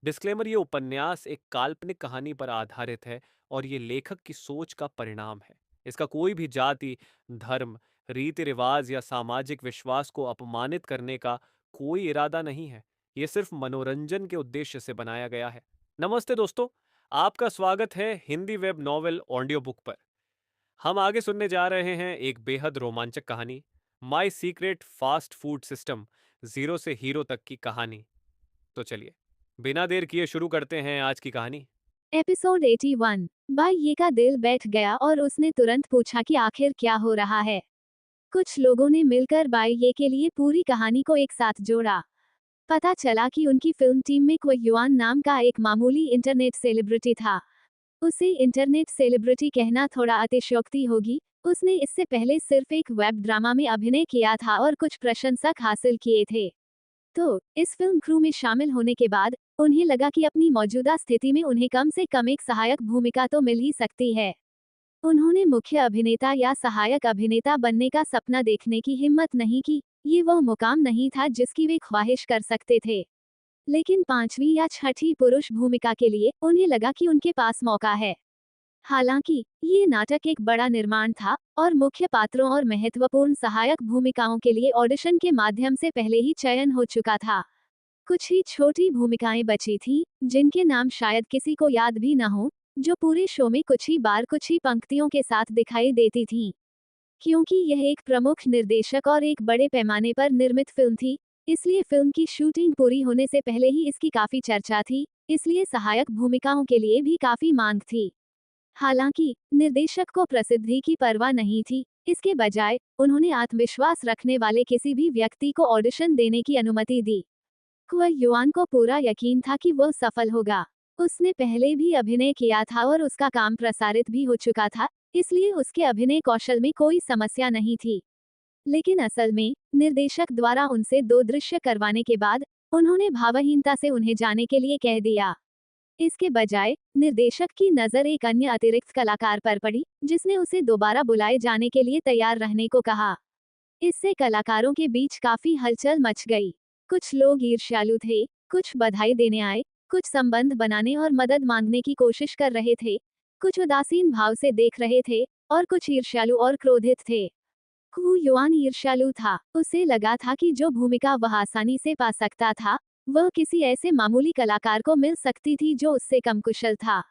Disclaimer, ये उपन्यास एक काल्पनिक कहानी पर आधारित है और ये लेखक की सोच का परिणाम है। इसका कोई भी जाति, धर्म, रीति रिवाज या सामाजिक विश्वास को अपमानित करने का कोई इरादा नहीं है। ये सिर्फ मनोरंजन के उद्देश्य से बनाया गया है। नमस्ते दोस्तों, आपका स्वागत है Hindi web novel audio book पर। हम आगे सुनने जा रहे हैं एक बेहद रोमांचक कहानी, my secret fast food system, zero से हीरो तक की कहानी। तो चलिए, बिना देर किए शुरू करते हैं आज की कहानी। एपिसोड 81। भाई ये का दिल बैठ गया और उसने तुरंत पूछा कि आखिर क्या हो रहा है। कुछ लोगों ने मिलकर बाई ये के लिए पूरी कहानी को एक साथ जोड़ा। पता चला कि उनकी फिल्म टीम में कोई युआन नाम का एक मामूली इंटरनेट सेलिब्रिटी था। उसे इंटरनेट सेलिब्रिटी कहना थोड़ा अतिशयोक्ति होगी। उसने इससे पहले सिर्फ एक वेब ड्रामा में अभिनय किया था और कुछ प्रशंसक हासिल किए थे। तो इस फिल्म क्रू में शामिल होने के बाद उन्हें लगा कि अपनी मौजूदा स्थिति में उन्हें कम से कम एक सहायक भूमिका तो मिल ही सकती है। उन्होंने मुख्य अभिनेता या सहायक अभिनेता बनने का सपना देखने की हिम्मत नहीं की। ये वह मुकाम नहीं था जिसकी वे ख्वाहिश कर सकते थे। लेकिन पांचवी या छठी पुरुष भूमिका के लिए उन्हें लगा कि उनके पास मौका है। हालांकि ये नाटक एक बड़ा निर्माण था और मुख्य पात्रों और महत्वपूर्ण सहायक भूमिकाओं के लिए ऑडिशन के माध्यम से पहले ही चयन हो चुका था। कुछ ही छोटी भूमिकाएं बची थीं, जिनके नाम शायद किसी को याद भी न हो, जो पूरे शो में कुछ ही बार कुछ ही पंक्तियों के साथ दिखाई देती थीं। क्योंकि यह एक प्रमुख निर्देशक और एक बड़े पैमाने पर निर्मित फिल्म थी, इसलिए फिल्म की शूटिंग पूरी होने से पहले ही इसकी काफी चर्चा थी, इसलिए सहायक भूमिकाओं के लिए भी काफी मांग थी। हालांकि निर्देशक को प्रसिद्धि की परवाह नहीं थी। इसके बजाय उन्होंने आत्मविश्वास रखने वाले किसी भी व्यक्ति को ऑडिशन देने की अनुमति दी। कुआ युआन को पूरा यकीन था कि वह सफल होगा। उसने पहले भी अभिनय किया था और उसका काम प्रसारित भी हो चुका था, इसलिए उसके अभिनय कौशल में कोई समस्या नहीं थी। लेकिन असल में निर्देशक द्वारा उनसे दो दृश्य करवाने के बाद उन्होंने भावहीनता से उन्हें जाने के लिए कह दिया। इसके बजाय निर्देशक की नजर एक अन्य अतिरिक्त कलाकार पर पड़ी, जिसने उसे दोबारा बुलाए जाने के लिए तैयार रहने को कहा। इससे कलाकारों के बीच काफी हलचल मच गई। कुछ लोग ईर्ष्यालु थे, कुछ बधाई देने आए, कुछ संबंध बनाने और मदद मांगने की कोशिश कर रहे थे, कुछ उदासीन भाव से देख रहे थे, और कुछ ईर्ष्यालु और क्रोधित थे। कु युआन ईर्ष्यालु था। उसे लगा था कि जो भूमिका वह आसानी से पा सकता था, वह किसी ऐसे मामूली कलाकार को मिल सकती थी जो उससे कम कुशल था।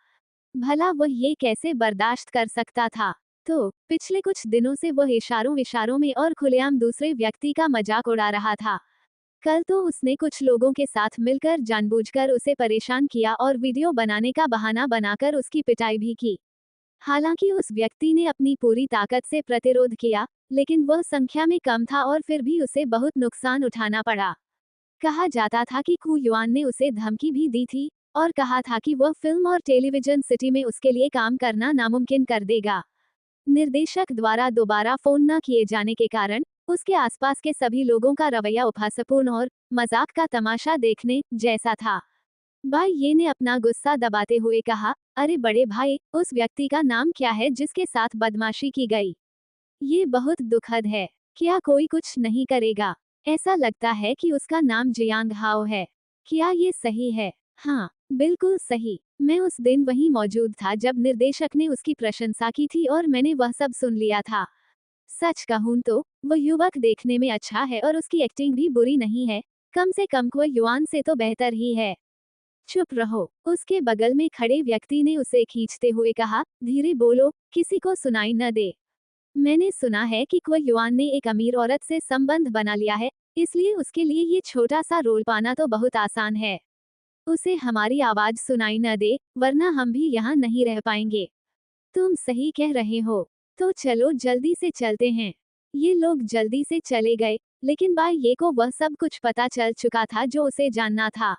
भला वह ये कैसे बर्दाश्त कर सकता था? तो पिछले कुछ दिनों से वह इशारों इशारों में और खुलेआम दूसरे व्यक्ति का मजाक उड़ा रहा था। कल तो उसने कुछ लोगों के साथ मिलकर जानबूझकर उसे परेशान किया और वीडियो बनाने का बहाना बनाकर उसकी पिटाई भी की। हालांकि उस व्यक्ति ने अपनी पूरी ताकत से प्रतिरोध किया, लेकिन वह संख्या में कम था और फिर भी उसे बहुत नुकसान उठाना पड़ा। कहा जाता था कि कु युआन ने उसे धमकी भी दी थी और कहा था कि वह फिल्म और टेलीविजन सिटी में उसके लिए काम करना नामुमकिन कर देगा। निर्देशक द्वारा दोबारा फोन न किए जाने के कारण उसके आसपास के सभी लोगों का रवैया उपहासपूर्ण और मजाक का तमाशा देखने जैसा था। भाई ये ने अपना गुस्सा दबाते हुए कहा, अरे बड़े भाई, उस व्यक्ति का नाम क्या है जिसके साथ बदमाशी की गई? ये बहुत दुखद है। क्या कोई कुछ नहीं करेगा? ऐसा लगता है कि उसका नाम जियांग हाओ है। क्या ये सही है? हाँ, बिल्कुल सही। मैं उस दिन वहीं मौजूद था जब निर्देशक ने उसकी प्रशंसा की थी और मैंने वह सब सुन लिया था। सच कहूं तो वह युवक देखने में अच्छा है और उसकी एक्टिंग भी बुरी नहीं है। कम से कम वह युआन से तो बेहतर ही है। चुप रहो, उसके बगल में खड़े व्यक्ति ने उसे खींचते हुए कहा, धीरे बोलो, किसी को सुनाई न दे। मैंने सुना है कि क्व युआन ने एक अमीर औरत से संबंध बना लिया है, इसलिए उसके लिए ये छोटा सा रोल पाना तो बहुत आसान है। उसे हमारी आवाज सुनाई न दे, वरना हम भी यहाँ नहीं रह पाएंगे। तुम सही कह रहे हो। तो चलो जल्दी से चलते हैं। ये लोग जल्दी से चले गए, लेकिन बाई ये को वह सब कुछ पता चल चुका था जो उसे जानना था।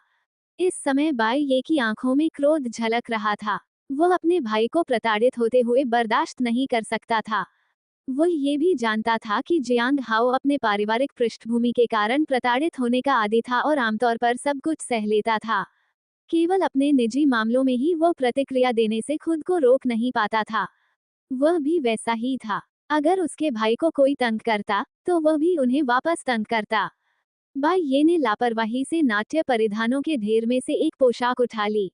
इस समय बाई ये की आंखों में क्रोध झलक रहा था। वह अपने भाई को प्रताड़ित होते हुए बर्दाश्त नहीं कर सकता था। वह ये भी जानता था कि जियांग हाओ अपने पारिवारिक पृष्ठभूमि के कारण प्रताड़ित होने का आदी था और आमतौर पर सब कुछ सह लेता था। केवल अपने निजी मामलों में ही वह प्रतिक्रिया देने से खुद को रोक नहीं पाता था। वह भी वैसा ही था। अगर उसके भाई को कोई तंग करता, तो वह भी उन्हें वापस तंग करता। बाई ये ने लापरवाही से नाट्य परिधानों के ढेर में से एक पोशाक उठा ली।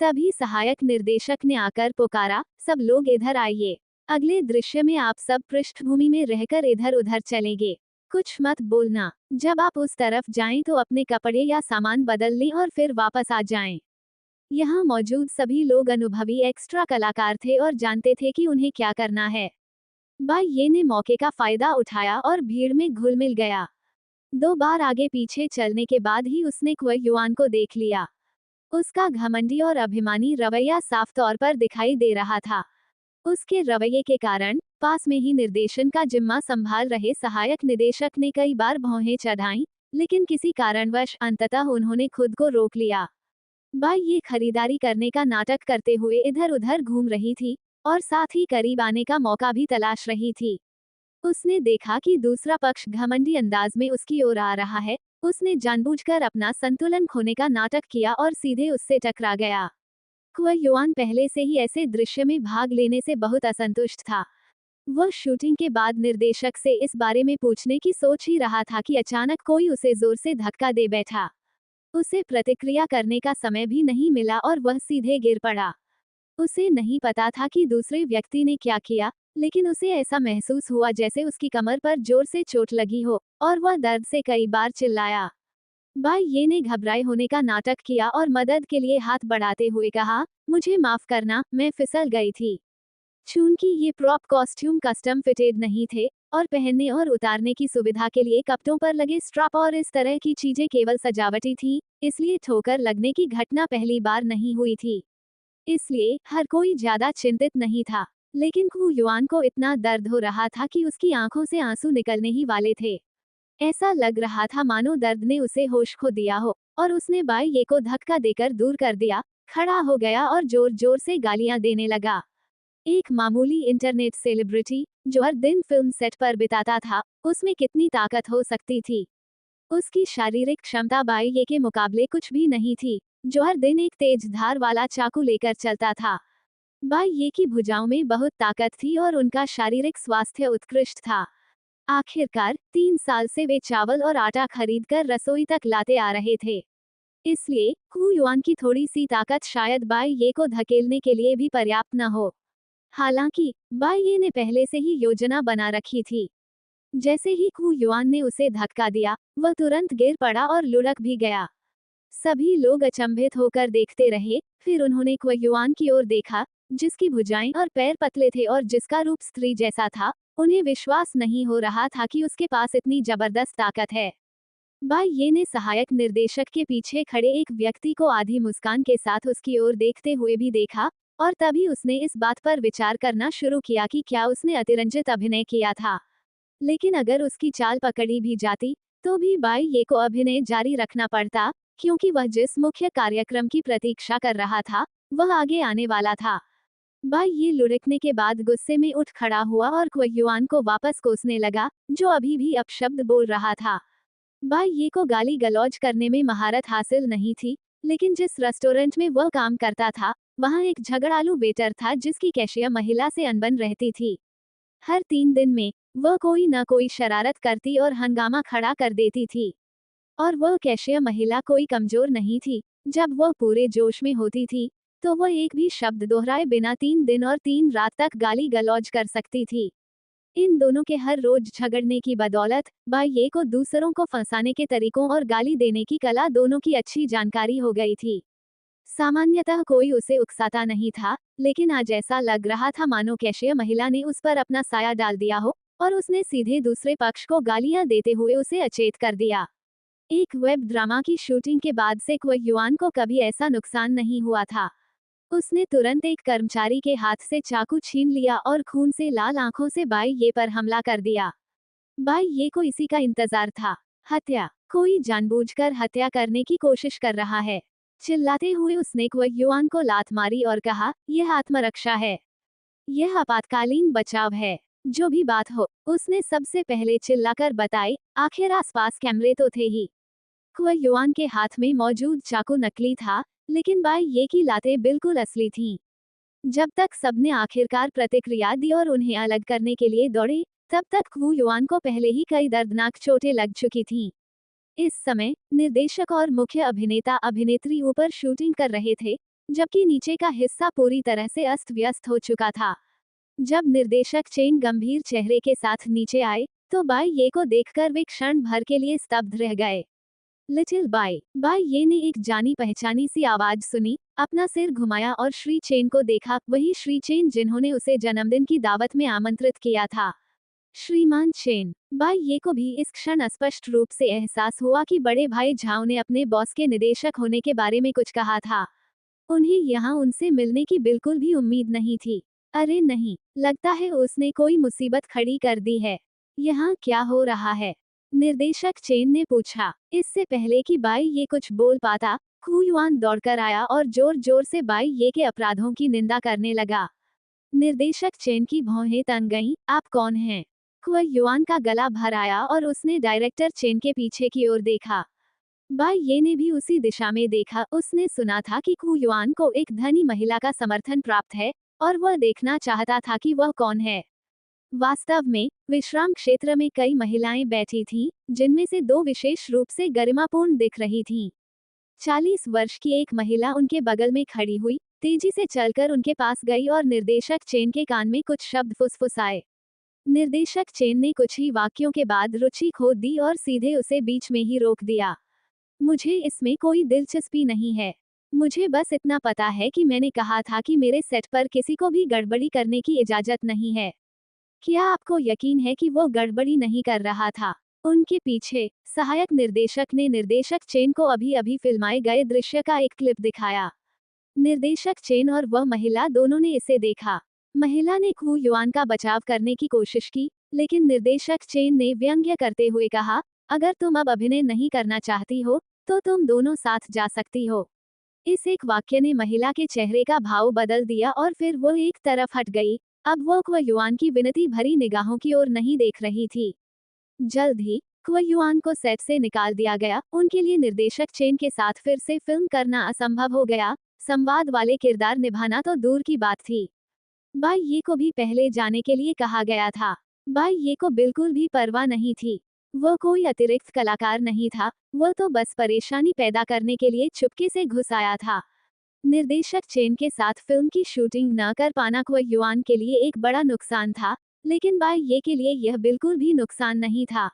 तभी सहायक निर्देशक ने आकर पुकारा, सब लोग इधर आइए। अगले दृश्य में आप सब पृष्ठभूमि में रहकर इधर उधर चलेंगे। कुछ मत बोलना। जब आप उस तरफ जाएं तो अपने कपड़े या सामान बदल लें और फिर वापस आ जाएं। यहाँ मौजूद सभी लोग अनुभवी एक्स्ट्रा कलाकार थे और जानते थे कि उन्हें क्या करना है। बाई ये ने मौके का फायदा उठाया और भीड़ में घुल मिल गया। 2 बार आगे पीछे चलने के बाद ही उसने क्वे युआन को देख लिया। उसका घमंडी और अभिमानी रवैया साफ तौर पर दिखाई दे रहा था। उसके रवैये के कारण पास में ही निर्देशन का जिम्मा संभाल रहे सहायक निदेशक ने कई बार भौहें चढ़ाईं, लेकिन किसी कारणवश अंततः उन्होंने खुद को रोक लिया। बाई ये खरीदारी करने का नाटक करते हुए इधर उधर घूम रही थी और साथ ही करीब आने का मौका भी तलाश रही थी। उसने देखा कि दूसरा पक्ष घमंडी अंदाज में उसकी ओर आ रहा है। उसने जानबूझकर अपना संतुलन खोने का नाटक किया और सीधे उससे टकरा गया। क्वे युआन पहले से ही ऐसे दृश्य में भाग लेने से बहुत असंतुष्ट था। वह शूटिंग के बाद निर्देशक से इस बारे में पूछने की सोच ही रहा था कि अचानक कोई उसे जोर से धक्का दे बैठा। उसे प्रतिक्रिया करने का समय भी नहीं मिला और वह सीधे गिर पड़ा। उसे नहीं पता था कि दूसरे व्यक्ति ने क्या किया, लेकिन उसे ऐसा महसूस हुआ जैसे उसकी कमर पर जोर से चोट लगी हो और वह दर्द से कई बार चिल्लाया। बाई ये ने घबराए होने का नाटक किया और मदद के लिए हाथ बढ़ाते हुए कहा, मुझे माफ करना, मैं फिसल गई थी। चूंकि ये प्रॉप कॉस्ट्यूम कस्टम फिटेड नहीं थे और पहनने और उतारने की सुविधा के लिए कपड़ों पर लगे स्ट्रैप और इस तरह की चीजें केवल सजावटी थी, इसलिए ठोकर लगने की घटना पहली बार नहीं हुई थी। इसलिए हर कोई ज्यादा चिंतित नहीं था, लेकिन क्वू युआन को इतना दर्द हो रहा था कि उसकी आंखों से आंसू निकलने ही वाले थे। ऐसा लग रहा था मानो दर्द ने उसे होश खो दिया हो और उसने बाई ये को धक्का देकर दूर कर दिया, खड़ा हो गया और जोर जोर से गालियां देने लगा। एक मामूली इंटरनेट सेलिब्रिटी जो हर दिन फिल्म सेट पर बिताता था, उसमें कितनी ताकत हो सकती थी। उसकी शारीरिक क्षमता बाई ये के मुकाबले कुछ भी नहीं थी, जो हर दिन एक तेज धार वाला चाकू लेकर चलता था। बाई ये की भुजाओं में बहुत ताकत थी और उनका शारीरिक स्वास्थ्य उत्कृष्ट था। आखिरकार 3 साल से वे चावल और आटा खरीदकर रसोई तक लाते आ रहे थे। इसलिए क्वू युआन की थोड़ी सी ताकत शायद बाई ये को धकेलने के लिए भी पर्याप्त न हो। हालांकि बाई ये ने पहले से ही योजना बना रखी थी। जैसे ही क्वू युआन ने उसे धक्का दिया, वह तुरंत गिर पड़ा और लुढ़क भी गया। सभी लोग अचंभित होकर देखते रहे, फिर उन्होंने क्वू युआन की ओर देखा, जिसकी भुजाएं और पैर पतले थे और जिसका रूप स्त्री जैसा था। उन्हें विश्वास नहीं हो रहा था कि उसके पास इतनी जबरदस्त ताकत है। बाई ये ने सहायक निर्देशक के पीछे खड़े एक व्यक्ति को आधी मुस्कान के साथ उसकी ओर देखते हुए भी देखा और तभी उसने इस बात पर विचार करना शुरू किया कि क्या उसने अतिरंजित अभिनय किया था। लेकिन अगर उसकी चाल पकड़ी भी जाती तो भी बाई ये को अभिनय जारी रखना पड़ता, क्योंकि वह जिस मुख्य कार्यक्रम की प्रतीक्षा कर रहा था वह आगे आने वाला था। बाई ये लुढ़कने के बाद गुस्से में उठ खड़ा हुआ और क्वू युआन को वापस कोसने लगा, जो अभी भी अपशब्द बोल रहा था। बाई ये को गाली गलौज करने में महारत हासिल नहीं थी, लेकिन जिस रेस्टोरेंट में वह काम करता था वहां एक झगड़ालू वेटर था जिसकी कैशियर महिला से अनबन रहती थी। हर 3 दिन में वह कोई न कोई शरारत करती और हंगामा खड़ा कर देती थी। और वह कैशियर महिला कोई कमजोर नहीं थी। जब वह पूरे जोश में होती थी तो वह एक भी शब्द दोहराए बिना 3 दिन और 3 रात तक गाली गलौज कर सकती थी। इन दोनों के हर रोज झगड़ने की बदौलत बाई ये को दूसरों को फंसाने के तरीकों और गाली देने की कला दोनों की अच्छी जानकारी हो गई थी। सामान्यतः कोई उसे उकसाता नहीं था, लेकिन आज ऐसा लग रहा था मानो कैशियर महिला ने उस पर अपना साया डाल दिया हो और उसने सीधे दूसरे पक्ष को गालियां देते हुए उसे अचेत कर दिया। एक वेब ड्रामा की शूटिंग के बाद से क्वू युआन को कभी ऐसा नुकसान नहीं हुआ था। उसने तुरंत एक कर्मचारी के हाथ से चाकू छीन लिया और खून से लाल आंखों से बाई ये पर हमला कर दिया। बाई ये को इसी का इंतजार था। हत्या, कोई जानबूझकर हत्या करने की कोशिश कर रहा है। चिल्लाते हुए उसने क्वू युआन को लात मारी और कहा, यह आत्मरक्षा है, यह आपातकालीन बचाव है। जो भी बात हो, उसने सबसे पहले चिल्लाकर बताई, आखिर आसपास कैमरे तो थे ही। क्वू युआन के हाथ में मौजूद चाकू नकली था, लेकिन बाई ये की लातें बिल्कुल असली थीं। जब तक सबने आखिरकार प्रतिक्रिया दी और उन्हें अलग करने के लिए दौड़े, तब तक क्वू युआन को पहले ही कई दर्दनाक चोटें लग चुकी थीं। इस समय निर्देशक और मुख्य अभिनेता अभिनेत्री ऊपर शूटिंग कर रहे थे, जबकि नीचे का हिस्सा पूरी तरह से अस्त व्यस्त हो चुका था। जब निर्देशक चेन गंभीर चेहरे के साथ नीचे आए, तो बाई ये को देखकर वे क्षण भर के लिए स्तब्ध रह गए। लिटिल बाई ये ने एक जानी पहचानी सी आवाज सुनी, अपना सिर घुमाया और श्री चेन को देखा, वही श्री चेन जिन्होंने उसे जन्मदिन की दावत में आमंत्रित किया था। श्रीमान चेन। बाई ये को भी इस क्षण स्पष्ट रूप से एहसास हुआ कि बड़े भाई झाओ ने अपने बॉस के निदेशक होने के बारे में कुछ कहा था। उन्हें यहाँ उनसे मिलने की बिल्कुल भी उम्मीद नहीं थी। अरे नहीं, लगता है उसने कोई मुसीबत खड़ी कर दी है। यहाँ क्या हो रहा है? निर्देशक चेन ने पूछा। इससे पहले कि बाई ये कुछ बोल पाता, खू युआन दौड़कर आया और जोर जोर से बाई ये के अपराधों की निंदा करने लगा। निर्देशक चेन की भौहें तन गईं, आप कौन हैं? खू युआन का गला भर आया और उसने डायरेक्टर चेन के पीछे की ओर देखा। बाई ये ने भी उसी दिशा में देखा। उसने सुना था कि खू युआन को एक धनी महिला का समर्थन प्राप्त है, और वह देखना चाहता था कि वह कौन है। वास्तव में विश्राम क्षेत्र में कई महिलाएं बैठी थीं, जिनमें से दो विशेष रूप से गरिमापूर्ण दिख रही थीं। 40 वर्ष की एक महिला उनके बगल में खड़ी हुई, तेजी से चलकर उनके पास गई और निर्देशक चेन के कान में कुछ शब्द फुसफुसाए। निर्देशक चेन ने कुछ ही वाक्यों के बाद रुचि खो दी और सीधे उसे बीच में ही रोक दिया। मुझे इसमें कोई दिलचस्पी नहीं है। मुझे बस इतना पता है कि मैंने कहा था कि मेरे सेट पर किसी को भी गड़बड़ी करने की इजाजत नहीं है। क्या आपको यकीन है कि वो गड़बड़ी नहीं कर रहा था? उनके पीछे सहायक निर्देशक ने निर्देशक चेन को अभी अभी फिल्माए गए दृश्य का एक क्लिप दिखाया। निर्देशक चेन और वह महिला दोनों ने इसे देखा। महिला ने खू युआन का बचाव करने की कोशिश की, लेकिन निर्देशक चेन ने व्यंग्य करते हुए कहा, अगर तुम अब अभिनय नहीं करना चाहती हो, तो तुम दोनों साथ जा सकती हो। इस एक वाक्य ने महिला के चेहरे का भाव बदल दिया और फिर वो एक तरफ हट गई। अब वो क्व युआन की विनती भरी निगाहों की ओर नहीं देख रही थी। जल्द ही क्व युआन को सेट से निकाल दिया गया। उनके लिए निर्देशक चेन के साथ फिर से फिल्म करना असंभव हो गया। संवाद वाले किरदार निभाना तो दूर की बात थी। बाई ये को भी पहले जाने के लिए कहा गया था। बाई ये को बिल्कुल भी परवाह नहीं थी। वो कोई अतिरिक्त कलाकार नहीं था, वो तो बस परेशानी पैदा करने के लिए चुपके से घुस आया था। निर्देशक चेन के साथ फिल्म की शूटिंग न कर पाना क्व युआन के लिए एक बड़ा नुकसान था, लेकिन बाई ये के लिए यह बिल्कुल भी नुकसान नहीं था।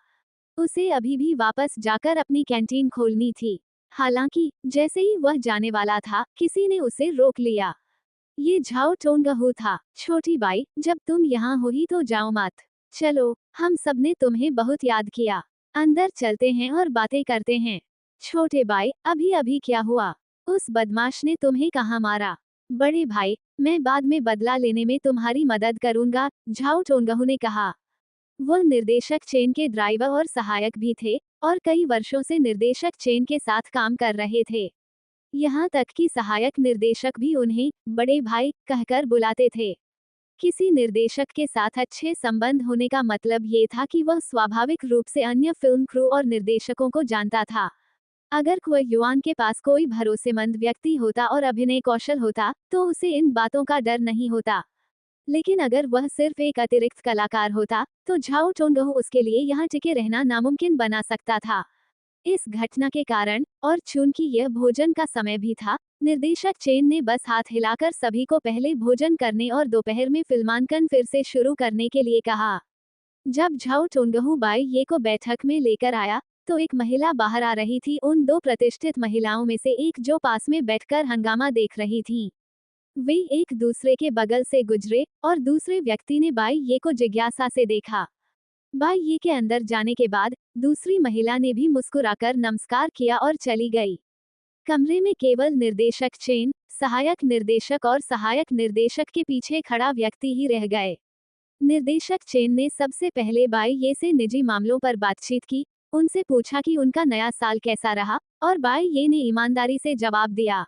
उसे अभी भी वापस जाकर अपनी कैंटीन खोलनी थी। हालांकि जैसे ही वह जाने वाला था, किसी ने उसे रोक लिया। ये झाओ टोंगहू था। छोटी बाई, जब तुम यहाँ हो ही तो जाओ मत। चलो, हम सबने तुम्हें बहुत याद किया। अंदर चलते हैं और बातें करते हैं। छोटे भाई, अभी अभी क्या हुआ? उस बदमाश ने तुम्हें कहाँ मारा? बड़े भाई, मैं बाद में बदला लेने में तुम्हारी मदद करूंगा, झाओ टोंगहू ने कहा। वह निर्देशक चेन के ड्राइवर और सहायक भी थे, और कई वर्षों से निर्देशक चेन के साथ काम कर रहे थे। यहाँ तक कि सहायक निर्देशक भी उन्हें बड़े भाई कहकर बुलाते थे। किसी निर्देशक के साथ अच्छे संबंध होने का मतलब ये था कि वह स्वाभाविक रूप से अन्य फिल्म क्रू और निर्देशकों को जानता था। अगर क्व युआन के पास कोई भरोसेमंद व्यक्ति होता और अभिनय कौशल होता, तो उसे इन बातों का डर नहीं होता। लेकिन अगर वह सिर्फ एक अतिरिक्त कलाकार होता, तो झाओ टोंगहू उसके लिए यहाँ टिके रहना नामुमकिन बना सकता था। इस घटना के कारण, और चूंकि यह भोजन का समय भी था, निर्देशक चेन ने बस हाथ हिलाकर सभी को पहले भोजन करने और दोपहर में फिल्मांकन फिर से शुरू करने के लिए कहा। जब झाओ टोंगहू बाई ये को बैठक में लेकर आया, तो एक महिला बाहर आ रही थी, उन दो प्रतिष्ठित महिलाओं में से एक जो पास में बैठकर हंगामा देख रही थीं। वे एक दूसरे के बगल से गुजरे, और दूसरे व्यक्ति ने बाई ये को जिज्ञासा से देखा। बाई ये के अंदर जाने के बाद दूसरी महिला ने भी मुस्कुराकर नमस्कार किया और चली गई। कमरे में केवल निर्देशक चेन, सहायक निर्देशक और सहायक निर्देशक के पीछे खड़ा व्यक्ति ही रह गए। निर्देशक चेन ने सबसे पहले बाई ये से निजी मामलों पर बातचीत की, उनसे पूछा कि उनका नया साल कैसा रहा, और बाई ये ने ईमानदारी से जवाब दिया,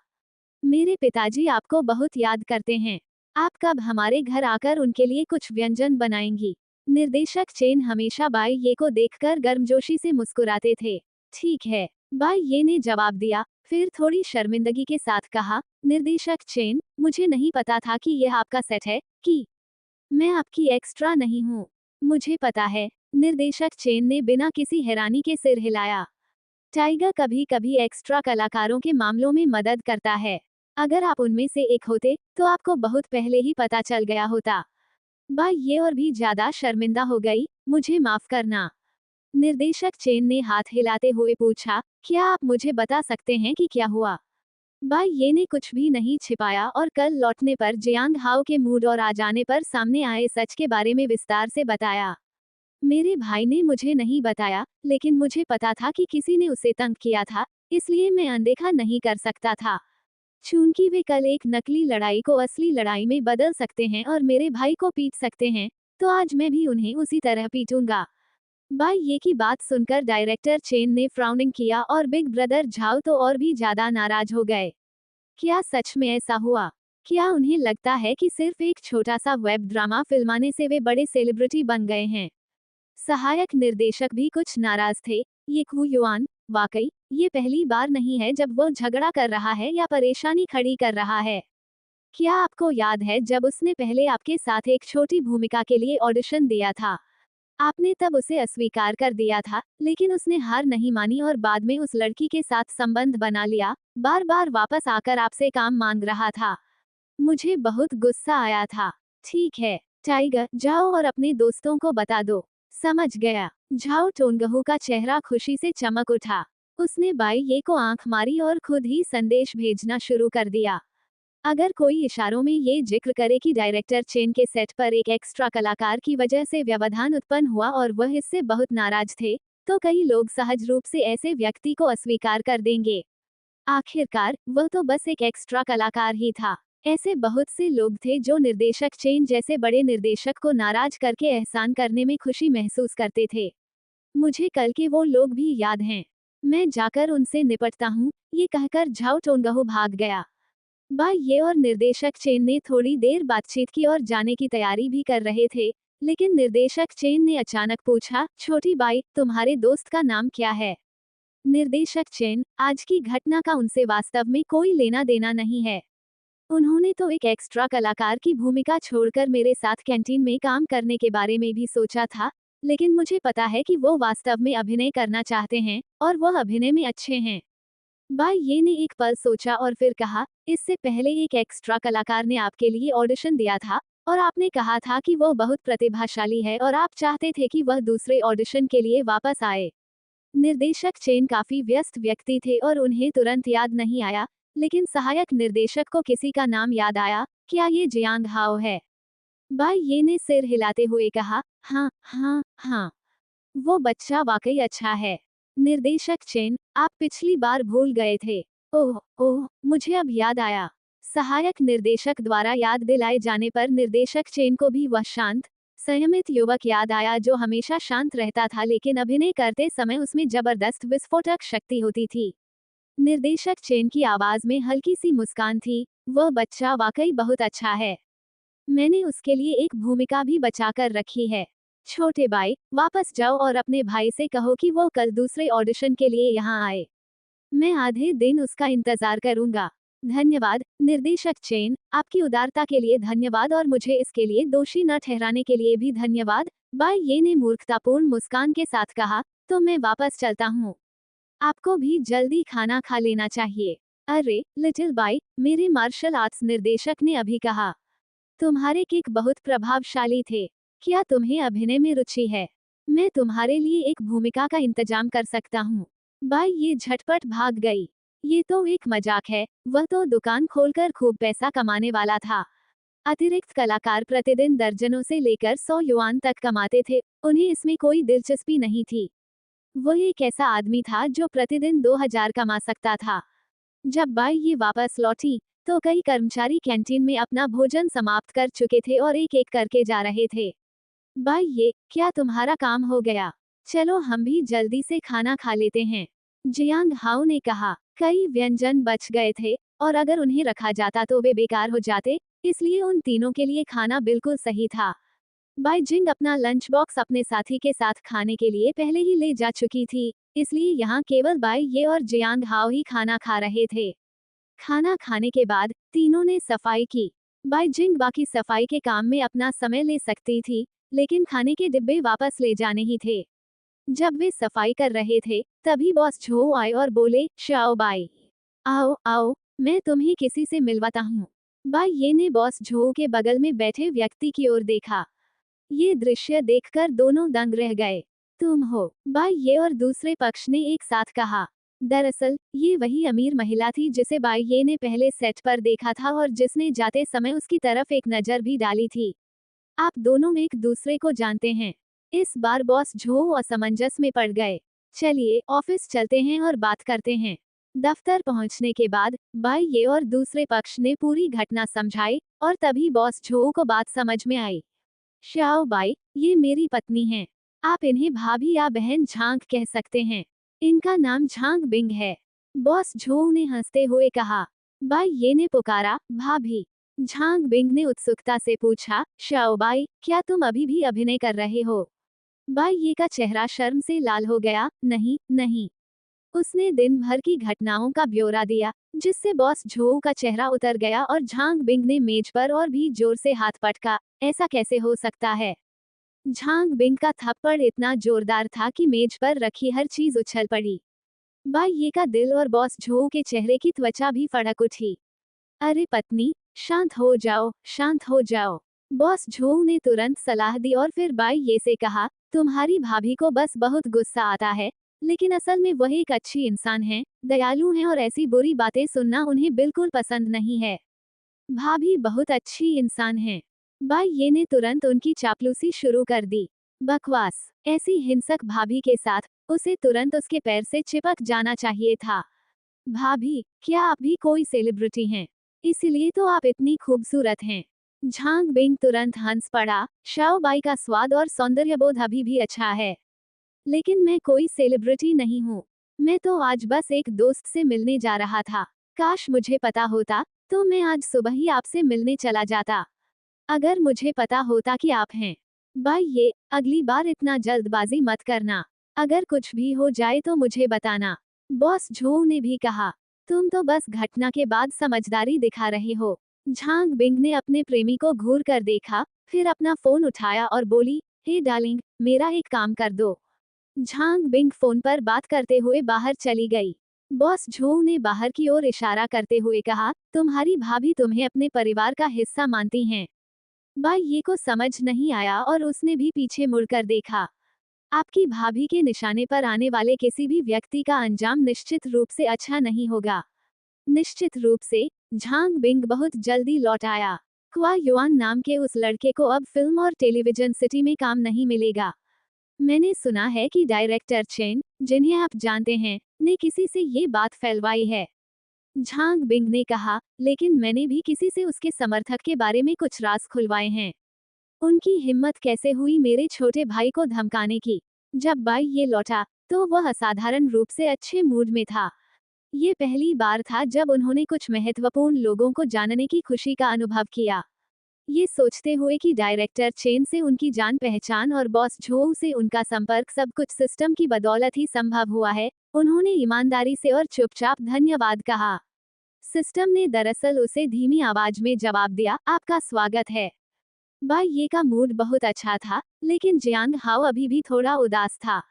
मेरे पिताजी आपको बहुत याद करते हैं। आप कब हमारे घर आकर उनके लिए कुछ व्यंजन बनाएंगी? निर्देशक चेन हमेशा बाई ये को देखकर गर्मजोशी से मुस्कुराते थे। ठीक है, बाई ये ने जवाब दिया, फिर थोड़ी शर्मिंदगी के साथ कहा, निर्देशक चेन, मुझे नहीं पता था कि यह आपका सेट है, कि मैं आपकी एक्स्ट्रा नहीं हूँ। मुझे पता है। निर्देशक चेन ने बिना किसी हैरानी के सिर हिलाया। टाइगर कभी कभी एक्स्ट्रा कलाकारों के मामलों में मदद करता है। अगर आप उनमें से एक होते तो आपको बहुत पहले ही पता चल गया होता। बाई ये और भी ज्यादा शर्मिंदा हो गई, मुझे माफ करना। निर्देशक चेन ने हाथ हिलाते हुए पूछा, क्या आप मुझे बता सकते हैं कि क्या हुआ? बाई ये ने कुछ भी नहीं छिपाया और कल लौटने पर जियांग हाओ के मूड और आ जाने पर सामने आए सच के बारे में विस्तार से बताया। मेरे भाई ने मुझे नहीं बताया, लेकिन मुझे पता था कि किसी ने उसे तंग किया था, इसलिए मैं अनदेखा नहीं कर सकता था। चूंकि वे कल एक नकली लड़ाई को असली लड़ाई में बदल सकते हैं और मेरे भाई को पीट सकते हैं, तो आज मैं भी उन्हें उसी तरह पीटूंगा। बाई ये की बात सुनकर डायरेक्टर चेन ने फ्राउनिंग किया और बिग ब्रदर झाओ तो और भी ज्यादा नाराज हो गए। क्या सच में ऐसा हुआ? क्या उन्हें लगता है कि सिर्फ एक छोटा सा वेब ड्रामा फिल्माने से वे बड़े सेलिब्रिटी बन गए हैं? सहायक निर्देशक भी कुछ नाराज थे। ये कू युआन, वाकई ये पहली बार नहीं है जब वो झगड़ा कर रहा है या परेशानी खड़ी कर रहा है। क्या आपको याद है जब उसने पहले आपके साथ एक छोटी भूमिका के लिए ऑडिशन दिया था? आपने तब उसे अस्वीकार कर दिया था, लेकिन उसने हार नहीं मानी और बाद में उस लड़की के साथ संबंध बना लिया, बार बार वापस आकर आपसे काम मांग रहा था। मुझे बहुत गुस्सा आया था। ठीक है, टाइगर, जाओ और अपने दोस्तों को बता दो। समझ गया। झाओ टोनगहू का चेहरा खुशी से चमक उठा। उसने बाई ये को आंख मारी और खुद ही संदेश भेजना शुरू कर दिया। अगर कोई इशारों में ये जिक्र करे कि डायरेक्टर चेन के सेट पर एक एक्स्ट्रा कलाकार की वजह से व्यवधान उत्पन्न हुआ और वह इससे बहुत नाराज थे, तो कई लोग सहज रूप से ऐसे व्यक्ति को अस्वीकार कर देंगे। आखिरकार वह तो बस एक एक्स्ट्रा कलाकार ही था। ऐसे बहुत से लोग थे जो निर्देशक चेन जैसे बड़े निर्देशक को नाराज करके एहसान करने में खुशी महसूस करते थे। मुझे कल के वो लोग भी याद हैं। मैं जाकर उनसे निपटता हूँ, ये कहकर झाओ टोनगहू भाग गया। बाई ये और निर्देशक चेन ने थोड़ी देर बातचीत की और जाने की तैयारी भी कर रहे थे, लेकिन निर्देशक चेन ने अचानक पूछा, छोटी बाई, तुम्हारे दोस्त का नाम क्या है? निर्देशक चेन, आज की घटना का उनसे वास्तव में कोई लेना देना नहीं है। उन्होंने तो एक एक्स्ट्रा कलाकार की भूमिका छोड़कर मेरे साथ कैंटीन में काम करने के बारे में भी सोचा था, लेकिन मुझे पता है कि वो वास्तव में अभिनय करना चाहते हैं और वह अभिनय में अच्छे हैं। बाई ये ने एक पल सोचा और फिर कहा, इससे पहले एक एक्स्ट्रा कलाकार ने आपके लिए ऑडिशन दिया था और आपने कहा था कि वो बहुत प्रतिभाशाली है और आप चाहते थे कि वह दूसरे ऑडिशन के लिए वापस आए। निर्देशक चेन काफी व्यस्त व्यक्ति थे और उन्हें तुरंत याद नहीं आया, लेकिन सहायक निर्देशक को किसी का नाम याद आया। क्या ये जियांग हाओ है? बाई ये ने सिर हिलाते हुए कहा, हाँ हाँ हाँ, वो बच्चा वाकई अच्छा है। निर्देशक चेन, आप पिछली बार भूल गए थे। ओह ओह, मुझे अब याद आया। सहायक निर्देशक द्वारा याद दिलाए जाने पर निर्देशक चेन को भी वह शांत, संयमित युवक याद आया जो हमेशा शांत रहता था लेकिन अभिनय करते समय उसमें जबरदस्त विस्फोटक शक्ति होती थी। निर्देशक चेन की आवाज में हल्की सी मुस्कान थी, वह बच्चा वाकई बहुत अच्छा है। मैंने उसके लिए एक भूमिका भी बचाकर रखी है। छोटे भाई, वापस जाओ और अपने भाई से कहो कि वो कल दूसरे ऑडिशन के लिए यहाँ आए। मैं आधे दिन उसका इंतजार करूंगा। धन्यवाद, निर्देशक चेन, आपकी उदारता के लिए धन्यवाद और मुझे इसके लिए दोषी न ठहराने के लिए भी धन्यवाद। बाई ये ने मूर्खतापूर्ण मुस्कान के साथ कहा, तो मैं वापस चलता हूँ। आपको भी जल्दी खाना खा लेना चाहिए। अरे, लिटिल बाई, मेरे मार्शल आर्ट्स निर्देशक ने अभी कहा। तुम्हारे किक बहुत प्रभावशाली थे। क्या तुम्हें अभिनय में रुचि है? मैं तुम्हारे लिए एक भूमिका का इंतजाम कर सकता हूँ। बाई ये झटपट भाग गई। ये तो एक मजाक है, वह तो दुकान खोलकर खूब पैसा कमाने वाला था। अतिरिक्त कलाकार प्रतिदिन दर्जनों से लेकर 100 युआन तक कमाते थे, उन्हें इसमें कोई दिलचस्पी नहीं थी। वह एक ऐसा आदमी था जो प्रतिदिन 2000 कमा सकता था। जब बाई ये वापस लौटी, तो कई कर्मचारी कैंटीन में अपना भोजन समाप्त कर चुके थे और एक एक करके जा रहे थे। बाई ये, क्या तुम्हारा काम हो गया? चलो हम भी जल्दी से खाना खा लेते हैं। जियांग हाओ ने कहा, कई व्यंजन बच गए थे और अगर उन्हें रखा जाता तो वे बेकार हो जाते, इसलिए उन तीनों के लिए खाना बिल्कुल सही था। बाई जिंग अपना लंच बॉक्स अपने साथी के साथ खाने के लिए पहले ही ले जा चुकी थी, इसलिए यहाँ केवल बाई ये और जियांग हाओ ही खाना खा रहे थे। खाना खाने के बाद तीनों ने सफाई की। बाई जिंग बाकी सफाई के काम में अपना समय ले सकती थी, लेकिन खाने के डिब्बे वापस ले जाने ही थे। जब वे सफाई कर रहे थे तभी बॉस झो आए और बोले, शाओ बाई, आओ आओ, मैं तुम्हें किसी से मिलवाता हूँ। बाई ये ने बॉस झो के बगल में बैठे व्यक्ति की ओर देखा। ये दृश्य देखकर दोनों दंग रह गए। तुम हो? बाई ये और दूसरे पक्ष ने एक साथ कहा। दरअसल ये वही अमीर महिला थी जिसे बाई ये ने पहले सेट पर देखा था और जिसने जाते समय उसकी तरफ एक नजर भी डाली थी। आप दोनों एक दूसरे को जानते हैं। इस बार बॉस झो असमंजस में पड़ गए। चलिए ऑफिस चलते हैं और बात करते हैं। दफ्तर पहुंचने के बाद बाई ये और दूसरे पक्ष ने पूरी घटना समझाई और तभी बॉस झो को बात समझ में आई। शाओ बाई, ये मेरी पत्नी हैं। आप इन्हें भाभी या बहन झांग कह सकते हैं। इनका नाम झांग बिंग है। बॉस झो ने हंसते हुए कहा। बाई ये ने पुकारा, भाभी। झांग बिंग ने उत्सुकता से पूछा, शाओ बाई, क्या तुम अभी भी अभिनय कर रहे हो? बाई ये का चेहरा शर्म से लाल हो गया। नहीं नहीं। उसने दिन भर की घटनाओं का ब्यौरा दिया, जिससे बॉस झो का चेहरा उतर गया और झांग बिंग ने मेज पर और भी जोर से हाथ पटका। ऐसा कैसे हो सकता है? झांग बिंग का थप्पड़ इतना जोरदार था कि मेज पर रखी हर चीज उछल पड़ी। बाई ये का दिल और बॉस झो के चेहरे की त्वचा भी फड़क उठी। अरे पत्नी, शांत हो जाओ, शांत हो जाओ। बॉस झो ने तुरंत सलाह दी और फिर बाई ये से कहा, तुम्हारी भाभी को बस बहुत गुस्सा आता है, लेकिन असल में वह एक अच्छी इंसान है, दयालु हैं और ऐसी बुरी बातें सुनना उन्हें बिल्कुल पसंद नहीं है। भाभी बहुत अच्छी इंसान है। बाई ये ने तुरंत उनकी चापलूसी शुरू कर दी। बकवास, ऐसी हिंसक भाभी के साथ उसे तुरंत उसके पैर से चिपक जाना चाहिए था। भाभी, क्या आप भी कोई सेलिब्रिटी हैं? इसीलिए तो आप इतनी खूबसूरत हैं। झांग बिंग तुरंत हंस पड़ा। शाओ बाई का स्वाद और सौंदर्यबोध अभी भी अच्छा है, लेकिन मैं कोई सेलिब्रिटी नहीं हूँ। मैं तो आज बस एक दोस्त से मिलने जा रहा था। काश मुझे पता होता, तो मैं आज सुबह ही आपसे मिलने चला जाता। अगर मुझे पता होता कि आप हैं। बाई ये, अगली बार इतना जल्दबाजी मत करना। अगर कुछ भी हो जाए तो मुझे बताना। बॉस झो ने भी कहा। तुम तो बस घटना के बाद समझदारी दिखा रहे हो। झांग बिंग ने अपने प्रेमी को घूर कर देखा, फिर अपना फोन उठाया और बोली, हे डार्लिंग, मेरा एक काम कर दो। झांग बिंग फोन पर बात करते हुए बाहर चली गई। बॉस झो ने बाहर की ओर इशारा करते हुए कहा, तुम्हारी भाभी तुम्हें अपने परिवार का हिस्सा मानती हैं। बाई ये को समझ नहीं आया और उसने भी पीछे मुड़कर देखा। आपकी भाभी के निशाने पर आने वाले किसी भी व्यक्ति का अंजाम निश्चित रूप से अच्छा नहीं होगा। निश्चित रूप से। झांग बिंग बहुत जल्दी लौट आया। क्वा युआन नाम के उस लड़के को अब फिल्म और टेलीविजन सिटी में काम नहीं मिलेगा। मैंने सुना है कि डायरेक्टर चेन, जिन्हें आप जानते हैं, ने किसी से ये बात फैलवाई है। झांग बिंग ने कहा, लेकिन मैंने भी किसी से उसके समर्थक के बारे में कुछ राज खुलवाए हैं। उनकी हिम्मत कैसे हुई मेरे छोटे भाई को धमकाने की। जब बाई ये लौटा, तो वह असाधारण रूप से अच्छे मूड में था। ये पहली बार था जब उन्होंने कुछ महत्वपूर्ण लोगों को जानने की खुशी का अनुभव किया। ये सोचते हुए कि डायरेक्टर चेन से उनकी जान पहचान और बॉस झो से उनका संपर्क सब कुछ सिस्टम की बदौलत ही संभव हुआ है, उन्होंने ईमानदारी से और चुपचाप धन्यवाद कहा। सिस्टम ने दरअसल उसे धीमी आवाज में जवाब दिया, आपका स्वागत है। बाई ये का मूड बहुत अच्छा था, लेकिन जियांग हाओ अभी भी थोड़ा उदास था।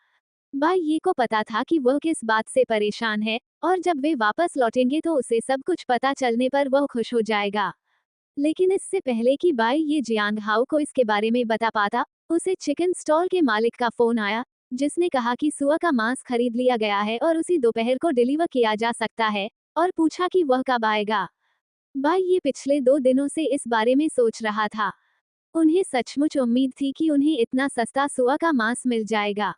बाई ये को पता था कि वह किस बात से परेशान है, और जब वे वापस लौटेंगे तो उसे सब कुछ पता चलने पर वह खुश हो जाएगा। लेकिन इससे पहले कि बाई ये जियांग हाओ को इसके बारे में बता पाता, उसे चिकन स्टॉल के मालिक का फोन आया, जिसने कहा कि सुअर का मांस खरीद लिया गया है और उसी दोपहर को डिलीवर किया जा सकता है, और पूछा कि वह कब आएगा। बाई ये पिछले 2 दिनों से इस बारे में सोच रहा था। उन्हें सचमुच उम्मीद थी कि उन्हें इतना सस्ता सुअर का मांस मिल जाएगा।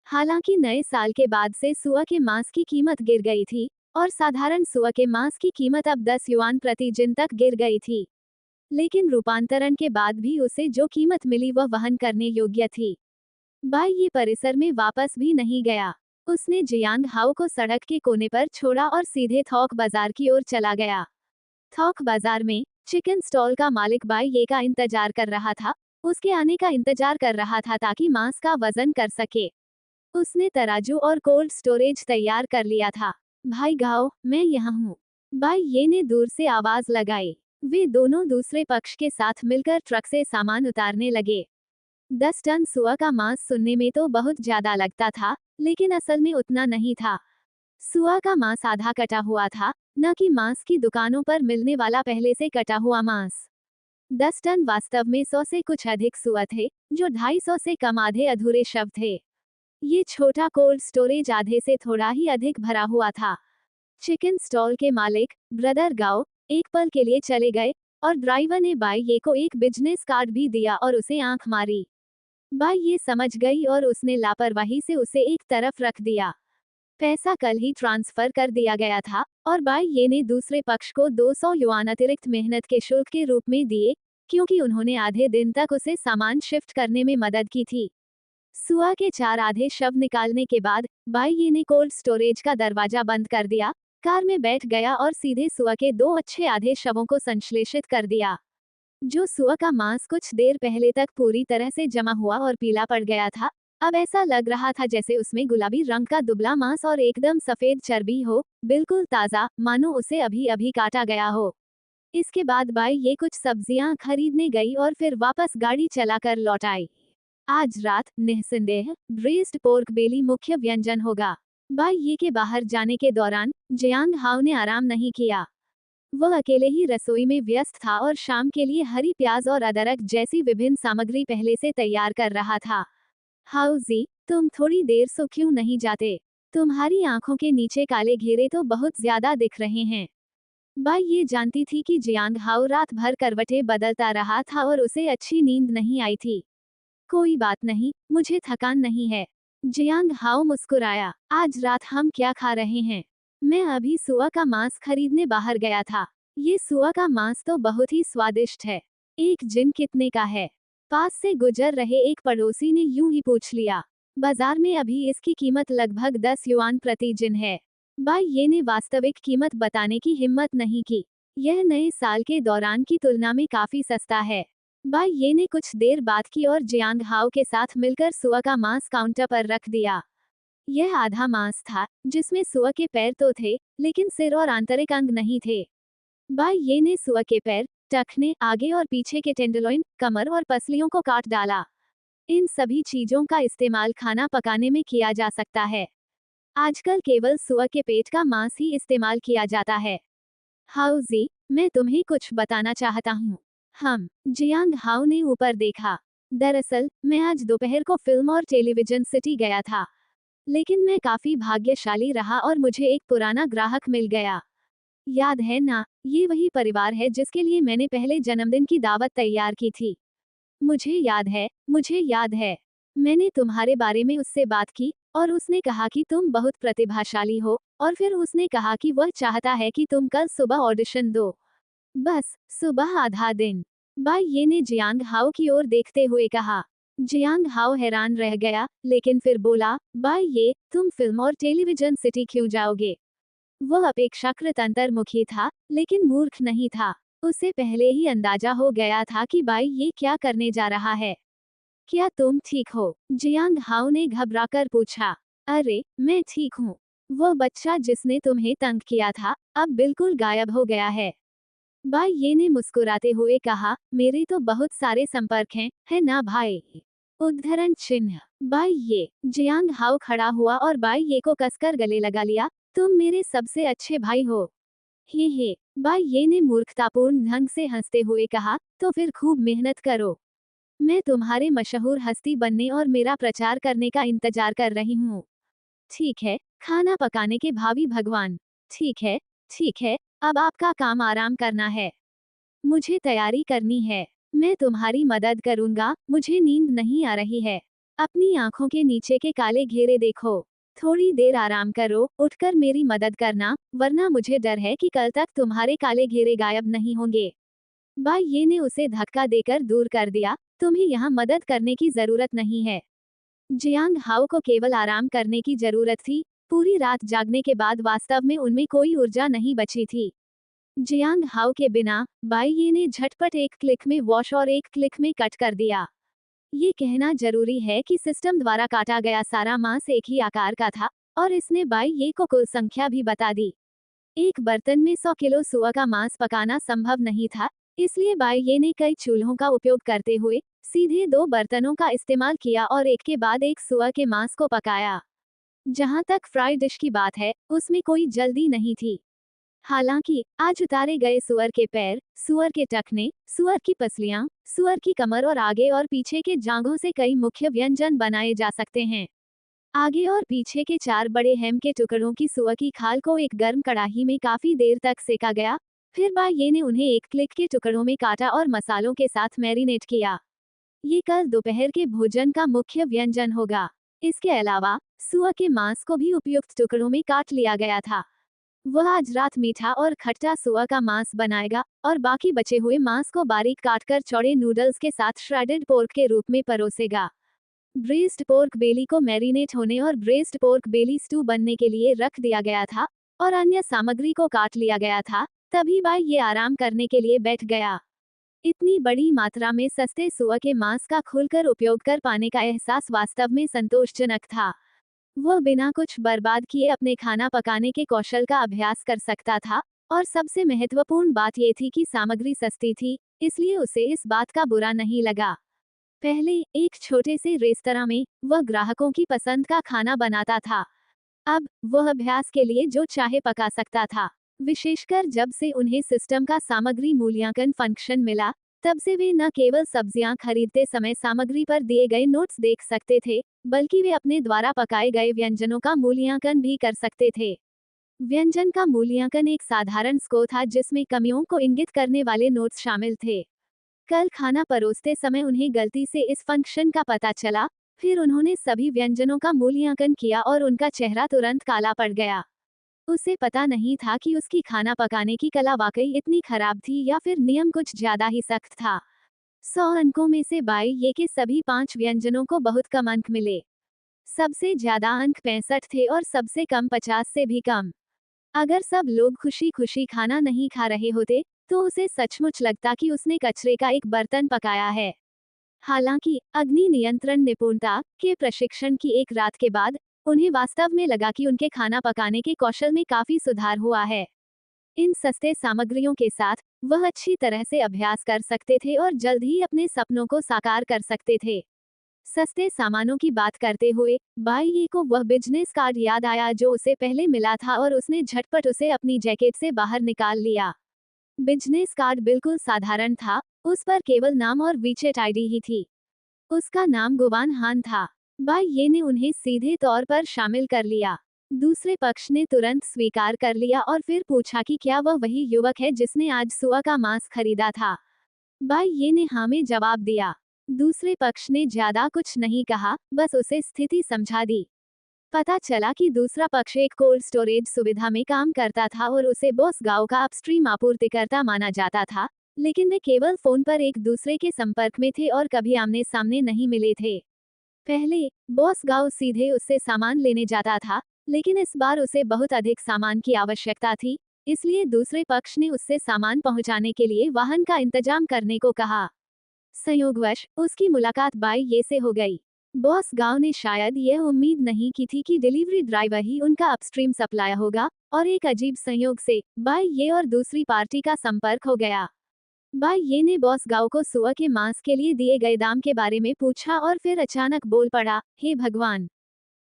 हालांकि नए साल के बाद से सुअर के मांस की कीमत गिर गई थी, और साधारण सुअर के मांस की कीमत अब 10 युआन प्रति जिन तक गिर गई थी। लेकिन रूपांतरण के बाद भी उसे जो कीमत मिली वह वहन करने योग्य थी। बाई ये परिसर में वापस भी नहीं गया। उसने जियांग हाओ को सड़क के कोने पर छोड़ा और सीधे थोक बाजार की ओर चला गया। थोक बाजार में चिकन स्टॉल का मालिक बाई ये का इंतजार कर रहा था। उसके आने का इंतजार कर रहा था ताकि मांस का वजन कर सके। उसने तराजू और कोल्ड स्टोरेज तैयार कर लिया था। भाई गाओ, मैं यहाँ हूँ। बाई ये ने दूर से आवाज लगाई। वे दोनों दूसरे पक्ष के साथ मिलकर ट्रक से सामान उतारने लगे। 10 टन सुअर का मांस सुनने में तो बहुत ज्यादा लगता था, लेकिन असल में उतना नहीं था। सुअर का मांस आधा कटा हुआ था, न कि मांस की दुकानों पर मिलने वाला पहले से कटा हुआ मांस। 10 टन वास्तव में 100 से कुछ अधिक सुअर थे, जो 250 से कम आधे अधूरे शव थे। ये छोटा कोल्ड स्टोरेज आधे से थोड़ा ही अधिक भरा हुआ था। चिकन स्टॉल के मालिक ब्रदर गाओ एक पल के लिए चले गए और ड्राइवर ने बाई ये को एक बिजनेस कार्ड भी दिया और उसे आंख मारी। बाई ये समझ गई और उसने लापरवाही से उसे एक तरफ रख दिया। पैसा कल ही ट्रांसफर कर दिया गया था और बाई ये ने दूसरे पक्ष को 200 युआन अतिरिक्त मेहनत के शुल्क के रूप में दिए, क्योंकि उन्होंने आधे दिन तक उसे सामान शिफ्ट करने में मदद की थी। सुआ के 4 आधे शव निकालने के बाद बाई ये ने कोल्ड स्टोरेज का दरवाजा बंद कर दिया, कार में बैठ गया और सीधे सुआ के 2 अच्छे आधे शवों को संश्लेषित कर दिया। जो सुआ का मांस कुछ देर पहले तक पूरी तरह से जमा हुआ और पीला पड़ गया था, अब ऐसा लग रहा था जैसे उसमें गुलाबी रंग का दुबला मांस और एकदम सफेद चर्बी हो, बिल्कुल ताजा, मानो उसे अभी अभी काटा गया हो। इसके बाद बाई ये कुछ सब्जियां खरीदने गई और फिर वापस गाड़ी चलाकर लौट आई। आज रात निस्संदेह ब्रेस्ड पोर्क बेली मुख्य व्यंजन होगा। बाई ये के बाहर जाने के दौरान जियांग हाओ ने आराम नहीं किया। वह अकेले ही रसोई में व्यस्त था और शाम के लिए हरी प्याज और अदरक जैसी विभिन्न सामग्री पहले से तैयार कर रहा था। हाउजी, तुम थोड़ी देर सो क्यों नहीं जाते? तुम्हारी आंखों के नीचे काले घेरे तो बहुत ज्यादा दिख रहे हैं। बाई ये जानती थी कि जियांग हाओ रात भर करवटें बदलता रहा था और उसे अच्छी नींद नहीं आई थी। कोई बात नहीं, मुझे थकान नहीं है। जियांग हाओ मुस्कुराया। आज रात हम क्या खा रहे हैं? मैं अभी सुअर का मांस खरीदने बाहर गया था। ये सुअर का मांस तो बहुत ही स्वादिष्ट है। एक जिन कितने का है? पास से गुजर रहे एक पड़ोसी ने यूं ही पूछ लिया। बाजार में अभी इसकी कीमत लगभग 10 युआन प्रति जिन है। बाई ये ने वास्तविक कीमत बताने की हिम्मत नहीं की। यह नए साल के दौरान की तुलना में काफी सस्ता है। बाई ये ने कुछ देर बात की और जियांग हाओ के साथ मिलकर सुअर का मांस काउंटर पर रख दिया। यह आधा मांस था, जिसमें सुअर के पैर तो थे, लेकिन सिर और आंतरिक अंग नहीं थे। बाई ये ने सुअर के पैर, टखने, आगे और पीछे के टेंडरलॉइन, कमर और पसलियों को काट डाला। इन सभी चीजों का इस्तेमाल खाना पकाने में किया जा सकता है। आजकल केवल सुअर के पेट का मांस ही इस्तेमाल किया जाता है। हाउजी, मैं तुम्हें कुछ बताना चाहता हूँ। जियांग हाओ ने ऊपर देखा। दरअसल मैं आज दोपहर को फिल्म और टेलीविजन सिटी गया था, लेकिन मैं काफी भाग्यशाली रहा और मुझे एक पुराना ग्राहक मिल गया। याद है ना, ये वही परिवार है जिसके लिए मैंने पहले जन्मदिन की दावत तैयार की थी। मुझे याद है। मैंने तुम्हारे बारे में उससे बात की और उसने कहा कि तुम बहुत प्रतिभाशाली हो, और फिर उसने कहा कि वह चाहता है कि तुम कल सुबह ऑडिशन दो। बस, सुबह आधा दिन। बाई ये ने जियांग हाओ की ओर देखते हुए कहा। जियांग हाओ हैरान रह गया, लेकिन फिर बोला, बाई ये, तुम फिल्म और टेलीविजन सिटी क्यों जाओगे? वह अपेक्षाकृत अंतर्मुखी था, लेकिन मूर्ख नहीं था। उसे पहले ही अंदाजा हो गया था कि बाई ये क्या करने जा रहा है। क्या तुम ठीक हो? जियांग हाओ ने घबराकर पूछा। अरे, मैं ठीक हूँ। वो बच्चा जिसने तुम्हें तंग किया था, अब बिल्कुल गायब हो गया है। बाई ये ने मुस्कुराते हुए कहा, मेरे तो बहुत सारे संपर्क हैं, है ना भाई? उद्धरण चिन्ह। बाई ये। जियांग हाओ खड़ा हुआ और बाई ये को कसकर गले लगा लिया। तुम मेरे सबसे अच्छे भाई हो। हे। बाई ये ने मूर्खतापूर्ण ढंग से हंसते हुए कहा, तो फिर खूब मेहनत करो। मैं तुम्हारे मशहूर हस्ती बनने और मेरा प्रचार करने का इंतजार कर रही हूँ। ठीक है, खाना पकाने के भावी भगवान। ठीक है, अब आपका काम आराम करना है। मुझे तैयारी करनी है। मैं तुम्हारी मदद करूंगा, मुझे नींद नहीं आ रही है। अपनी आंखों के नीचे के काले घेरे देखो। थोड़ी देर आराम करो, उठकर मेरी मदद करना, वरना मुझे डर है कि कल तक तुम्हारे काले घेरे गायब नहीं होंगे। बाई ये ने उसे धक्का देकर दूर कर दिया। तुम्हें यहाँ मदद करने की जरूरत नहीं है। जियांग हाओ को केवल आराम करने की जरूरत थी। पूरी रात जागने के बाद वास्तव में उनमें कोई ऊर्जा नहीं बची थी। जियांग हाओ के बिना बाई ये ने झटपट एक क्लिक में वॉश और एक क्लिक में कट कर दिया। ये कहना जरूरी है कि सिस्टम द्वारा काटा गया सारा मांस एक ही आकार का था, और इसने बाई ये को कुल संख्या भी बता दी। एक बर्तन में 100 किलो सुअर का मांस पकाना संभव नहीं था, इसलिए बाई ये ने कई चूल्हों का उपयोग करते हुए सीधे 2 बर्तनों का इस्तेमाल किया और एक के बाद एक सुअर के मांस को पकाया। जहां तक फ्राई डिश की बात है, उसमें कोई जल्दी नहीं थी। हालांकि आज उतारे गए सुअर के पैर, सुअर के टखने, सुअर की पसलियां, सुअर की कमर और आगे और पीछे के जांघों से कई मुख्य व्यंजन बनाए जा सकते हैं। आगे और पीछे के 4 बड़े हैम के टुकड़ों की सुअर की खाल को एक गर्म कढ़ाई में काफी देर तक सेका गया। फिर बाये ने उन्हें एक क्लिक के टुकड़ों में काटा और मसालों के साथ मैरिनेट किया। ये कल दोपहर के भोजन का मुख्य व्यंजन होगा। इसके अलावा सुअर के मांस को भी उपयुक्त टुकड़ों में काट लिया गया था। वह आज रात मीठा और खट्टा सुअर का मांस बनाएगा और बाकी बचे हुए मांस को बारीक काटकर चौड़े नूडल्स के साथ श्रेडेड पोर्क के रूप में परोसेगा। ब्रेस्ड पोर्क बेली को मैरिनेट होने और ब्रेस्ड पोर्क बेली स्टू बनने के लिए रख दिया गया था और अन्य सामग्री को काट लिया गया था। तभी बाय ये आराम करने के लिए बैठ गया। इतनी बड़ी मात्रा में सस्ते सुअर के मांस का खुलकर उपयोग कर पाने का एहसास वास्तव में संतोषजनक था। वह बिना कुछ बर्बाद किए अपने खाना पकाने के कौशल का अभ्यास कर सकता था और सबसे महत्वपूर्ण बात यह थी कि सामग्री सस्ती थी, इसलिए उसे इस बात का बुरा नहीं लगा। पहले एक छोटे से रेस्तरां में वह ग्राहकों की पसंद का खाना बनाता था। अब वह अभ्यास के लिए जो चाहे पका सकता था। विशेषकर जब से उन्हें सिस्टम का सामग्री मूल्यांकन फंक्शन मिला, तब से वे न केवल सब्जियां खरीदते समय सामग्री पर दिए गए नोट्स देख सकते थे, बल्कि वे अपने द्वारा पकाए गए व्यंजनों का मूल्यांकन भी कर सकते थे। व्यंजन का मूल्यांकन एक साधारण स्कोर था जिसमें कमियों को इंगित करने वाले नोट्स शामिल थे। कल खाना परोसते समय उन्हें गलती से इस फंक्शन का पता चला, फिर उन्होंने सभी व्यंजनों का मूल्यांकन किया और उनका चेहरा तुरंत काला पड़ गया। उसे पता नहीं था कि उसकी खाना पकाने की कला वाकई इतनी खराब थी या फिर नियम कुछ ज्यादा ही सख्त था। 100 अंकों में से बाई ये के सभी 5 व्यंजनों को बहुत कम अंक मिले। सबसे ज्यादा अंक 65 थे और सबसे कम 50 से भी कम। अगर सब लोग खुशी खुशी खाना नहीं खा रहे होते, तो उसे सचमुच लगता कि उसने कचरे का एक बर्तन पकाया है। हालांकि अग्नि नियंत्रण निपुणता के प्रशिक्षण की एक रात के बाद उन्हें वास्तव में लगा कि उनके खाना पकाने के कौशल में काफी सुधार हुआ है। इन सस्ते सामग्रियों के साथ वह अच्छी तरह से अभ्यास कर सकते थे और जल्द ही अपने सपनों को साकार कर सकते थे। सस्ते सामानों की बात करते हुए बाई को वह बिजनेस कार्ड याद आया जो उसे पहले मिला था और उसने झटपट उसे अपनी जैकेट से बाहर निकाल लिया। बिजनेस कार्ड बिल्कुल साधारण था, उस पर केवल नाम और वीचेट आईडी ही थी। उसका नाम गुवान हान था। बाई ने उन्हें सीधे तौर पर शामिल कर लिया। दूसरे पक्ष ने तुरंत स्वीकार कर लिया और फिर पूछा कि क्या वह वही युवक है जिसने आज सुअर का मांस खरीदा था। बाई ने हाँ में जवाब दिया। दूसरे पक्ष ने ज्यादा कुछ नहीं कहा, बस उसे स्थिति समझा दी। पता चला कि दूसरा पक्ष एक कोल्ड स्टोरेज सुविधा में काम करता था और उसे बॉस गांव का अपस्ट्रीम आपूर्तिकर्ता माना जाता था, लेकिन वे केवल फोन पर एक दूसरे के संपर्क में थे और कभी आमने सामने नहीं मिले थे। पहले बॉस गांव सीधे उससे सामान लेने जाता था, लेकिन इस बार उसे बहुत अधिक सामान की आवश्यकता थी, इसलिए दूसरे पक्ष ने उससे सामान पहुंचाने के लिए वाहन का इंतजाम करने को कहा। संयोगवश उसकी मुलाकात बाई से हो गई। बॉस गांव ने शायद यह उम्मीद नहीं की थी कि डिलीवरी ड्राइवर ही उनका अपस्ट्रीम सप्लायर होगा, और एक अजीब संयोग से बाई और दूसरी पार्टी का संपर्क हो गया। बाई ने बॉस गांव को सुअर के मांस के लिए दिए गए दाम के बारे में पूछा और फिर अचानक बोल पड़ा, हे भगवान।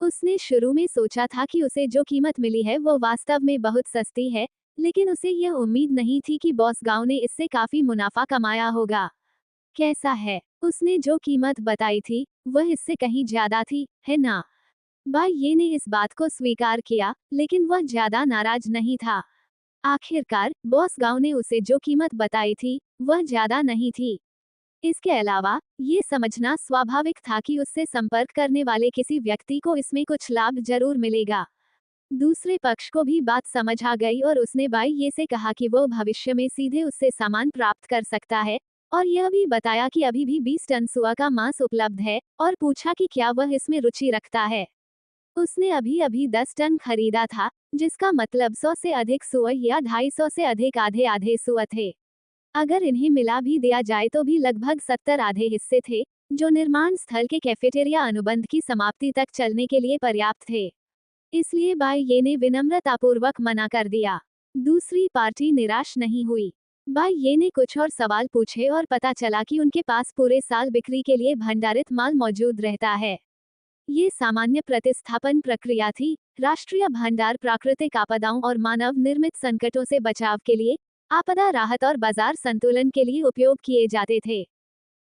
उसने शुरू में सोचा था कि उसे जो कीमत मिली है वो वास्तव में बहुत सस्ती है, लेकिन उसे यह उम्मीद नहीं थी कि बॉस गांव ने इससे काफी मुनाफा कमाया होगा। कैसा है, उसने जो कीमत बताई थी वह इससे कहीं ज्यादा थी, है ना? बाई ने इस बात को स्वीकार किया, लेकिन वह ज्यादा नाराज नहीं था। आखिरकार बॉस गांव ने उसे जो कीमत बताई थी वह ज्यादा नहीं थी। इसके अलावा ये समझना स्वाभाविक था कि उससे संपर्क करने वाले किसी व्यक्ति को इसमें कुछ लाभ जरूर मिलेगा। दूसरे पक्ष को भी बात समझ आ गई और उसने बाई से कहा कि वो भविष्य में सीधे उससे सामान प्राप्त कर सकता है, और यह भी बताया कि अभी भी 20 टन सुअर का मांस उपलब्ध है, और पूछा कि क्या वह इसमें रुचि रखता है। उसने अभी 10 टन खरीदा था, जिसका मतलब 100 से अधिक सुअर या 250 से अधिक आधे आधे सुअर थे। अगर इन्हें मिला भी दिया जाए तो भी लगभग 70 आधे हिस्से थे, जो निर्माण स्थल के कैफेटेरिया अनुबंध की समाप्ति तक चलने के लिए पर्याप्त थे। इसलिए बाई ने विनम्रतापूर्वक मना कर दिया। दूसरी पार्टी निराश नहीं हुई। बाई ये ने कुछ और सवाल पूछे और पता चला कि उनके पास पूरे साल बिक्री के लिए भंडारित माल मौजूद रहता है। ये सामान्य प्रतिस्थापन प्रक्रिया थी। राष्ट्रीय भंडार प्राकृतिक आपदाओं और मानव निर्मित संकटों से बचाव के लिए, आपदा राहत और बाजार संतुलन के लिए उपयोग किए जाते थे।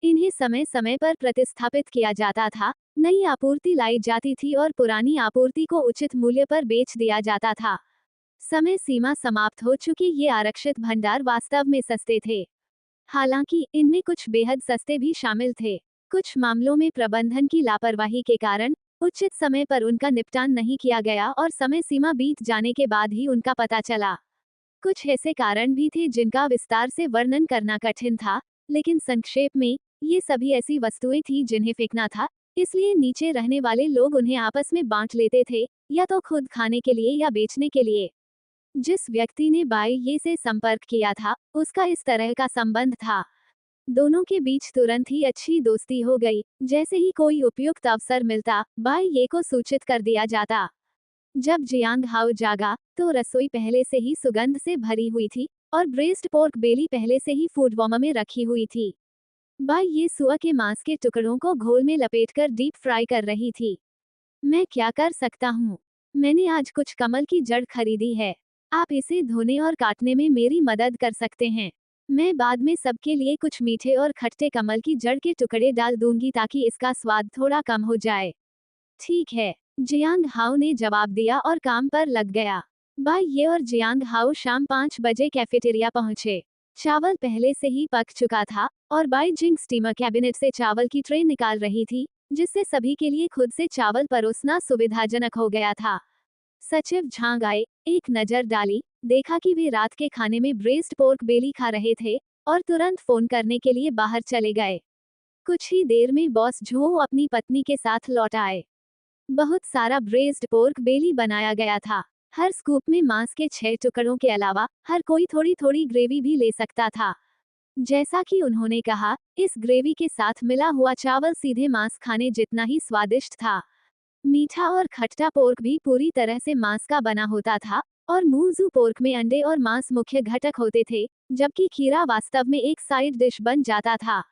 इन्हें समय समय पर प्रतिस्थापित किया जाता था, नई आपूर्ति लाई जाती थी और पुरानी आपूर्ति को उचित मूल्य पर बेच दिया जाता था। समय सीमा समाप्त हो चुकी ये आरक्षित भंडार वास्तव में सस्ते थे। हालांकि इनमें कुछ बेहद सस्ते भी शामिल थे। कुछ मामलों में प्रबंधन की लापरवाही के कारण उचित समय पर उनका निपटान नहीं किया गया और समय सीमा बीत जाने के बाद ही उनका पता चला। कुछ ऐसे कारण भी थे जिनका विस्तार से वर्णन करना कठिन था, लेकिन संक्षेप में, ये सभी ऐसी वस्तुएं थी जिन्हें फेंकना था, इसलिए नीचे रहने वाले लोग उन्हें आपस में बांट लेते थे, या तो खुद खाने के लिए या बेचने के लिए। जिस व्यक्ति ने बाई ये से संपर्क किया था, उसका इस तरह का संबंध था। दोनों के बीच तुरंत ही अच्छी दोस्ती हो गई। जैसे ही कोई उपयुक्त अवसर मिलता, बाई ये को सूचित कर दिया जाता। जब जियांग हाओ जागा, तो रसोई पहले से ही सुगंध से भरी हुई थी और ब्रेस्ट पोर्क बेली पहले से ही फूड वॉर्मर में रखी हुई थी। बाई ये सुअर के मांस के टुकड़ों को घोल में लपेटकर डीप फ्राई कर रही थी। मैं क्या कर सकता हूँ? मैंने आज कुछ कमल की जड़ खरीदी है। आप इसे धोने और काटने में मेरी मदद कर सकते हैं। मैं बाद में सबके लिए कुछ मीठे और खट्टे कमल की जड़ के टुकड़े डाल दूंगी ताकि इसका स्वाद थोड़ा कम हो जाए। ठीक है, जियांग हाओ ने जवाब दिया और काम पर लग गया। बाई ये और जियांग हाओ शाम 5 बजे कैफेटेरिया पहुंचे। चावल पहले से ही पक चुका था और बाई जिंग स्टीमर कैबिनेट से चावल की ट्रे निकाल रही थी, जिससे सभी के लिए खुद से चावल परोसना सुविधाजनक हो गया था। सचिव झांग आए, एक नजर डाली, देखा कि वे रात के खाने में ब्रेस्ट पोर्क बेली खा रहे थे और तुरंत फोन करने के लिए बाहर चले गए। कुछ ही देर में बॉस झो अपनी पत्नी के साथ लौट आए। बहुत सारा ब्रेस्ड पोर्क बेली बनाया गया था। हर स्कूप में मांस के 6 टुकड़ों के अलावा हर कोई थोड़ी थोड़ी ग्रेवी भी ले सकता था। जैसा कि उन्होंने कहा, इस ग्रेवी के साथ मिला हुआ चावल सीधे मांस खाने जितना ही स्वादिष्ट था। मीठा और खट्टा पोर्क भी पूरी तरह से मांस का बना होता था और मूजू पोर्क में अंडे और मांस मुख्य घटक होते थे, जबकि खीरा वास्तव में एक साइड डिश बन जाता था।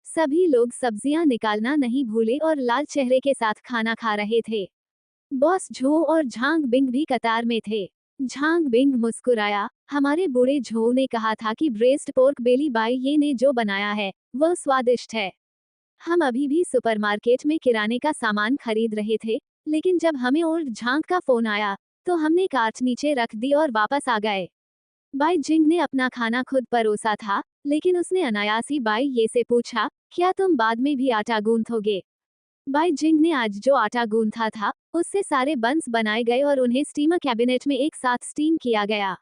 सभी लोग सब्जियां निकालना नहीं भूले और लाल चेहरे के साथ खाना खा रहे थे। बॉस झो और झांग बिंग भी कतार में थे। झांग बिंग मुस्कुराया। हमारे बूढ़े झो ने कहा था कि ब्रेस्ट पोर्क बेली बाई ये ने जो बनाया है, वह स्वादिष्ट है। हम अभी भी सुपरमार्केट में किराने का सामान खरीद रहे थे, लेकिन जब हमें ओल्ड झांग का फोन आया, तो हमने कार्ट नीचे रख दी और वापस आ गए। बाई जिंग ने अपना खाना खुद परोसा था, लेकिन उसने अनायास ही बाई ये से पूछा, क्या तुम बाद में भी आटा गूंथोगे? बाई जिंग ने आज जो आटा गूंथा था, उससे सारे बंस बनाए गए और उन्हें स्टीमर कैबिनेट में एक साथ स्टीम किया गया।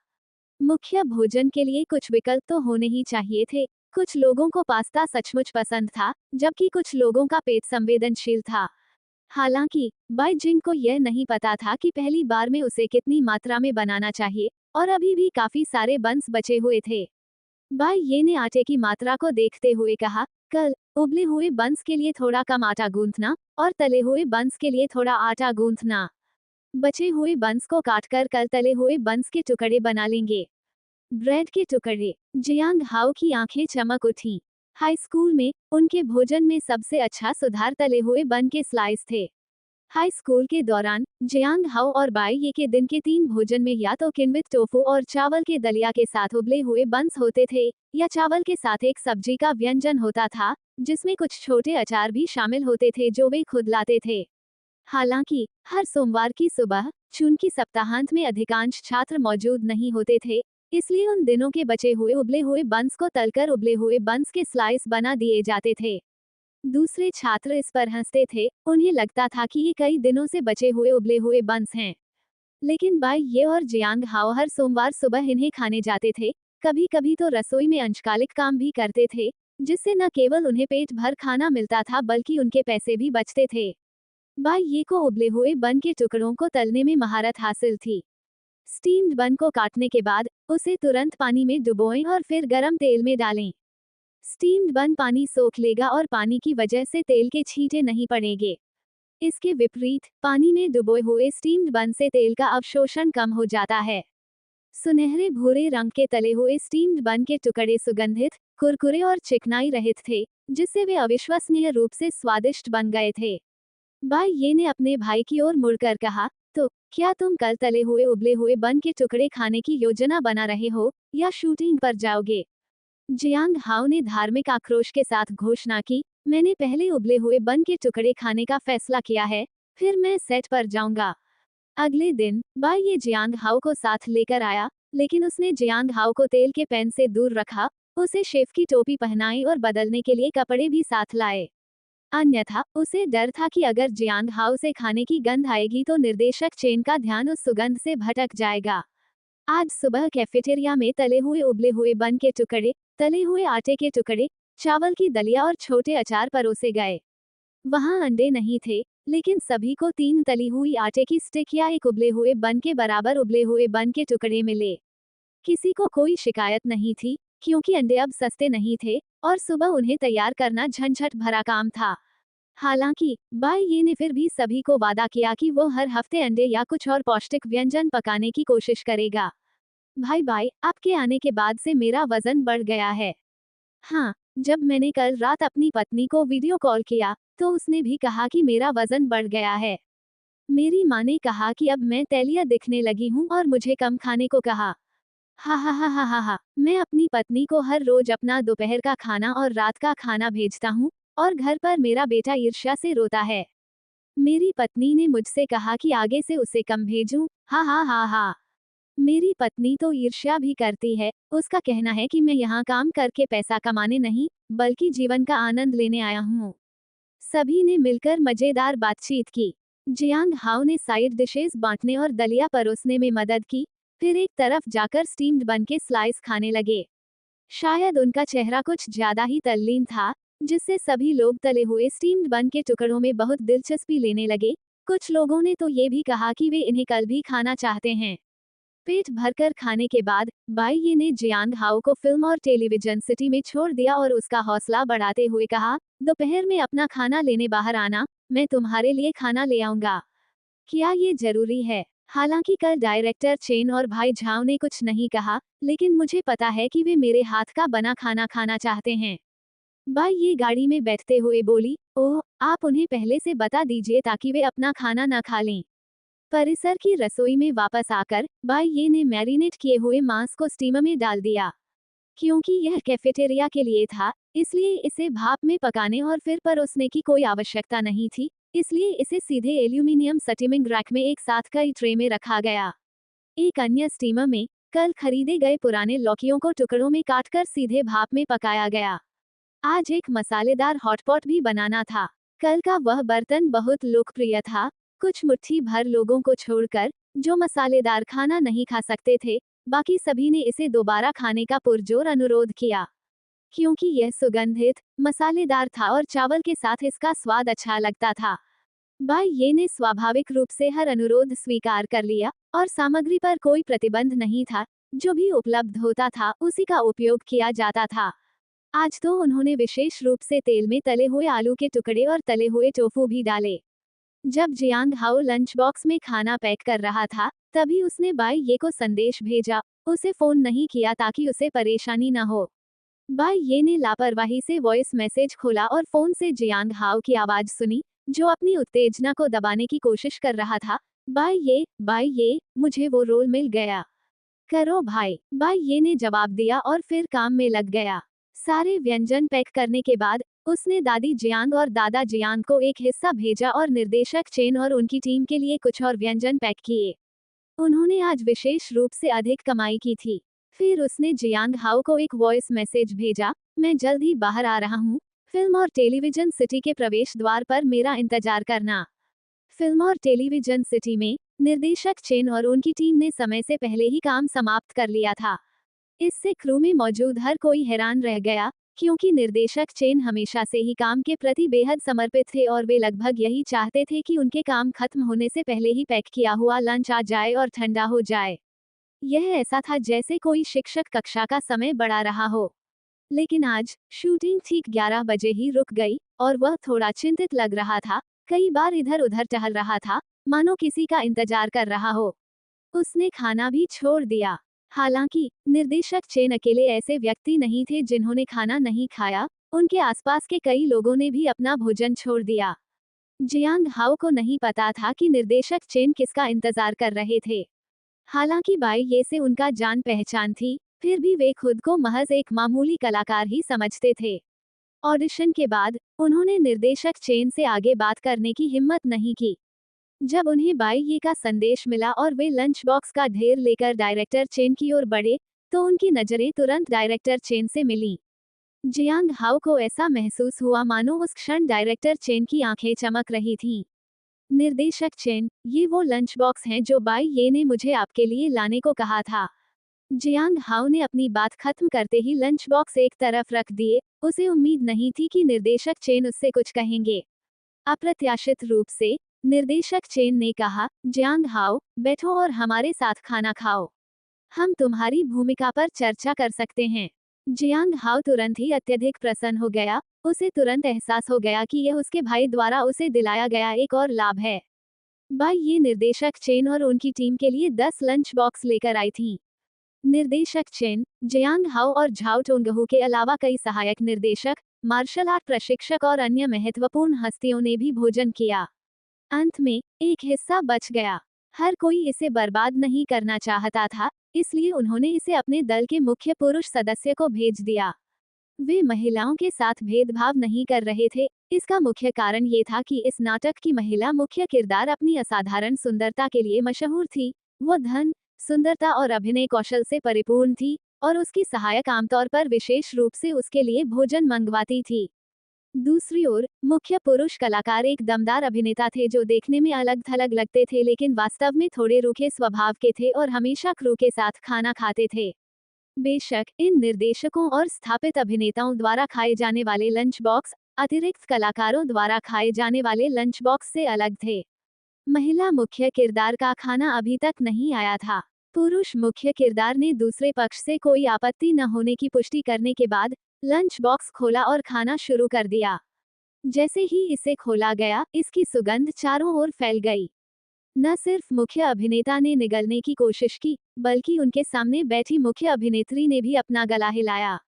मुख्य भोजन के लिए कुछ विकल्प तो होने ही चाहिए थे। कुछ लोगों को पास्ता सचमुच पसंद था, जबकि कुछ लोगों का पेट संवेदनशील था। हालांकि बाई जिंग को यह नहीं पता था कि पहली बार में उसे कितनी मात्रा में बनाना चाहिए, और अभी भी काफी सारे बंस बचे हुए थे। बाई ये ने आटे की मात्रा को देखते हुए कहा, कल उबले हुए बंस के लिए थोड़ा कम आटा गूंथना और तले हुए बंस के लिए थोड़ा आटा गूंथना। बचे हुए बंस को काटकर कल तले हुए बंस के टुकड़े बना लेंगे। ब्रेड के टुकड़े। जियांग हाओ की आंखें चमक उठीं। हाई स्कूल में उनके भोजन में सबसे अच्छा सुधार तले हुए बन के स्लाइस थे। हाई स्कूल के दौरान जियांग हाओ और बाई ये के दिन के 3 भोजन में या तो किनवित टोफू और चावल के दलिया के साथ उबले हुए बंस होते थे, या चावल के साथ एक सब्जी का व्यंजन होता था, जिसमें कुछ छोटे अचार भी शामिल होते थे जो वे खुद लाते थे। हालांकि हर सोमवार की सुबह, चूंकि सप्ताहांत में अधिकांश छात्र मौजूद नहीं होते थे, इसलिए उन दिनों के बचे हुए उबले हुए बंस को तलकर उबले हुए बंस के स्लाइस बना दिए जाते थे। दूसरे छात्र इस पर हंसते थे, उन्हें लगता था कि ये कई दिनों से बचे हुए उबले हुए बंस हैं। लेकिन बाई ये और जियांग हाओ हर सोमवार सुबह इन्हें खाने जाते थे। कभी कभी तो रसोई में अंशकालिक काम भी करते थे, जिससे न केवल उन्हें पेट भर खाना मिलता था बल्कि उनके पैसे भी बचते थे। बाई ये को उबले हुए बन के टुकड़ों को तलने में महारत हासिल थी। स्टीम्ड बन को काटने के बाद उसे तुरंत पानी में डुबोएं और फिर गरम तेल में डालें। स्टीम्ड बन पानी सोख लेगा और पानी की वजह से तेल के छींटे नहीं पड़ेंगे। इसके विपरीत पानी में डुबोए हुए स्टीम्ड बन से तेल का अवशोषण कम हो जाता है। सुनहरे भूरे रंग के तले हुए स्टीम्ड बन के टुकड़े सुगंधित, कुरकुरे और चिकनाई रहित थे, जिससे वे अविश्वसनीय रूप से स्वादिष्ट बन गए थे। बाई ये ने अपने भाई की ओर मुड़कर कहा, तो क्या तुम कल तले हुए उबले हुए बन के टुकड़े खाने की योजना बना रहे हो, या शूटिंग पर जाओगे? जियांग हाओ ने धार्मिक आक्रोश के साथ घोषणा की, मैंने पहले उबले हुए बन के टुकड़े खाने का फैसला किया है, फिर मैं सेट पर जाऊंगा। अगले दिन बाई ये जियांग हाओ को साथ लेकर आया, लेकिन उसने जियांग हाओ को तेल के पैन से दूर रखा, उसे शेफ की टोपी पहनाई और बदलने के लिए कपड़े भी साथ लाए। अन्यथा उसे डर था कि अगर जियांग हाओ से खाने की गंध आएगी तो निर्देशक चेन का ध्यान उस सुगंध से भटक जाएगा। आज सुबह कैफेटेरिया में तले हुए उबले हुए बन के टुकड़े, तले हुए आटे के टुकड़े, चावल की दलिया और छोटे अचार परोसे गए। वहां अंडे नहीं थे, लेकिन सभी को 3 तली हुई आटे की स्टिक या एक उबले हुए बन के बराबर उबले हुए बन के टुकड़े मिले। किसी को कोई शिकायत नहीं थी, क्योंकि अंडे अब सस्ते नहीं थे और सुबह उन्हें तैयार करना झंझट भरा काम था। हालांकि बाई ये ने फिर भी सभी को वादा किया कि वो हर हफ्ते अंडे या कुछ और पौष्टिक व्यंजन पकाने की कोशिश करेगा। भाई बाई, आपके आने के बाद से मेरा वजन बढ़ गया है। हाँ, जब मैंने कल रात अपनी पत्नी को वीडियो कॉल किया, तो उसने भी कहा कि मेरा वजन बढ़ गया है। मेरी माँ ने कहा कि अब मैं तैलिया दिखने लगी हूँ और मुझे कम खाने को कहा। हा हा हा हा हा हा, मैं अपनी पत्नी को हर रोज अपना दोपहर का खाना और रात का खाना भेजता हूँ, और घर पर मेरा बेटा ईर्ष्या से रोता है। मेरी पत्नी ने मुझसे कहा कि आगे से उसे कम भेजूं। हा हा हा हा। मेरी पत्नी तो ईर्ष्या भी करती है, उसका कहना है कि मैं यहाँ काम करके पैसा कमाने नहीं, बल्कि जीवन का आनंद लेने आया हूँ। सभी ने मिलकर मजेदार बातचीत की। जियांग हाओ ने साइड डिशेस बांटने और दलिया परोसने में मदद की, फिर एक तरफ जाकर स्टीम्ड बन के स्लाइस खाने लगे। शायद उनका चेहरा कुछ ज्यादा ही तल्लीन था, जिससे सभी लोग तले हुए स्टीम्ड बन के टुकड़ों में बहुत दिलचस्पी लेने लगे। कुछ लोगों ने तो ये भी कहा कि वे इन्हें कल भी खाना चाहते हैं। पेट भरकर खाने के बाद बाई ये ने जियांग हाओ को फिल्म और टेलीविजन सिटी में छोड़ दिया और उसका हौसला बढ़ाते हुए कहा, दोपहर में अपना खाना लेने बाहर आना, मैं तुम्हारे लिए खाना ले आऊंगा। क्या ये जरूरी है? हालांकि कल डायरेक्टर चेन और भाई झाओ ने कुछ नहीं कहा, लेकिन मुझे पता है कि वे मेरे हाथ का बना खाना खाना चाहते हैं। बाई ये गाड़ी में बैठते हुए बोली, ओह, आप उन्हें पहले से बता दीजिए ताकि वे अपना खाना ना खा लें। परिसर की रसोई में वापस आकर बाई ये ने मैरिनेट किए हुए मांस को स्टीमर में डाल दिया। क्योंकि यह कैफेटेरिया के लिए था, इसलिए इसे भाप में पकाने और फिर परोसने की कोई आवश्यकता नहीं थी, इसलिए इसे सीधे एल्यूमिनियम स्टीमिंग रैक में एक साथ कई ट्रे में रखा गया। एक अन्य स्टीमर में कल खरीदे गए पुराने लौकियों को टुकड़ों में काटकर सीधे भाप में पकाया गया। आज एक मसालेदार हॉटपॉट भी बनाना था। कल का वह बर्तन बहुत लोकप्रिय था, कुछ मुट्ठी भर लोगों को छोड़कर, जो मसालेदार खाना नहीं खा सकते थे, बाकी सभी ने इसे दोबारा खाने का पुरजोर अनुरोध किया। क्योंकि यह सुगंधित, मसालेदार था और चावल के साथ इसका स्वाद अच्छा लगता था। बाई ये ने स्वाभाविक रूप से हर अनुरोध स्वीकार कर लिया, और सामग्री पर कोई प्रतिबंध नहीं था, जो भी उपलब्ध होता था उसी का उपयोग किया जाता था। आज तो उन्होंने विशेष रूप से तेल में तले हुए आलू के टुकड़े और तले हुए टोफू भी डाले। जब जियांग हाओ लंच बॉक्स में खाना पैक कर रहा था, तभी उसने बाई ये को संदेश भेजा, उसे फोन नहीं किया ताकि उसे परेशानी न हो। बाई ये ने लापरवाही से वॉइस मैसेज खोला और फोन से जियांग हाओ की आवाज सुनी, जो अपनी उत्तेजना को दबाने की कोशिश कर रहा था। बाई ये, मुझे वो रोल मिल गया। करो भाई, बाई ये ने जवाब दिया और फिर काम में लग गया। सारे व्यंजन पैक करने के बाद उसने दादी जियांग और दादा जियांग को एक हिस्सा भेजा और निर्देशक चेन और उनकी टीम के लिए कुछ और व्यंजन पैक किए। उन्होंने आज विशेष रूप से अधिक कमाई की थी। फिर उसने जियांग हाओ को एक वॉइस मैसेज भेजा, मैं जल्द ही बाहर आ रहा हूँ, फिल्म और टेलीविजन सिटी के प्रवेश द्वार पर मेरा इंतजार करना। फिल्म और टेलीविजन सिटी में निर्देशक चेन और उनकी टीम ने समय से पहले ही काम समाप्त कर लिया था। इससे क्रू में मौजूद हर कोई हैरान रह गया, क्योंकि निर्देशक चेन हमेशा से ही काम के प्रति बेहद समर्पित थे और वे लगभग यही चाहते थे कि उनके काम खत्म होने से पहले ही पैक किया हुआ लंच आ जाए और ठंडा हो जाए। यह ऐसा था जैसे कोई शिक्षक कक्षा का समय बढ़ा रहा हो। लेकिन आज शूटिंग ठीक 11 बजे ही रुक गई, और वह थोड़ा चिंतित लग रहा था, कई बार इधर उधर टहल रहा था, मानो किसी का इंतजार कर रहा हो। उसने खाना भी छोड़ दिया। हालांकि निर्देशक चेन अकेले ऐसे व्यक्ति नहीं थे जिन्होंने खाना नहीं खाया, उनके आसपास के कई लोगों ने भी अपना भोजन छोड़ दिया। जियांग हाओ को नहीं पता था कि निर्देशक चेन किसका इंतजार कर रहे थे। हालांकि बाई ये से उनका जान पहचान थी, फिर भी वे खुद को महज एक मामूली कलाकार ही समझते थे। ऑडिशन के बाद उन्होंने निर्देशक चेन से आगे बात करने की हिम्मत नहीं की। जब उन्हें बाई ये का संदेश मिला और वे लंच बॉक्स का ढेर लेकर डायरेक्टर चेन की ओर बढ़े, तो उनकी नजरें तुरंत डायरेक्टर चेन से मिलीं। जियांग हाओ को ऐसा महसूस हुआ मानो उस क्षण डायरेक्टर चेन की आंखें चमक रही थीं। निर्देशक चेन, ये वो लंच बॉक्स हैं जो बाई ये ने मुझे आपके लिए लाने को कहा था। जियांग हाओ ने अपनी बात खत्म करते ही लंच बॉक्स एक तरफ रख दिए। उसे उम्मीद नहीं थी कि निर्देशक चेन उससे कुछ कहेंगे। अप्रत्याशित रूप से निर्देशक चेन ने कहा, जियांग हाओ, बैठो और हमारे साथ खाना खाओ। हम तुम्हारी भूमिका पर चर्चा कर सकते हैं। जियांग हाओ तुरंत ही अत्यधिक प्रसन्न हो गया। उसे तुरंत एहसास हो गया कि यह उसके भाई द्वारा उसे दिलाया गया एक और लाभ है। बाई ये निर्देशक चेन और उनकी टीम के लिए 10 लंच बॉक्स लेकर आई थी। निर्देशक चेन, जियांग हाओ और झाओ टोंगहू के अलावा कई सहायक निर्देशक, मार्शल आर्ट प्रशिक्षक और अन्य महत्वपूर्ण हस्तियों ने भी भोजन किया। अंत में एक हिस्सा बच गया। हर कोई इसे बर्बाद नहीं करना चाहता था, इसलिए उन्होंने इसे अपने दल के मुख्य पुरुष सदस्य को भेज दिया। वे महिलाओं के साथ भेदभाव नहीं कर रहे थे। इसका मुख्य कारण ये था कि इस नाटक की महिला मुख्य किरदार अपनी असाधारण सुंदरता के लिए मशहूर थी। वो धन, सुंदरता और अभिनय कौशल से परिपूर्ण थी, और उसकी सहायक आमतौर पर विशेष रूप से उसके लिए भोजन मंगवाती थी। दूसरी ओर मुख्य पुरुष कलाकार एक दमदार अभिनेता थे जो देखने में अलग थलग लगते थे लेकिन वास्तव में थोड़े रूखे स्वभाव के थे और हमेशा क्रू के साथ खाना खाते थे। बेशक इन निर्देशकों और स्थापित अभिनेताओं द्वारा खाए जाने वाले लंच बॉक्स अतिरिक्त कलाकारों द्वारा खाए जाने वाले लंच बॉक्स से अलग थे। महिला मुख्य किरदार का खाना अभी तक नहीं आया था। पुरुष मुख्य किरदार ने दूसरे पक्ष से कोई आपत्ति न होने की पुष्टि करने के बाद लंच बॉक्स खोला और खाना शुरू कर दिया। जैसे ही इसे खोला गया, इसकी सुगंध चारों ओर फैल गई। न सिर्फ मुख्य अभिनेता ने निगलने की कोशिश की, बल्कि उनके सामने बैठी मुख्य अभिनेत्री ने भी अपना गला हिलाया।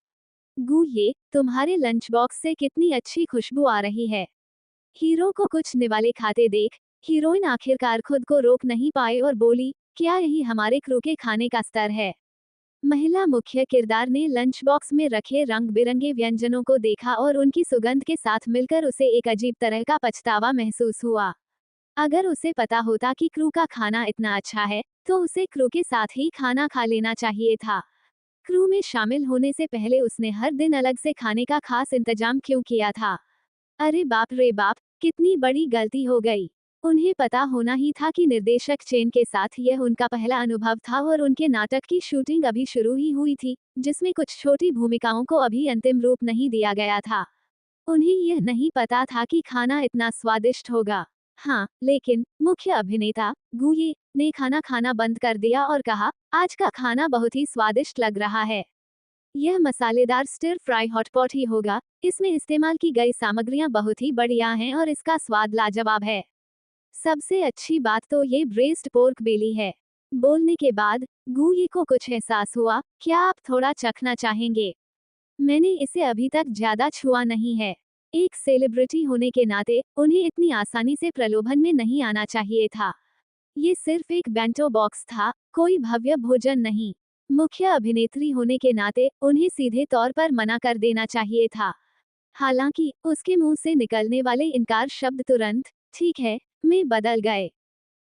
गू ये, तुम्हारे लंच बॉक्स से कितनी अच्छी खुशबू आ रही है। हीरो को कुछ निवाले खाते देख हीरोइन आखिरकार खुद को रोक नहीं पाए और बोली, क्या यही हमारे क्रू के खाने का स्तर है। महिला मुख्य किरदार ने लंच बॉक्स में रखे रंग बिरंगे व्यंजनों को देखा और उनकी सुगंध के साथ मिलकर उसे एक अजीब तरह का पछतावा महसूस हुआ। अगर उसे पता होता कि क्रू का खाना इतना अच्छा है, तो उसे क्रू के साथ ही खाना खा लेना चाहिए था। क्रू में शामिल होने से पहले उसने हर दिन अलग से खाने का खास इंतजाम क्यों किया था। अरे बाप रे बाप, कितनी बड़ी गलती हो गई। उन्हें पता होना ही था कि निर्देशक चेन के साथ यह उनका पहला अनुभव था और उनके नाटक की शूटिंग अभी शुरू ही हुई थी, जिसमें कुछ छोटी भूमिकाओं को अभी अंतिम रूप नहीं दिया गया था। उन्हें यह नहीं पता था कि खाना इतना स्वादिष्ट होगा। हाँ, लेकिन मुख्य अभिनेता गुये ने खाना खाना बंद कर दिया और कहा, आज का खाना बहुत ही स्वादिष्ट लग रहा है। यह मसालेदार स्टिर फ्राई हॉटपॉट ही होगा। इसमें इस्तेमाल की गई सामग्रियां बहुत ही बढ़िया हैं और इसका स्वाद लाजवाब है। सबसे अच्छी बात तो ये ब्रेस्ड पोर्क बेली है। बोलने के बाद गुये को कुछ एहसास हुआ। क्या आप थोड़ा चखना चाहेंगे? मैंने इसे अभी तक ज्यादा छुआ नहीं है। एक सेलिब्रिटी होने के नाते उन्हें इतनी आसानी से प्रलोभन में नहीं आना चाहिए था। ये सिर्फ एक बेंटो बॉक्स था, कोई भव्य भोजन नहीं। मुख्य अभिनेत्री होने के नाते उन्हें सीधे तौर पर मना कर देना चाहिए था। हालांकि उसके मुंह से निकलने वाले इनकार शब्द तुरंत ठीक है में बदल गए।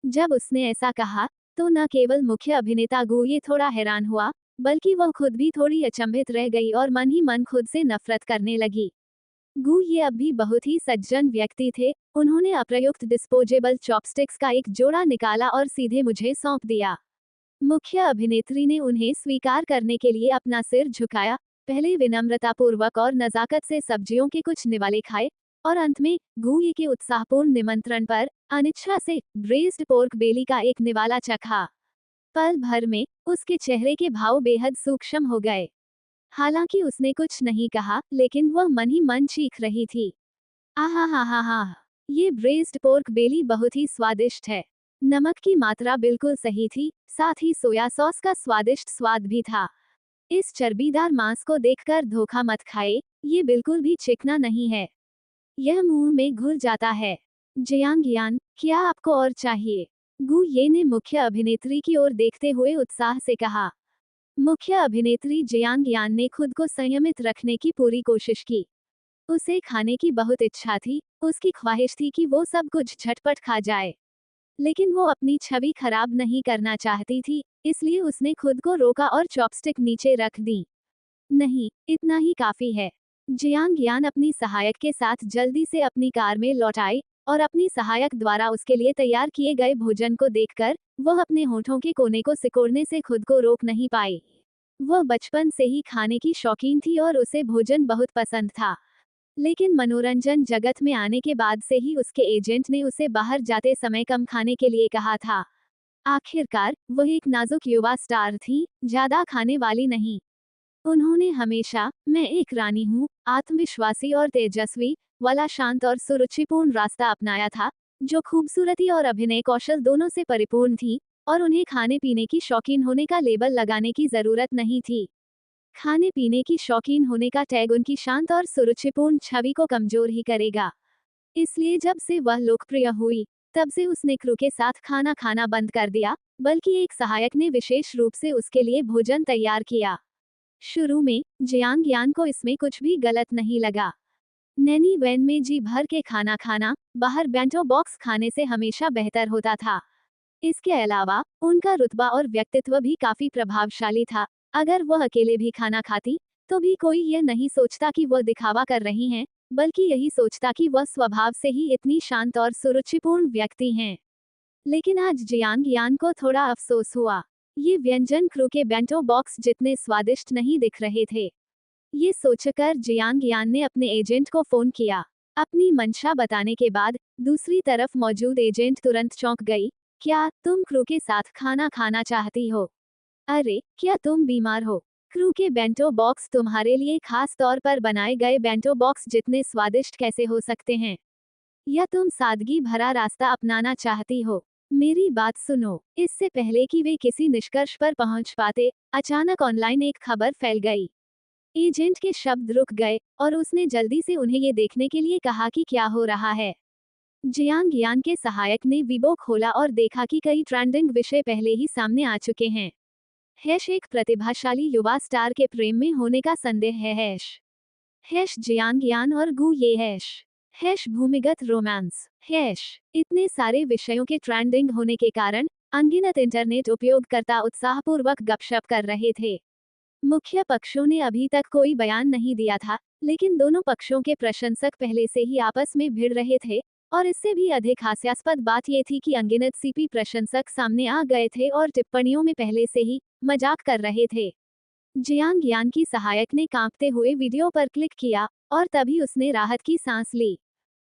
जब उसने ऐसा कहा, तो न केवल मुख्य अभिनेता गुये थोड़ा हैरान हुआ, बल्कि वह खुद भी थोड़ी अचंभित रह गई और मन ही मन खुद से नफरत करने लगी। गुये अब भी बहुत ही सज्जन व्यक्ति थे। उन्होंने अप्रयुक्त डिस्पोजेबल चॉपस्टिक्स का एक जोड़ा निकाला और सीधे मुझे सौंप दिया। मुख्य अभिनेत्री ने उन्हें स्वीकार करने के लिए अपना सिर झुकाया, पहले विनम्रतापूर्वक और नजाकत से सब्जियों के कुछ निवाले खाए, और अंत में गुये के उत्साहपूर्ण निमंत्रण पर अनिच्छा से ब्रेस्ड पोर्क बेली का एक निवाला चखा। पल भर में उसके चेहरे के भाव बेहद सूक्ष्म हो गए। हालांकि उसने कुछ नहीं कहा, लेकिन वह मन ही मन चीख रही थी, आहा हा हा हा, ये ब्रेस्ड पोर्क बेली बहुत ही स्वादिष्ट है। नमक की मात्रा बिल्कुल सही थी, साथ ही सोया सॉस का स्वादिष्ट स्वाद भी था। इस चर्बीदार मांस को देखकर धोखा मत खाए, ये बिल्कुल भी चिकना नहीं है। यह मुंह में घुल जाता है। जियांग यान, क्या आपको और चाहिए? गु ये ने मुख्य अभिनेत्री की ओर देखते हुए उत्साह से कहा। मुख्य अभिनेत्री जियांग यान ने खुद को संयमित रखने की पूरी कोशिश की। उसे खाने की बहुत इच्छा थी, उसकी ख्वाहिश थी कि वो सब कुछ झटपट खा जाए। लेकिन वो अपनी छवि खराब नहीं करना चाहती थी, इसलिए उसने खुद को रोका और चॉपस्टिक नीचे रख दी। नहीं, इतना ही काफी है। जियांग यान अपनी सहायक के साथ जल्दी से अपनी कार में लौट आई और अपनी सहायक द्वारा उसके लिए तैयार किए गए भोजन को देखकर वह अपने होठों के कोने को सिकोड़ने से खुद को रोक नहीं पाई। वह बचपन से ही खाने की शौकीन थी और उसे भोजन बहुत पसंद था। लेकिन मनोरंजन जगत में आने के बाद से ही उसके एजेंट ने उसे बाहर जाते समय कम खाने के लिए कहा था। आखिरकार वह एक नाजुक युवा स्टार थी, ज्यादा खाने वाली नहीं। उन्होंने हमेशा मैं एक रानी हूँ, आत्मविश्वासी और तेजस्वी वाला शांत और सुरुचिपूर्ण रास्ता अपनाया था, जो खूबसूरती और अभिनय कौशल दोनों से परिपूर्ण थी, और उन्हें खाने पीने की शौकीन होने का लेबल लगाने की जरूरत नहीं थी। खाने पीने की शौकीन होने का टैग उनकी शांत और सुरुचिपूर्ण छवि को कमजोर ही करेगा। इसलिए जब से वह लोकप्रिय हुई, तब से उसने क्रू के साथ खाना खाना बंद कर दिया, बल्कि एक सहायक ने विशेष रूप से उसके लिए भोजन तैयार किया। शुरू में जियांग यान को इसमें कुछ भी गलत नहीं लगा। नैनी वैन में जी भर के खाना खाना बाहर बेंटो बॉक्स खाने से हमेशा बेहतर होता था। इसके अलावा उनका रुतबा और व्यक्तित्व भी काफी प्रभावशाली था। अगर वह अकेले भी खाना खाती, तो भी कोई यह नहीं सोचता कि वह दिखावा कर रही हैं, बल्कि यही सोचता कि वह स्वभाव से ही इतनी शांत और सुरुचिपूर्ण व्यक्ति हैं। लेकिन आज जियांग यान को थोड़ा अफसोस हुआ। ये व्यंजन क्रू के बेंटो बॉक्स जितने स्वादिष्ट नहीं दिख रहे थे। ये सोचकर जियांग यान ने अपने एजेंट को फोन किया। अपनी मंशा बताने के बाद दूसरी तरफ मौजूद एजेंट तुरंत चौंक गई। क्या तुम क्रू के साथ खाना खाना चाहती हो? अरे, क्या तुम बीमार हो? क्रू के बेंटो बॉक्स तुम्हारे लिए खास तौर पर बनाए गए बेंटो बॉक्स जितने स्वादिष्ट कैसे हो सकते हैं? या तुम सादगी भरा रास्ता अपनाना चाहती हो? मेरी बात सुनो, इससे पहले कि वे किसी निष्कर्ष पर पहुंच पाते, अचानक ऑनलाइन एक खबर फैल गई। एजेंट के शब्द रुक गए और उसने जल्दी से उन्हें ये देखने के लिए कहा कि क्या हो रहा है। जियांग यान के सहायक ने वीबो खोला और देखा कि कई ट्रेंडिंग विषय पहले ही सामने आ चुके हैं। एक प्रतिभाशाली युवा स्टार के प्रेम में होने का संदेह है। जियांग यान और गु ये भूमिगत रोमांस। इतने सारे विषयों के ट्रेंडिंग होने के कारण अनगिनत इंटरनेट उपयोगकर्ता उत्साहपूर्वक गपशप कर रहे थे। मुख्य पक्षों ने अभी तक कोई बयान नहीं दिया था, लेकिन दोनों पक्षों के प्रशंसक पहले से ही आपस में भिड़ रहे थे, और इससे भी अधिक हास्यास्पद बात यह थी कि अनगिनत सीपी प्रशंसक सामने आ गए थे और टिप्पणियों में पहले से ही मजाक कर रहे थे। जियांग यान की सहायक ने कांपते हुए वीडियो पर क्लिक किया, और तभी उसने राहत की सांस ली।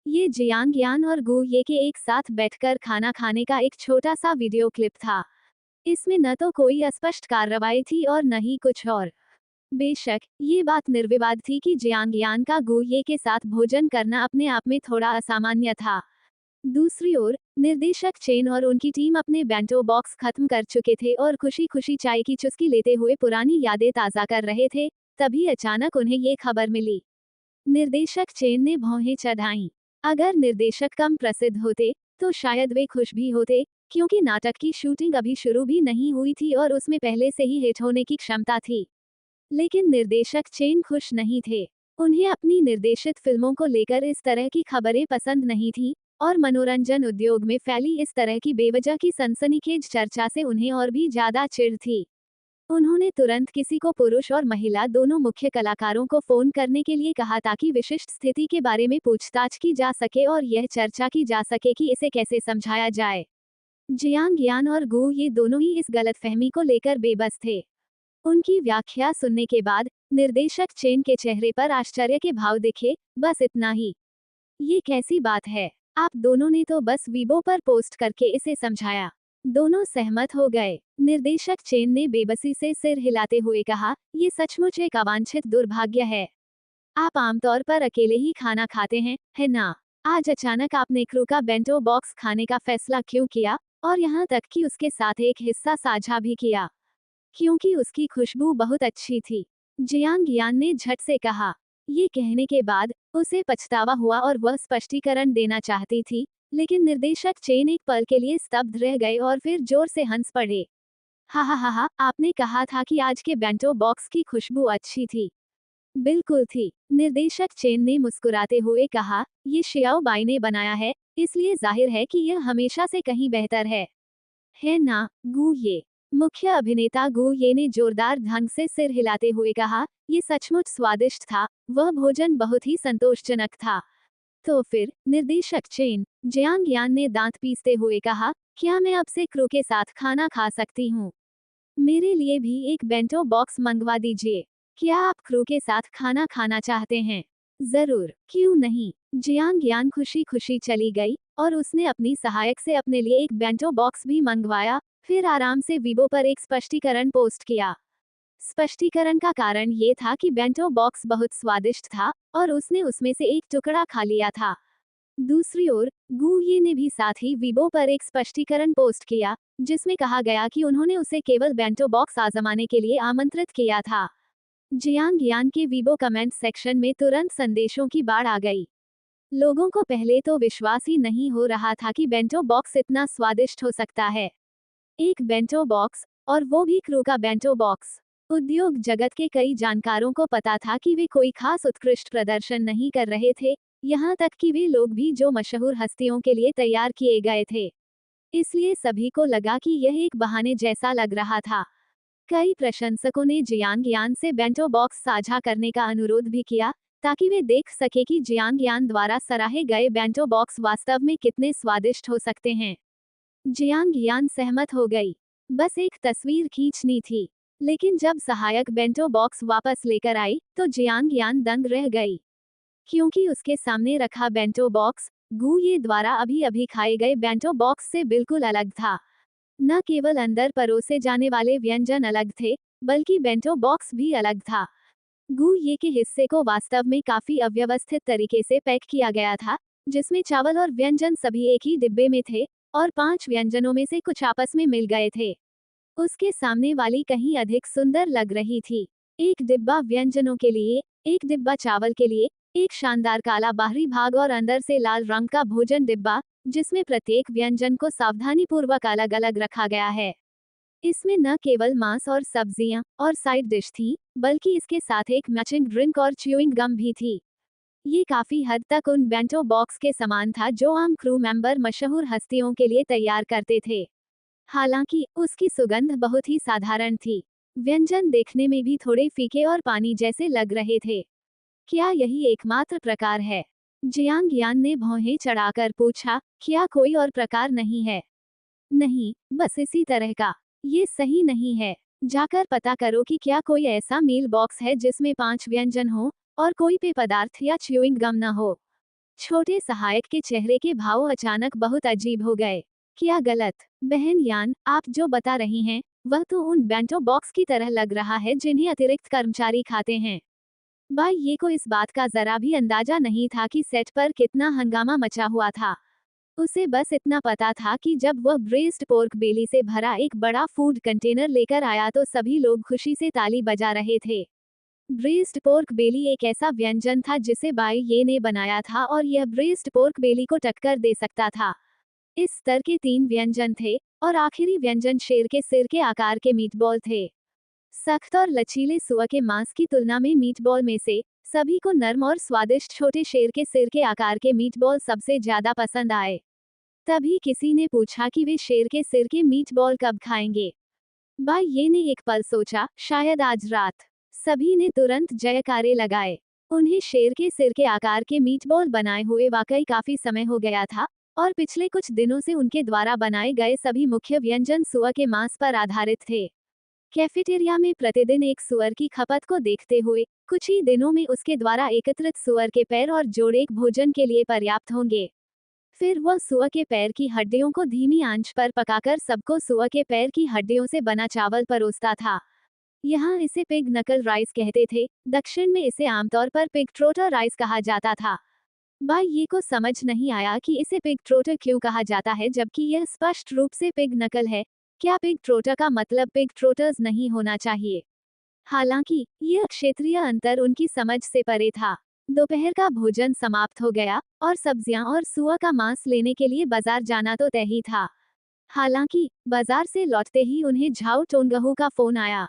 ये जियांग यान और गु ये के एक साथ बैठकर खाना खाने का एक छोटा सा वीडियो क्लिप था। इसमें न तो कोई अस्पष्ट कार्रवाई थी और न ही कुछ और। बेशक ये बात निर्विवाद थी कि जियांग यान का गु ये के साथ भोजन करना अपने आप में थोड़ा असामान्य था। दूसरी ओर निर्देशक चेन और उनकी टीम अपने बेंटो बॉक्स खत्म कर चुके थे और खुशी खुशी चाय की चुस्की लेते हुए पुरानी यादें ताज़ा कर रहे थे। तभी अचानक उन्हें ये खबर मिली। निर्देशक चेन ने भौहें चढ़ाईं। अगर निर्देशक कम प्रसिद्ध होते, तो शायद वे खुश भी होते, क्योंकि नाटक की शूटिंग अभी शुरू भी नहीं हुई थी और उसमें पहले से ही हिट होने की क्षमता थी। लेकिन निर्देशक चेन खुश नहीं थे। उन्हें अपनी निर्देशित फिल्मों को लेकर इस तरह की खबरें पसंद नहीं थी, और मनोरंजन उद्योग में फैली इस तरह की बेवजह की सनसनीखेज चर्चा से उन्हें और भी ज्यादा चिढ़ थी। उन्होंने तुरंत किसी को पुरुष और महिला दोनों मुख्य कलाकारों को फोन करने के लिए कहा ताकि विशिष्ट स्थिति के बारे में पूछताछ की जा सके और यह चर्चा की जा सके कि इसे कैसे समझाया जाए। जियांग यान और गु ये दोनों ही इस गलतफहमी को लेकर बेबस थे। उनकी व्याख्या सुनने के बाद निर्देशक चेन के चेहरे पर आश्चर्य के भाव दिखे। बस इतना ही। ये कैसी बात है? आप दोनों ने तो बस वीबो पर पोस्ट करके इसे समझाया। दोनों सहमत हो गए। निर्देशक चेन ने बेबसी से सिर हिलाते हुए कहा, ये सचमुच एक अवांछित दुर्भाग्य है। आप आमतौर पर अकेले ही खाना खाते हैं, है ना? आज अचानक आपने क्रू का बेंटो बॉक्स खाने का फैसला क्यों किया? और यहाँ तक कि उसके साथ एक हिस्सा साझा भी किया, क्योंकि उसकी खुशबू बहुत अच्छी थी। जियांग यान ने झट से कहा। ये कहने के बाद उसे पछतावा हुआ और वह स्पष्टीकरण देना चाहती थी, लेकिन निर्देशक चेन एक पल के लिए स्तब्ध रह गए और फिर जोर से हंस पड़े। हा हा हा हा, आपने कहा था कि आज के बेंटो बॉक्स की खुशबू अच्छी थी। बिल्कुल थी, निर्देशक चेन ने मुस्कुराते हुए कहा, ये शियाओ बाई ने बनाया है, इसलिए जाहिर है कि यह हमेशा से कहीं बेहतर है ना, गू ये। मुख्य अभिनेता गू ये ने जोरदार ढंग से सिर हिलाते हुए कहा, ये सचमुच स्वादिष्ट था, वह भोजन बहुत ही संतोषजनक था। तो फिर, निर्देशक चेन, जियांग यान ने दांत पीसते हुए कहा, क्या मैं अब से क्रू के साथ खाना खा सकती हूँ? मेरे लिए भी एक बेंटो बॉक्स मंगवा दीजिए। क्या आप क्रू के साथ खाना खाना चाहते हैं? जरूर, क्यों नहीं। जियांग यान खुशी खुशी चली गई और उसने अपनी सहायक से अपने लिए एक बेंटो बॉक्स भी मंगवाया, फिर आराम से वीबो पर एक स्पष्टीकरण पोस्ट किया। स्पष्टीकरण का कारण ये था कि बेंटो बॉक्स बहुत स्वादिष्ट था और उसने उसमें से एक टुकड़ा खा लिया था। दूसरी ओर, गू ये ने भी साथ ही वीबो पर एक स्पष्टीकरण पोस्ट किया, जिसमें कहा गया कि उन्होंने उसे केवल बेंटो बॉक्स आजमाने के लिए आमंत्रित किया था। जियांग यान के वीबो कमेंट सेक्शन में तुरंत संदेशों की बाढ़ आ गई। लोगों को पहले तो विश्वास ही नहीं हो रहा था कि बेंटो बॉक्स इतना स्वादिष्ट हो सकता है। एक बेंटो बॉक्स, और वो भी क्रू का बेंटो बॉक्स। उद्योग जगत के कई जानकारों को पता था कि वे कोई खास उत्कृष्ट प्रदर्शन नहीं कर रहे थे, यहाँ तक कि वे लोग भी जो मशहूर हस्तियों के लिए तैयार किए गए थे। इसलिए सभी को लगा कि यह एक बहाने जैसा लग रहा था। कई प्रशंसकों ने जियांग यान से बेंटो बॉक्स साझा करने का अनुरोध भी किया, ताकि वे देख सके कि जियांग यान द्वारा सराहे गए बेंटो बॉक्स वास्तव में कितने स्वादिष्ट हो सकते हैं। जियांग यान सहमत हो गई। बस एक तस्वीर खींचनी थी। लेकिन जब सहायक बेंटो बॉक्स वापस लेकर आई, तो जियांग यान दंग रह गई, क्योंकि उसके सामने रखा बेंटो बॉक्स, गू ये द्वारा अभी अभी खाए गए बेंटो बॉक्स से बिल्कुल अलग था। न केवल अंदर परोसे जाने वाले व्यंजन अलग थे, बल्कि बेंटो बॉक्स भी अलग था। गू ये के हिस्से को वास्तव में काफी अव्यवस्थित तरीके से पैक किया गया था, जिसमें चावल और व्यंजन सभी एक ही डिब्बे में थे, और 5 व्यंजनों में से कुछ आपस में मिल गए थे। उसके सामने वाली कहीं अधिक सुंदर लग रही थी। एक डिब्बा व्यंजनों के लिए, एक डिब्बा चावल के लिए, एक शानदार काला बाहरी भाग और अंदर से लाल रंग का भोजन डिब्बा, जिसमें प्रत्येक व्यंजन को सावधानीपूर्वक अलग अलग रखा गया है। इसमें न केवल मांस और सब्जियां और साइड डिश थी, बल्कि इसके साथ एक मैचिंग ड्रिंक और च्यूइंग गम भी थी। ये काफी हद तक उन बेंटो बॉक्स के समान था जो आम क्रू मेंबर मशहूर हस्तियों के लिए तैयार करते थे। हालांकि उसकी सुगंध बहुत ही साधारण थी। व्यंजन देखने में भी थोड़े फीके और पानी जैसे लग रहे थे। क्या यही एकमात्र प्रकार है? जियांग यान ने भौहें चढ़ाकर पूछा, क्या कोई और प्रकार नहीं है? नहीं, बस इसी तरह का। ये सही नहीं है। जाकर पता करो कि क्या कोई ऐसा मील बॉक्स है जिसमें 5 व्यंजन हो और कोई पेय पदार्थ या च्यूइंग गम न हो। छोटे सहायक के चेहरे के भाव अचानक बहुत अजीब हो गए। क्या गलत? बहन यान, आप जो बता रही हैं, वह तो उन बेंटो बॉक्स की तरह लग रहा है जिन्हें अतिरिक्त कर्मचारी खाते हैं। भाई ये को इस बात का जरा भी अंदाजा नहीं था कि सेट पर कितना हंगामा मचा हुआ था। उसे बस इतना पता था कि जब वह ब्रेस्ड पोर्क बेली से भरा एक बड़ा फूड कंटेनर लेकर आया तो सभी लोग खुशी से ताली बजा रहे थे। ब्रेस्ड पोर्क बेली एक ऐसा व्यंजन था जिसे बाई ये ने बनाया था और यह ब्रेस्ड पोर्क बेली को टक्कर दे सकता था। इस स्तर के 3 व्यंजन थे, और आखिरी व्यंजन शेर के सिर के आकार के मीटबॉल थे। सख्त और लचीले सुअर के मांस की तुलना में मीटबॉल में से सभी को नर्म और स्वादिष्ट छोटे शेर के सिर के आकार के मीटबॉल सबसे ज्यादा पसंद आए। तभी किसी ने पूछा कि वे शेर के सिर के मीटबॉल कब खाएंगे। बाई ये ने एक पल सोचा, शायद आज रात। सभी ने तुरंत जयकारे लगाए। उन्हें शेर के सिर के आकार के मीटबॉल बनाए हुए वाकई काफी समय हो गया था, और पिछले कुछ दिनों से उनके द्वारा बनाए गए सभी मुख्य व्यंजन सुअर के मांस पर आधारित थे। कैफेटेरिया में प्रतिदिन एक सुअर की खपत को देखते हुए, कुछ ही दिनों में उसके द्वारा एकत्रित सुअर के पैर और जोड़े भोजन के लिए पर्याप्त होंगे। फिर वह सुअर के पैर की हड्डियों को धीमी आंच पर पकाकर सबको सुअर के पैर की हड्डियों से बना चावल परोसता था। यहाँ इसे पिग नकल राइस कहते थे, दक्षिण में इसे आमतौर पर पिग ट्रोटर राइस कहा जाता था। बाई ये को समझ नहीं आया कि इसे पिग ट्रोटर क्यों कहा जाता है, जबकि यह स्पष्ट रूप से पिग नकल है। क्या पिग ट्रोटर का मतलब पिग ट्रोटर्स नहीं होना चाहिए? हालांकि यह क्षेत्रीय अंतर उनकी समझ से परे था। दोपहर का भोजन समाप्त हो गया और सब्जियां और सुअर का मांस लेने के लिए बाजार जाना तो तय ही था। हालांकि बाजार से लौटते ही उन्हें झाओ टोनगहू का फोन आया।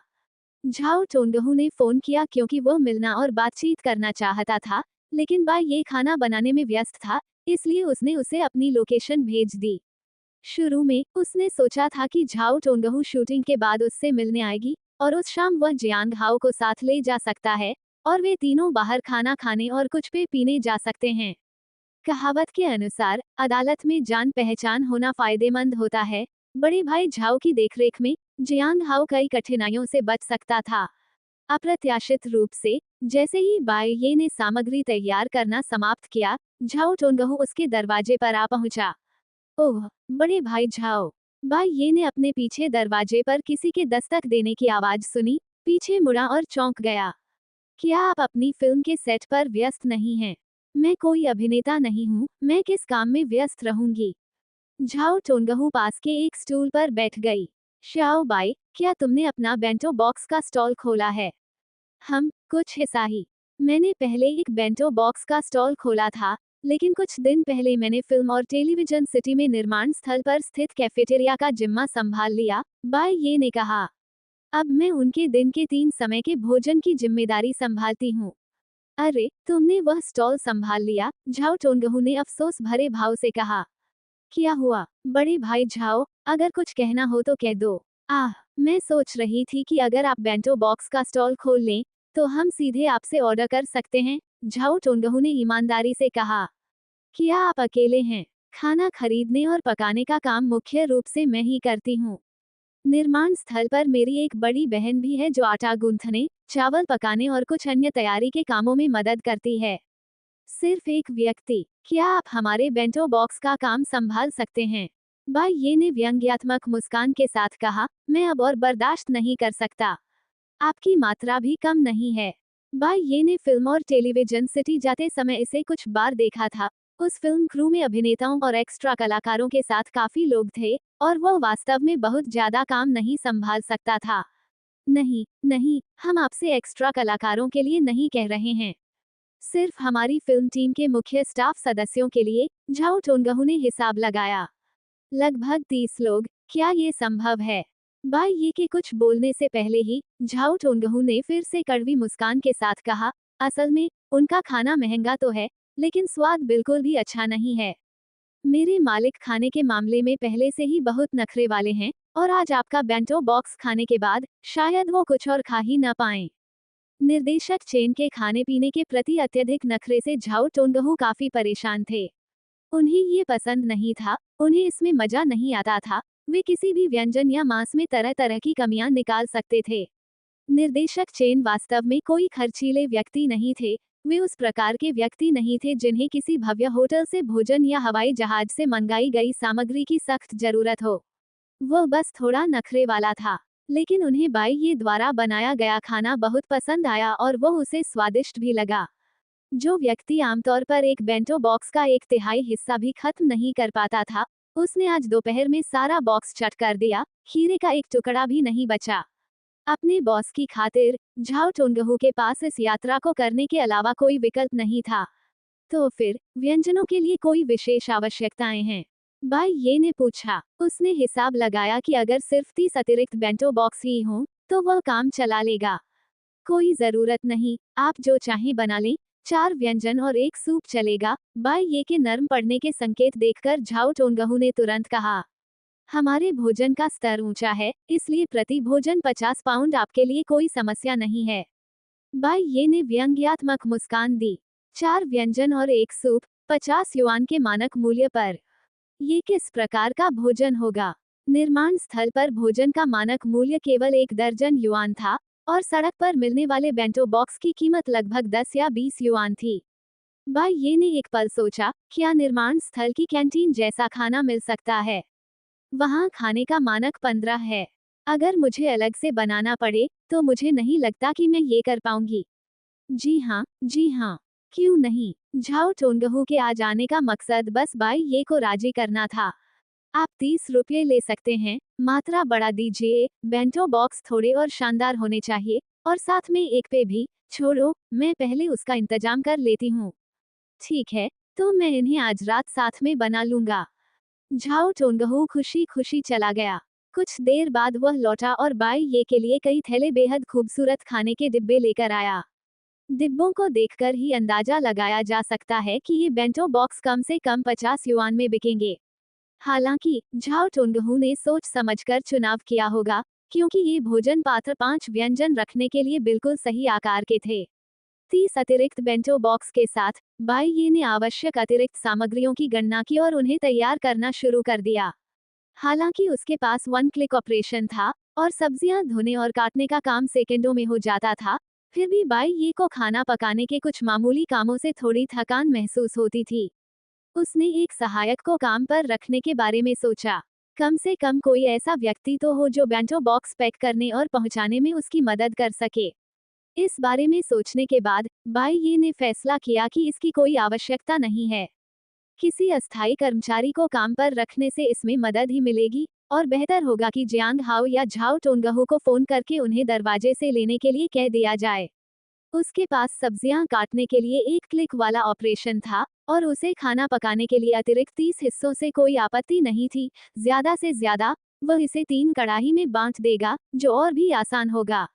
झाओ टोनगहू ने फोन किया क्योंकि वो मिलना और बातचीत करना चाहता था, लेकिन बाई ये खाना बनाने में व्यस्त था, इसलिए उसने उसे अपनी लोकेशन भेज दी। शुरू में उसने सोचा था कि झाओ टोनगहू शूटिंग के बाद उससे मिलने आएगी और उस शाम वह जियांग हाओ को साथ ले जा सकता है और वे तीनों बाहर खाना खाने और कुछ पे पीने जा सकते हैं। कहावत के अनुसार अदालत में जान पहचान होना फायदेमंद होता है। बड़े भाई झाओ की देखरेख में जियांग हाओ कई कठिनाइयों से बच सकता था। अप्रत्याशित रूप से, जैसे ही बाई ये ने सामग्री तैयार करना समाप्त किया, झाओ टोनगहू उसके दरवाजे पर आ पहुंचा। ओह, बड़े भाई झाओ। बाई ये ने अपने पीछे दरवाजे पर किसी के दस्तक देने की आवाज सुनी, पीछे मुड़ा और चौंक गया। क्या आप अपनी फिल्म के सेट पर व्यस्त नहीं हैं? मैं कोई अभिनेता नहीं हूँ, मैं किस काम में व्यस्त रहूंगी? झाओ टोनगहू पास के एक स्टूल पर बैठ गई। श्याओ बाई, क्या तुमने अपना बेंटो बॉक्स का स्टॉल खोला है? हम कुछ हिस्सा ही। मैंने पहले एक बेंटो बॉक्स का स्टॉल खोला था, लेकिन कुछ दिन पहले मैंने फिल्म और टेलीविजन सिटी में निर्माण स्थल पर स्थित कैफेटेरिया का जिम्मा संभाल लिया, बाई ये ने कहा। अब मैं उनके दिन के 3 समय के भोजन की जिम्मेदारी संभालती हूँ। अरे, तुमने वह स्टॉल संभाल लिया? झाओ टोनगहू ने अफसोस भरे भाव से कहा। क्या हुआ, बड़े भाई झाओ, अगर कुछ कहना हो तो कह दो। आह, मैं सोच रही थी कि अगर आप बेंटो बॉक्स का स्टॉल खोल लें, तो हम सीधे आपसे ऑर्डर कर सकते हैं, झाओ टोनगहू ने ईमानदारी से कहा। क्या आप अकेले हैं? खाना खरीदने और पकाने का काम मुख्य रूप से मैं ही करती हूँ। निर्माण स्थल पर मेरी एक बड़ी बहन भी है जो आटा गूंथने, चावल पकाने और कुछ अन्य तैयारी के कामों में मदद करती है। सिर्फ एक व्यक्ति, क्या आप हमारे बेंटो बॉक्स का काम संभाल सकते हैं? बाई ये ने व्यंग्यात्मक मुस्कान के साथ कहा, मैं अब और बर्दाश्त नहीं कर सकता। आपकी मात्रा भी कम नहीं है। बाई ये ने फिल्म और टेलीविजन सिटी जाते समय इसे कुछ बार देखा था। उस फिल्म क्रू में अभिनेताओं और एक्स्ट्रा कलाकारों के साथ काफी लोग थे, और वह वास्तव में बहुत ज्यादा काम नहीं संभाल सकता था। नहीं, नहीं, हम आपसे एक्स्ट्रा कलाकारों के लिए नहीं कह रहे हैं। सिर्फ हमारी फिल्म टीम के मुख्य स्टाफ सदस्यों के लिए, झाओ टोनगहू ने हिसाब लगाया। लगभग 30 लोग, क्या ये संभव है? बाई ये के कुछ बोलने से पहले ही, झाओ टोनगहू ने फिर से कड़वी मुस्कान के साथ कहा, असल में, उनका खाना महंगा तो है, लेकिन स्वाद बिल्कुल भी अच्छा नहीं है। मेरे मालिक खाने के मामले में पहले से ही बहुत नखरे वाले हैं, और आज आपका बेंटो बॉक्स खाने के बाद, शायद वो कुछ और खा ही न पाएं। निर्देशक चेन के खाने पीने के प्रति अत्यधिक नखरे से झाओ टोनगहू काफी परेशान थे। उन्हें ये पसंद नहीं था, उन्हें इसमें मजा नहीं आता था, वे किसी भी व्यंजन या मांस में तरह तरह की कमियां निकाल सकते थे। निर्देशक चेन वास्तव में कोई खर्चीले व्यक्ति नहीं थे, वे उस प्रकार के व्यक्ति नहीं थे जिन्हें किसी भव्य होटल से भोजन या हवाई जहाज से मंगाई गई सामग्री की सख्त जरूरत हो। वह बस थोड़ा नखरे वाला था, लेकिन उन्हें बाई ये द्वारा बनाया गया खाना बहुत पसंद आया और वह उसे स्वादिष्ट भी लगा। जो व्यक्ति आमतौर पर एक बेंटो बॉक्स का 1/3 हिस्सा भी खत्म नहीं कर पाता था, उसने आज दोपहर में सारा बॉक्स चट कर दिया, खीरे का एक टुकड़ा भी नहीं बचा। अपने बॉस की खातिर, झाओ टोनगहू के पास इस यात्रा को करने के अलावा कोई विकल्प नहीं था। तो फिर, व्यंजनों के लिए कोई विशेष आवश्यकताएं हैं? बाई ये ने पूछा। उसने हिसाब लगाया कि अगर सिर्फ 30 अतिरिक्त बेंटो बॉक्स ही हों, तो वह काम चला लेगा। कोई जरूरत नहीं, आप जो चाहें बना लें, 4 व्यंजन और एक सूप चलेगा। बाई ये के नर्म पड़ने के संकेत देखकर झाओ टोनगहू ने तुरंत कहा। हमारे भोजन का स्तर ऊंचा है, इसलिए प्रति भोजन 50 पाउंड आपके लिए कोई समस्या नहीं है। बाई ये ने व्यंग्यात्मक मुस्कान दी। 4 व्यंजन और एक सूप, 50 युआन के मानक मूल्य पर। ये किस प्रकार का भोजन होगा? निर्माण स्थल पर भोजन का मानक मूल्य केवल 1 दर्जन युआन था, और सड़क पर मिलने वाले बेंटो बॉक्स की कीमत लगभग 10 या 20 युआन थी। बाई ये ने एक पल सोचा, क्या निर्माण स्थल की कैंटीन जैसा खाना मिल सकता है? वहाँ खाने का मानक 15 है। अगर मुझे अलग से बनाना पड़े, तो मुझे नहीं लगता कि मैं ये कर पाऊंगी। जी हाँ, जी हाँ। क्यों नहीं, झाओ टोनगहू के आ जाने का मकसद बस बाई ये को राजी करना था। आप 30 रुपये ले सकते हैं, मात्रा बढ़ा दीजिए, बेंटो बॉक्स थोड़े और शानदार होने चाहिए, और साथ में एक पे भी, छोड़ो, मैं पहले उसका इंतजाम कर लेती हूँ। ठीक है, तो मैं इन्हें आज रात साथ में बना लूंगा। झाओ टोनगहू खुशी खुशी चला गया। कुछ देर बाद वह लौटा और बाई ये के लिए कई थैले बेहद खूबसूरत खाने के डिब्बे लेकर आया। डिब्बों को देखकर ही अंदाजा लगाया जा सकता है कि ये बेंटो बॉक्स कम से कम 50 युआन में बिकेंगे। हालांकि झाओ टोनगहू ने सोच समझकर चुनाव किया होगा, क्योंकि ये भोजन पात्र 5 व्यंजन रखने के लिए बिल्कुल सही आकार के थे। 30 अतिरिक्त बेंटो बॉक्स के साथ बाई ये ने आवश्यक अतिरिक्त सामग्रियों की गणना की और उन्हें तैयार करना शुरू कर दिया। हालांकि उसके पास वन क्लिक ऑपरेशन था और सब्जियां धोने और काटने का काम सेकंडों में हो जाता था, फिर भी बाई ये को खाना पकाने के कुछ मामूली कामों से थोड़ी थकान महसूस होती थी। उसने एक सहायक को काम पर रखने के बारे में सोचा। कम से कम कोई ऐसा व्यक्ति तो हो जो बेंटो बॉक्स पैक करने और पहुंचाने में उसकी मदद कर सके। इस बारे में सोचने के बाद बाई ये ने फैसला किया कि इसकी कोई आवश्यकता नहीं है। किसी अस्थायी कर्मचारी को काम पर रखने से इसमें मदद ही मिलेगी, और बेहतर होगा कि जियांग हाओ या झाओ टोनगहू को फोन करके उन्हें दरवाजे से लेने के लिए कह दिया जाए। उसके पास सब्जियां काटने के लिए एक क्लिक वाला ऑपरेशन था, और उसे खाना पकाने के लिए अतिरिक्त 30 हिस्सों से कोई आपत्ति नहीं थी। ज्यादा से ज्यादा वह इसे 3 कड़ाही में बांट देगा, जो और भी आसान होगा।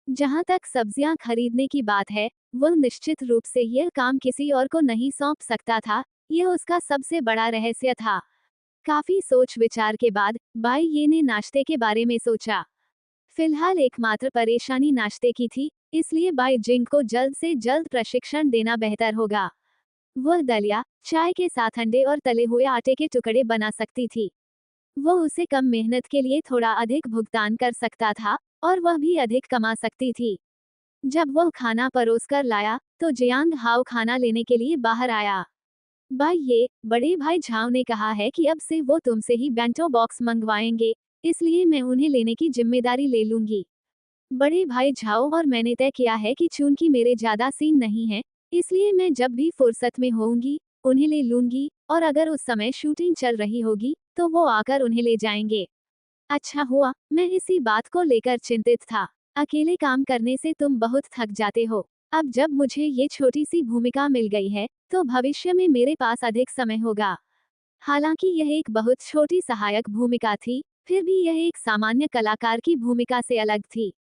जहां तक सब्जियां खरीदने की बात है, वह निश्चित रूप से यह काम किसी और को नहीं सौंप सकता था। यह उसका सबसे बड़ा रहस्य था। काफी सोच विचार के बाद बाई ये ने नाश्ते के बारे में सोचा। फिलहाल एकमात्र परेशानी नाश्ते की थी, इसलिए बाई जिंग को जल्द से जल्द प्रशिक्षण देना बेहतर होगा। वह दलिया, चाय के साथ अंडे और तले हुए आटे के टुकड़े बना सकती थी। वह उसे कम मेहनत के लिए थोड़ा अधिक भुगतान कर सकता था, और वह भी अधिक कमा सकती थी। जब वह खाना परोसकर लाया, तो जियांग हाओ खाना लेने के लिए बाहर आया। भाई ये, बड़े भाई झाओ ने कहा है कि अब से वो तुमसे ही बेंटो बॉक्स मंगवाएंगे, इसलिए मैं उन्हें लेने की जिम्मेदारी ले लूंगी। बड़े भाई झाओ और मैंने तय किया है कि चूंकि मेरे ज्यादा सीन नहीं है, इसलिए मैं जब भी फुर्सत में होऊंगी, उन्हें ले लूंगी, और अगर उस समय शूटिंग चल रही होगी, तो वो आकर उन्हें ले जाएंगे। अच्छा हुआ, मैं इसी बात को लेकर चिंतित था। अकेले काम करने से तुम बहुत थक जाते हो। अब जब मुझे ये छोटी सी भूमिका मिल गई है, तो भविष्य में मेरे पास अधिक समय होगा। हालांकि यह एक बहुत छोटी सहायक भूमिका थी, फिर भी यह एक सामान्य कलाकार की भूमिका से अलग थी।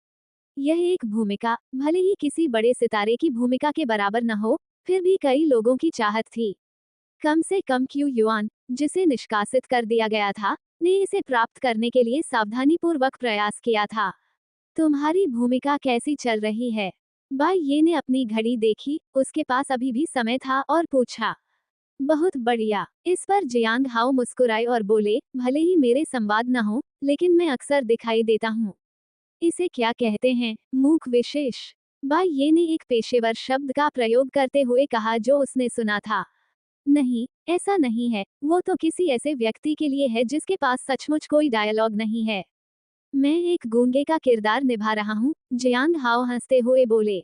यह एक भूमिका, भले ही किसी बड़े सितारे की भूमिका के बराबर न हो, फिर भी कई लोगों की चाहत थी। कम से कम क्यू युआन, जिसे निष्कासित कर दिया गया था, ने इसे प्राप्त करने के लिए सावधानीपूर्वक प्रयास किया था। तुम्हारी भूमिका कैसी चल रही है? बाई ये ने अपनी घड़ी देखी, उसके पास अभी भी समय था, और पूछा। बहुत बढ़िया। इस पर जियांग हाओ मुस्कुराए और बोले, भले ही मेरे संवाद न हो, लेकिन मैं अक्सर दिखाई देता हूँ। इसे क्या कहते हैं, मूक विशेष? बाई ये ने एक पेशेवर शब्द का प्रयोग करते हुए कहा जो उसने सुना था। नहीं, ऐसा नहीं है, वो तो किसी ऐसे व्यक्ति के लिए है जिसके पास सचमुच कोई डायलॉग नहीं है। मैं एक गूंगे का किरदार निभा रहा हूँ, जियांग हाओ हंसते हुए बोले।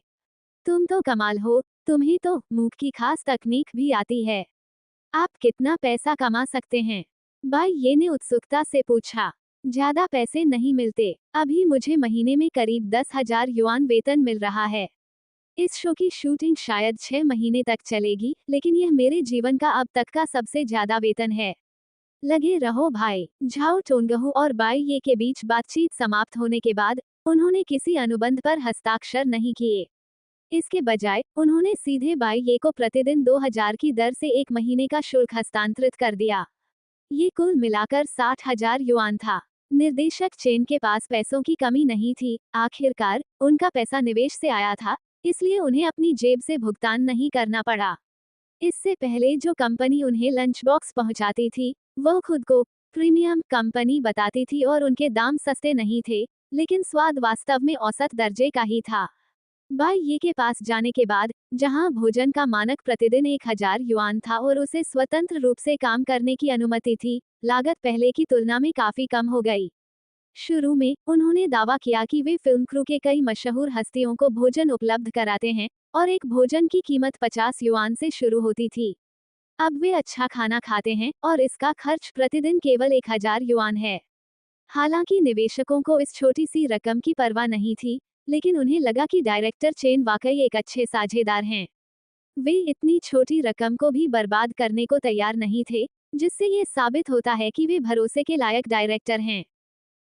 तुम तो कमाल हो, तुम्हें तो मूक की खास तकनीक भी आती है। आप कितना पैसा कमा सकते हैं? बाई ये ने उत्सुकता से पूछा। ज्यादा पैसे नहीं मिलते, अभी मुझे महीने में करीब 10,000 युआन वेतन मिल रहा है। इस शो की शूटिंग शायद 6 महीने तक चलेगी, लेकिन यह मेरे जीवन का अब तक का सबसे ज्यादा वेतन है। लगे रहो भाई। झाओ टोनगहू और बाई ये के बीच बातचीत समाप्त होने के बाद उन्होंने किसी अनुबंध पर हस्ताक्षर नहीं किए। इसके बजाय उन्होंने सीधे बाई ये को प्रतिदिन 2,000 की दर से 1 महीने का शुल्क हस्तांतरित कर दिया। ये कुल मिलाकर 60,000 युआन था। निर्देशक चेन के पास पैसों की कमी नहीं थी, आखिरकार उनका पैसा निवेश से आया था, इसलिए उन्हें अपनी जेब से भुगतान नहीं करना पड़ा। इससे पहले जो कंपनी उन्हें लंच बॉक्स पहुंचाती थी, वह खुद को प्रीमियम कंपनी बताती थी और उनके दाम सस्ते नहीं थे, लेकिन स्वाद वास्तव में औसत दर्जे का ही था। बाई ये के पास जाने के बाद, जहां भोजन का मानक प्रतिदिन 1,000 युआन था और उसे स्वतंत्र रूप से काम करने की अनुमति थी, लागत पहले की तुलना में काफी कम हो गई। शुरू में उन्होंने दावा किया कि वे फिल्म क्रू के कई मशहूर हस्तियों को भोजन उपलब्ध कराते हैं और एक भोजन की कीमत 50 युआन से शुरू होती थी। अब वे अच्छा खाना खाते हैं और इसका खर्च प्रतिदिन केवल 1000 युआन है। हालांकि निवेशकों को इस छोटी सी रकम की परवाह नहीं थी, लेकिन उन्हें लगा कि डायरेक्टर चेन वाकई एक अच्छे साझेदार हैं। वे इतनी छोटी रकम को भी बर्बाद करने को तैयार नहीं थे, जिससे ये साबित होता है कि वे भरोसे के लायक डायरेक्टर हैं।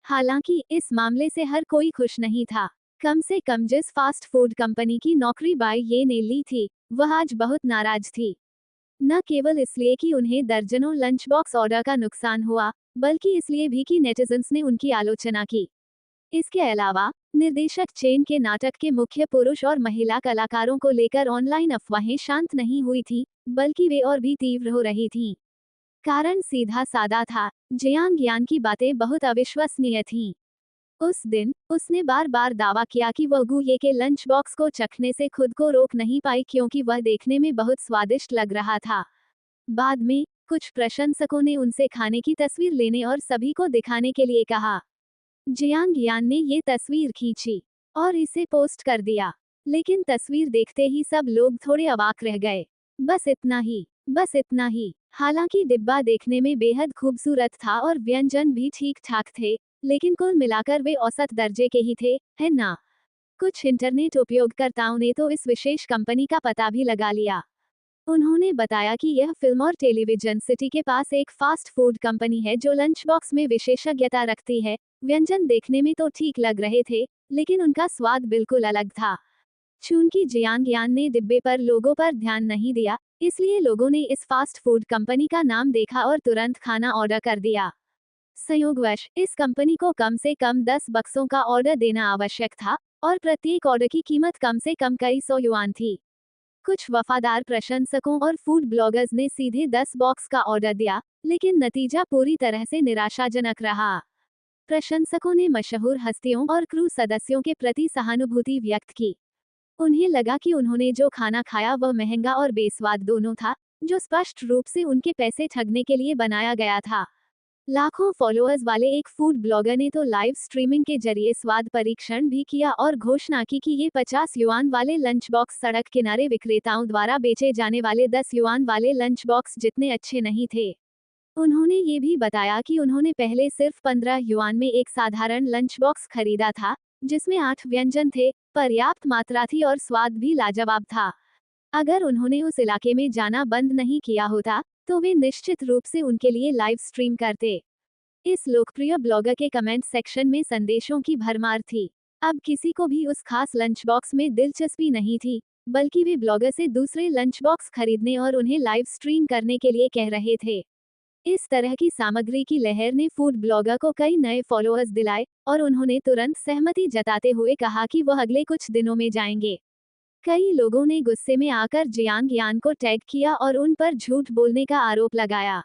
हालांकि इस मामले से हर कोई खुश नहीं था। कम से कम जिस फास्ट फूड कंपनी की नौकरी बाई ये ने ली थी, वह आज बहुत नाराज थी। न केवल इसलिए कि उन्हें दर्जनों लंच बॉक्स ऑर्डर का नुकसान हुआ, बल्कि इसलिए भी कि नेटिजन्स ने उनकी आलोचना की। इसके अलावा निर्देशक चेन के नाटक के मुख्य पुरुष और महिला कलाकारों को लेकर ऑनलाइन अफवाहें शांत नहीं हुई थी, बल्कि वे और भी तीव्र हो रही थीं। कारण सीधा सादा था, जियांग यान की बातें बहुत अविश्वसनीय थीं। उस दिन उसने बार बार दावा किया कि वह गुये के लंच बॉक्स को चखने से खुद को रोक नहीं पाई क्योंकि वह देखने में बहुत स्वादिष्ट लग रहा था। बाद में कुछ प्रशंसकों ने उनसे खाने की तस्वीर लेने और सभी को दिखाने के लिए कहा। जियांग यान ने ये तस्वीर खींची और इसे पोस्ट कर दिया, लेकिन तस्वीर देखते ही सब लोग थोड़े अवाक रह गए। बस इतना ही, बस इतना ही। हालांकि डिब्बा देखने में बेहद खूबसूरत था और व्यंजन भी ठीक ठाक थे, लेकिन कुल मिलाकर वे औसत दर्जे के ही थे, है ना? कुछ इंटरनेट उपयोगकर्ताओं ने तो इस विशेष कंपनी का पता भी लगा लिया। उन्होंने बताया कि यह फिल्म और टेलीविजन सिटी के पास एक फास्ट फूड कंपनी है जो लंच बॉक्स में विशेषज्ञता रखती है। व्यंजन देखने में तो ठीक लग रहे थे, लेकिन उनका स्वाद बिल्कुल अलग था। चूंकि जियांग यान ने डिब्बे पर लोगों पर ध्यान नहीं दिया, इसलिए लोगों ने इस फास्ट फूड कंपनी का नाम देखा और तुरंत खाना ऑर्डर कर दिया। संयोगवश इस कंपनी को कम से कम 10 बक्सों का ऑर्डर देना आवश्यक था और प्रत्येक ऑर्डर की कीमत कम से कम कई सौ युआन थी। कुछ वफादार प्रशंसकों और फूड ब्लॉगर्स ने सीधे 10 बॉक्स का ऑर्डर दिया, लेकिन नतीजा पूरी तरह से निराशाजनक रहा। प्रशंसकों ने मशहूर हस्तियों और क्रू सदस्यों के प्रति सहानुभूति व्यक्त की। उन्हें लगा कि उन्होंने जो खाना खाया वह महंगा और बेस्वाद दोनों था, जो स्पष्ट रूप से उनके पैसे ठगने के लिए बनाया गया था। लाखों फॉलोअर्स वाले एक फूड ब्लॉगर ने तो लाइव स्ट्रीमिंग के जरिए स्वाद परीक्षण भी किया और घोषणा की कि ये 50 युआन वाले लंच बॉक्स सड़क किनारे विक्रेताओं द्वारा बेचे जाने वाले 10 युआन वाले लंच बॉक्स जितने अच्छे नहीं थे। उन्होंने ये भी बताया कि उन्होंने पहले सिर्फ 15 युआन में एक साधारण लंच बॉक्स खरीदा था, जिसमें 8 व्यंजन थे, पर्याप्त मात्रा थी और स्वाद भी लाजवाब था। अगर उन्होंने उस इलाके में जाना बंद नहीं किया होता, तो वे निश्चित रूप से उनके लिए लाइव स्ट्रीम करते। इस लोकप्रिय ब्लॉगर के कमेंट सेक्शन में संदेशों की भरमार थी। अब किसी को भी उस खास लंच बॉक्स में दिलचस्पी नहीं थी, बल्कि वे ब्लॉगर से दूसरे लंच बॉक्स खरीदने और उन्हें लाइव स्ट्रीम करने के लिए कह रहे थे। इस तरह की सामग्री की लहर ने फूड ब्लॉगर को कई नए फॉलोअर्स दिलाए और उन्होंने तुरंत सहमति जताते हुए कहा कि वह अगले कुछ दिनों में जाएंगे। कई लोगों ने गुस्से में आकर जियांग यान को टैग किया और उन पर झूठ बोलने का आरोप लगाया।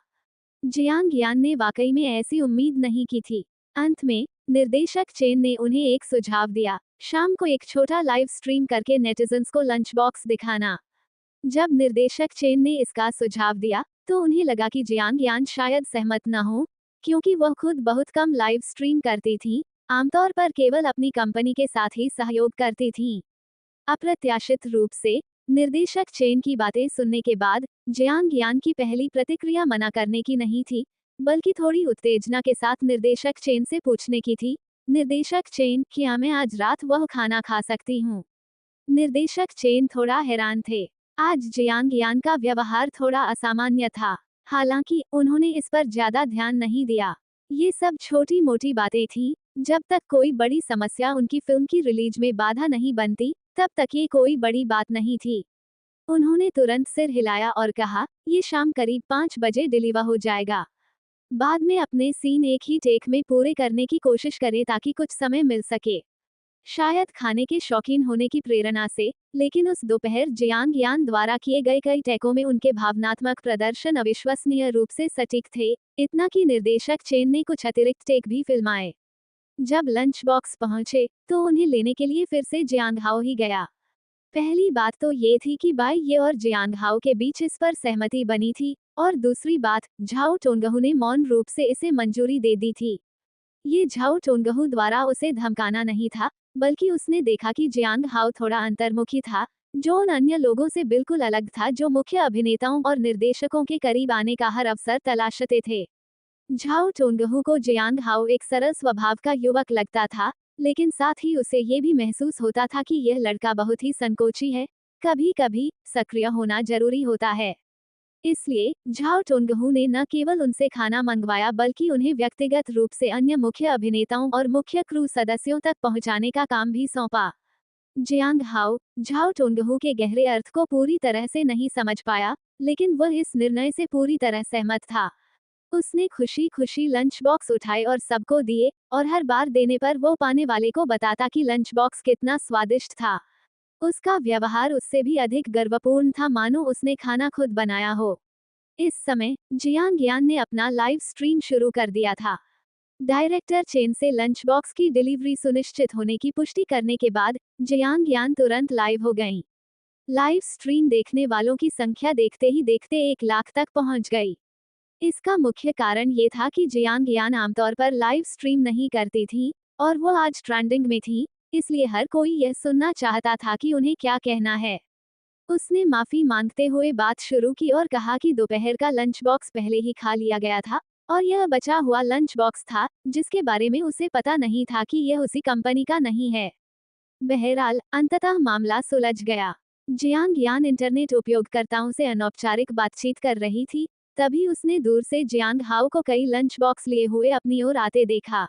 जियांग यान ने वाकई में ऐसी उम्मीद नहीं की थी। अंत में निर्देशक चेन ने उन्हें एक सुझाव दिया, शाम को एक छोटा लाइव स्ट्रीम करके नेटिजन्स को लंच बॉक्स दिखाना। जब निर्देशक चेन ने इसका सुझाव दिया, तो उन्हें लगा कि जियांग यान शायद सहमत न हो, क्योंकि वह खुद बहुत कम लाइव स्ट्रीम करती थीं, आमतौर पर केवल अपनी कंपनी के साथ ही सहयोग करती थीं। अप्रत्याशित रूप से निर्देशक चेन की बातें सुनने के बाद जियांग यान की पहली प्रतिक्रिया मना करने की नहीं थी, बल्कि थोड़ी उत्तेजना के साथ निर्देशक चेन से पूछने की थी, निर्देशक चेन, क्या मैं आज रात वह खाना खा सकती हूँ? निर्देशक चेन थोड़ा हैरान थे। आज जियांग यान का व्यवहार थोड़ा असामान्य था। हालांकि उन्होंने इस पर ज्यादा ध्यान नहीं दिया। ये सब छोटी मोटी बातें थीं, जब तक कोई बड़ी समस्या उनकी फिल्म की रिलीज में बाधा नहीं बनती, तब तक ये कोई बड़ी बात नहीं थी। उन्होंने तुरंत सिर हिलाया और कहा, ये शाम करीब 5 बजे डिलीवर हो जाएगा। बाद में अपने सीन एक ही टेक में पूरे करने की कोशिश करें ताकि कुछ समय मिल सके। शायद खाने के शौकीन होने की प्रेरणा से, लेकिन उस दोपहर जियांग यान द्वारा किए गए कई टेकों में उनके भावनात्मक प्रदर्शन अविश्वसनीय रूप से सटीक थे, इतना कि निर्देशक चेन ने कुछ अतिरिक्त टेक भी फिल्माए। जब लंच बॉक्स पहुंचे, तो उन्हें लेने के लिए फिर से जियांगहाओ ही गया। पहली बात तो ये थी कि बाई ये और जियांगहाओ के बीच इस पर सहमति बनी थी, और दूसरी बात, झाओ टोंगहू ने मौन रूप से इसे मंजूरी दे दी थी। ये झाओ टोनगहू द्वारा उसे धमकाना नहीं था, बल्कि उसने देखा कि जियांग हाओ थोड़ा अंतर्मुखी था, जो उन अन्य लोगों से बिल्कुल अलग था जो मुख्य अभिनेताओं और निर्देशकों के करीब आने का हर अवसर तलाशते थे। झाओ टोनगहू को जियांग हाओ एक सरल स्वभाव का युवक लगता था, लेकिन साथ ही उसे ये भी महसूस होता था कि यह लड़का बहुत ही संकोची है। कभी कभी सक्रिय होना जरूरी होता है। इसलिए झाओ टोनगहू ने न केवल उनसे खाना मंगवाया बल्कि उन्हें व्यक्तिगत रूप से अन्य मुख्य अभिनेताओं और मुख्य क्रू सदस्यों तक पहुंचाने का काम भी सौंपा। जियांग हाओ झाओ टोनगहू के गहरे अर्थ को पूरी तरह से नहीं समझ पाया, लेकिन वह इस निर्णय से पूरी तरह सहमत था। उसने खुशी खुशी लंच बॉक्स उठाए और सबको दिए, और हर बार देने पर वो पाने वाले को बताता कि लंच बॉक्स कितना स्वादिष्ट था। उसका व्यवहार उससे भी अधिक गर्वपूर्ण था, मानो उसने खाना खुद बनाया हो। इस समय जियांग यान ने अपना लाइव स्ट्रीम शुरू कर दिया था। डायरेक्टर चेन से लंच बॉक्स की डिलीवरी सुनिश्चित होने की पुष्टि करने के बाद जियांग यान तुरंत लाइव हो गईं। लाइव स्ट्रीम देखने वालों की संख्या देखते ही देखते 1 लाख तक पहुंच गई। इसका मुख्य कारण ये था कि जियांग यान आमतौर पर लाइव स्ट्रीम नहीं करती थी, और वो आज ट्रेंडिंग में थी, इसलिए हर कोई यह सुनना चाहता था कि उन्हें क्या कहना है। उसने माफी मांगते हुए बात शुरू की और कहा कि दोपहर का लंच बॉक्स पहले ही खा लिया गया था, और यह बचा हुआ लंच बॉक्स था, जिसके बारे में उसे पता नहीं था कि यह उसी कंपनी का नहीं है। बहरहाल अंततः मामला सुलझ गया। जियांग यान इंटरनेट उपयोगकर्ताओं से अनौपचारिक बातचीत कर रही थी, तभी उसने दूर से जियांग हाओ को कई लंच बॉक्स लिए हुए अपनी ओर आते देखा।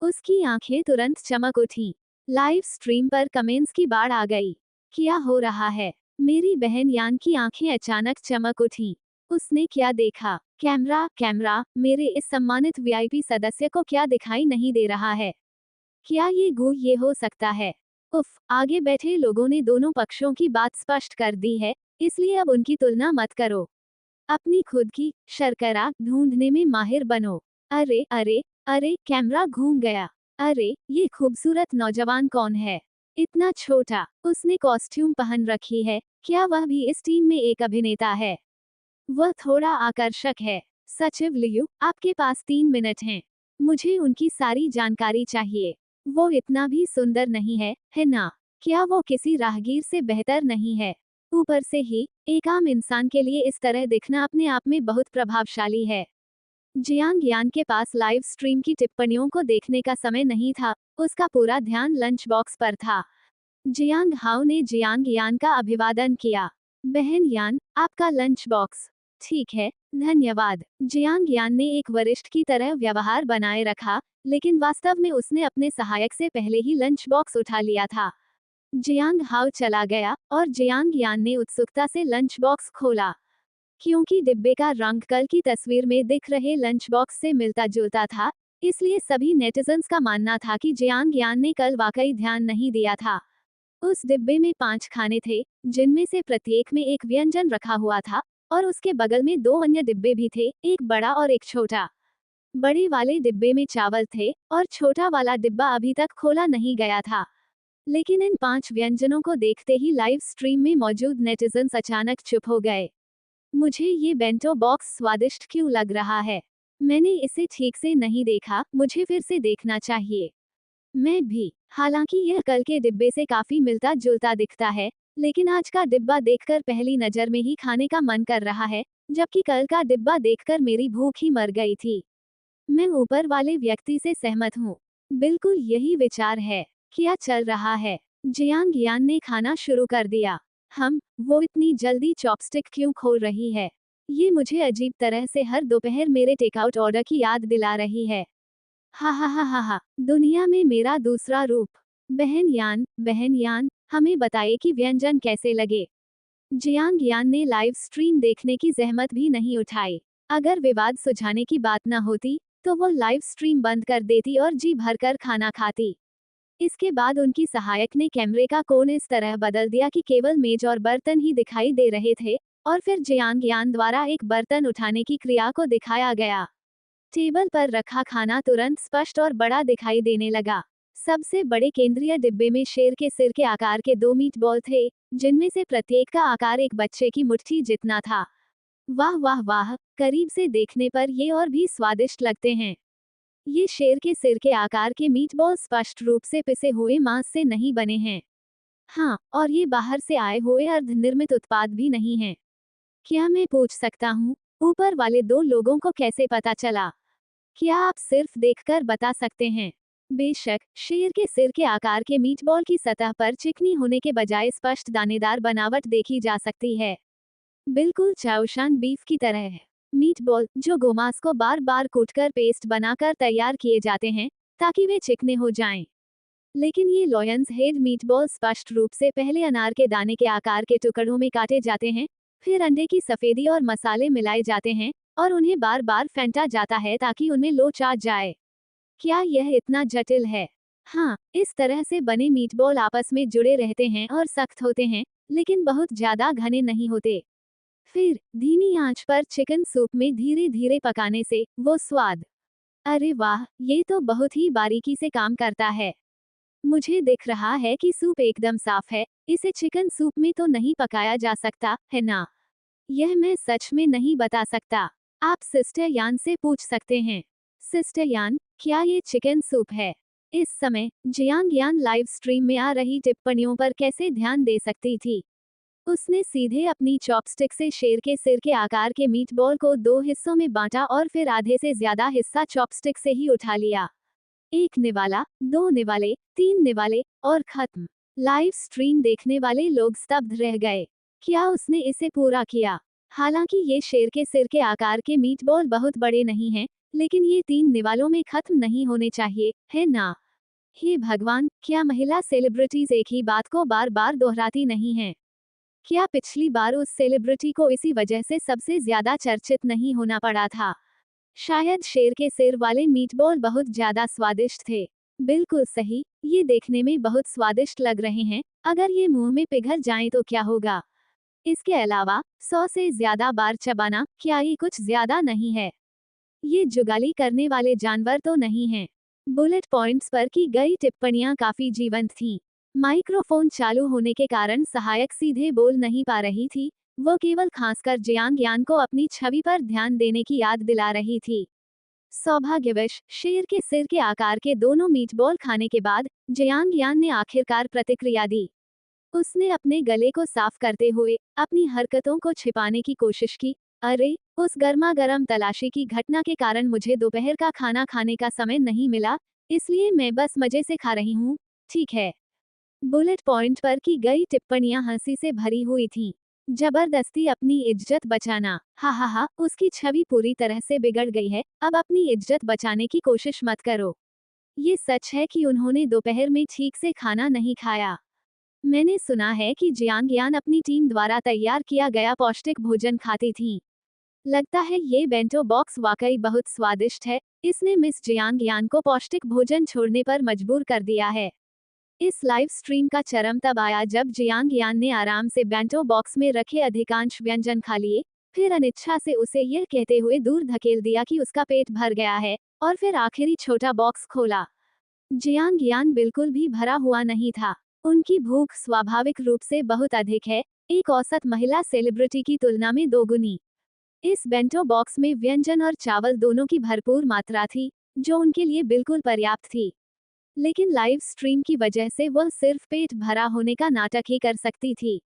उसकी आंखें तुरंत चमक उठीं। लाइव स्ट्रीम पर कमेंट्स की बाढ़ आ गई। क्या हो रहा है? मेरी बहन यान की आंखें अचानक चमक उठीं। उसने क्या देखा? कैमरा कैमरा, मेरे इस सम्मानित वीआईपी सदस्य को क्या दिखाई नहीं दे रहा है? क्या ये हो सकता है? उफ, आगे बैठे लोगों ने दोनों पक्षों की बात स्पष्ट कर दी है, इसलिए अब उनकी तुलना मत करो। अपनी खुद की शर्करा ढूंढने में माहिर बनो। अरे अरे अरे, कैमरा घूम गया। अरे, ये खूबसूरत नौजवान कौन है? इतना छोटा, उसने कॉस्ट्यूम पहन रखी है, क्या वह भी इस टीम में एक अभिनेता है? वह थोड़ा आकर्षक है। सचिव लियू, आपके पास 3 मिनट हैं। मुझे उनकी सारी जानकारी चाहिए। वो इतना भी सुंदर नहीं है ना? क्या वो किसी राहगीर से बेहतर नहीं है? ऊपर से ही, एक आम इंसान के लिए इस तरह दिखना अपने आप में बहुत प्रभावशाली है। जियांग यान के पास लाइव स्ट्रीम की टिप्पणियों को देखने का समय नहीं था, उसका पूरा ध्यान लंच बॉक्स पर था। जियांग हाओ ने जियांग यान का अभिवादन किया। बहन यान, आपका लंच बॉक्स। ठीक है, धन्यवाद। जियांग यान ने एक वरिष्ठ की तरह व्यवहार बनाए रखा, लेकिन वास्तव में उसने अपने सहायक से पहले ही लंच बॉक्स उठा लिया था। जियांग हाओ चला गया, और जियांग यान ने उत्सुकता से लंच बॉक्स खोला। क्योंकि डिब्बे का रंग कल की तस्वीर में दिख रहे लंच बॉक्स से मिलता जुलता था, इसलिए सभी नेटिजन्स का मानना था कि जियांग यान ने कल वाकई ध्यान नहीं दिया था। उस डिब्बे में 5 खाने थे, जिनमें से प्रत्येक में एक व्यंजन रखा हुआ था, और उसके बगल में 2 अन्य डिब्बे भी थे, एक बड़ा और एक छोटा। बड़े वाले डिब्बे में चावल थे, और छोटा वाला डिब्बा अभी तक खोला नहीं गया था। लेकिन इन 5 व्यंजनों को देखते ही लाइव स्ट्रीम में मौजूद नेटिजन्स अचानक चुप हो गए। मुझे ये बेंटो बॉक्स स्वादिष्ट क्यों लग रहा है? मैंने इसे ठीक से नहीं देखा, मुझे फिर से देखना चाहिए। मैं भी। हालांकि यह कल के डिब्बे से काफी मिलता जुलता दिखता है, लेकिन आज का डिब्बा देखकर पहली नजर में ही खाने का मन कर रहा है, जबकि कल का डिब्बा देखकर मेरी भूख ही मर गई थी। मैं ऊपर वाले व्यक्ति से सहमत हूँ। बिल्कुल यही विचार है। क्या चल रहा है? जियांग यान ने खाना शुरू कर दिया। वो इतनी जल्दी चॉपस्टिक क्यों खोल रही है? ये मुझे अजीब तरह से हर दोपहर मेरे टेकआउट ऑर्डर की याद दिला रही है। हा हा हा हा हा, दुनिया में मेरा दूसरा रूप। बहन यान, हमें बताइए कि व्यंजन कैसे लगे। जियांग यान ने लाइव स्ट्रीम देखने की जहमत भी नहीं उठाई। अगर विवाद सुलझाने की बात न होती, तो वो लाइव स्ट्रीम बंद कर देती और जी भरकर खाना खाती। इसके बाद उनकी सहायक ने कैमरे का कोण इस तरह बदल दिया कि केवल मेज और बर्तन ही दिखाई दे रहे थे, और फिर जियांग यान द्वारा एक बर्तन उठाने की क्रिया को दिखाया गया। टेबल पर रखा खाना तुरंत स्पष्ट और बड़ा दिखाई देने लगा। सबसे बड़े केंद्रीय डिब्बे में शेर के सिर के आकार के 2 मीट बॉल थे, जिनमें से प्रत्येक का आकार एक बच्चे की मुट्ठी जितना था। वाह वाह वाह, करीब से देखने पर ये और भी स्वादिष्ट लगते हैं। ये शेर के सिर के आकार के मीटबॉल स्पष्ट रूप से पिसे हुए मांस से नहीं बने हैं। हाँ, और ये बाहर से आए हुए अर्धनिर्मित उत्पाद भी नहीं हैं। क्या मैं पूछ सकता हूँ, ऊपर वाले दो लोगों को कैसे पता चला? क्या आप सिर्फ देखकर बता सकते हैं? बेशक, शेर के सिर के आकार के मीटबॉल की सतह पर चिकनी होने के बजाय स्पष्ट दानेदार बनावट देखी जा सकती है। बिल्कुल चाउशान बीफ की तरह है। मीटबॉल, जो गोमांस को बार बार कूटकर पेस्ट बनाकर तैयार किए जाते हैं, ताकि वे चिकने हो जाएं। लेकिन ये लॉयंस हेड मीटबॉल स्पष्ट रूप से पहले अनार के दाने के आकार के टुकड़ों में काटे जाते हैं, फिर अंडे की सफेदी और मसाले मिलाए जाते हैं, और उन्हें बार बार फेंटा जाता है ताकि उनमें लोच आ जाए। क्या यह इतना जटिल है? हाँ, इस तरह से बने मीटबॉल आपस में जुड़े रहते हैं और सख्त होते हैं, लेकिन बहुत ज्यादा घने नहीं होते। फिर धीमी आंच पर चिकन सूप में धीरे धीरे पकाने से वो स्वाद, अरे वाह, ये तो बहुत ही बारीकी से काम करता है। मुझे दिख रहा है कि सूप एकदम साफ है। इसे चिकन सूप में तो नहीं पकाया जा सकता, है ना? यह मैं सच में नहीं बता सकता। आप सिस्टर यान से पूछ सकते हैं। सिस्टर यान, क्या ये चिकन सूप है? इस समय जियांग यान लाइव स्ट्रीम में आ रही टिप्पणियों पर कैसे ध्यान दे सकती थी? उसने सीधे अपनी चॉपस्टिक से शेर के सिर के आकार के मीटबॉल को दो हिस्सों में बांटा और फिर आधे से ज्यादा हिस्सा चॉपस्टिक से ही उठा लिया। एक निवाला, दो निवाले, तीन निवाले, और खत्म। लाइव स्ट्रीम देखने वाले लोग स्तब्ध रह गए। क्या उसने इसे पूरा किया? हालांकि ये शेर के सिर के आकार के मीटबॉल बहुत बड़े नहीं हैं, लेकिन ये तीन निवालों में खत्म नहीं होने चाहिए, है ना? हे भगवान, क्या महिला सेलिब्रिटीज एक ही बात को बार बार दोहराती नहीं हैं? क्या पिछली बार उस सेलिब्रिटी को इसी वजह से सबसे ज्यादा चर्चित नहीं होना पड़ा था? शायद शेर के सिर वाले मीटबॉल बहुत ज्यादा स्वादिष्ट थे। बिल्कुल सही, ये देखने में बहुत स्वादिष्ट लग रहे हैं। अगर ये मुंह में पिघल जाएं तो क्या होगा? इसके अलावा 100 से ज्यादा बार चबाना, क्या ये कुछ ज्यादा नहीं है? ये जुगाली करने वाले जानवर तो नहीं हैं। बुलेट पॉइंट्स पर की गई टिप्पणियां काफी जीवंत थीं। माइक्रोफोन चालू होने के कारण सहायक सीधे बोल नहीं पा रही थी। वो केवल खासकर जियांग यान को अपनी छवि पर ध्यान देने की याद दिला रही थी। सौभाग्यवश शेर के सिर के आकार के दोनों मीटबॉल खाने के बाद जियांग यान ने आखिरकार प्रतिक्रिया दी। उसने अपने गले को साफ करते हुए अपनी हरकतों को छिपाने की कोशिश की। अरे, उस गर्मा गर्म तलाशी की घटना के कारण मुझे दोपहर का खाना खाने का समय नहीं मिला, इसलिए मैं बस मजे से खा रही हूँ। ठीक है। बुलेट पॉइंट पर की गई टिप्पणियां हंसी से भरी हुई थीं। जबरदस्ती अपनी इज्जत बचाना, हा हा हा, उसकी छवि पूरी तरह से बिगड़ गई है। अब अपनी इज्जत बचाने की कोशिश मत करो। ये सच है कि उन्होंने दोपहर में ठीक से खाना नहीं खाया। मैंने सुना है कि जियांग यान अपनी टीम द्वारा तैयार किया गया पौष्टिक भोजन खाती थीं। लगता है ये बेंटो बॉक्स वाकई बहुत स्वादिष्ट है। इसने मिस जियांग यान को पौष्टिक भोजन छोड़ने पर मजबूर कर दिया है। इस लाइव स्ट्रीम का चरम तब आया जब जियांग यान ने आराम से बेंटो बॉक्स में रखे अधिकांश व्यंजन खा लिए, फिर अनिच्छा से उसे यह कहते हुए दूर धकेल दिया कि उसका पेट भर गया है, और फिर आखिरी छोटा बॉक्स खोला। जियांग यान बिल्कुल भी भरा हुआ नहीं था। उनकी भूख स्वाभाविक रूप से बहुत अधिक है, एक औसत महिला सेलिब्रिटी की तुलना में दोगुनी। इस बेंटो बॉक्स में व्यंजन और चावल दोनों की भरपूर मात्रा थी, जो उनके लिए बिल्कुल पर्याप्त थी। लेकिन लाइव स्ट्रीम की वजह से वह सिर्फ पेट भरा होने का नाटक ही कर सकती थी।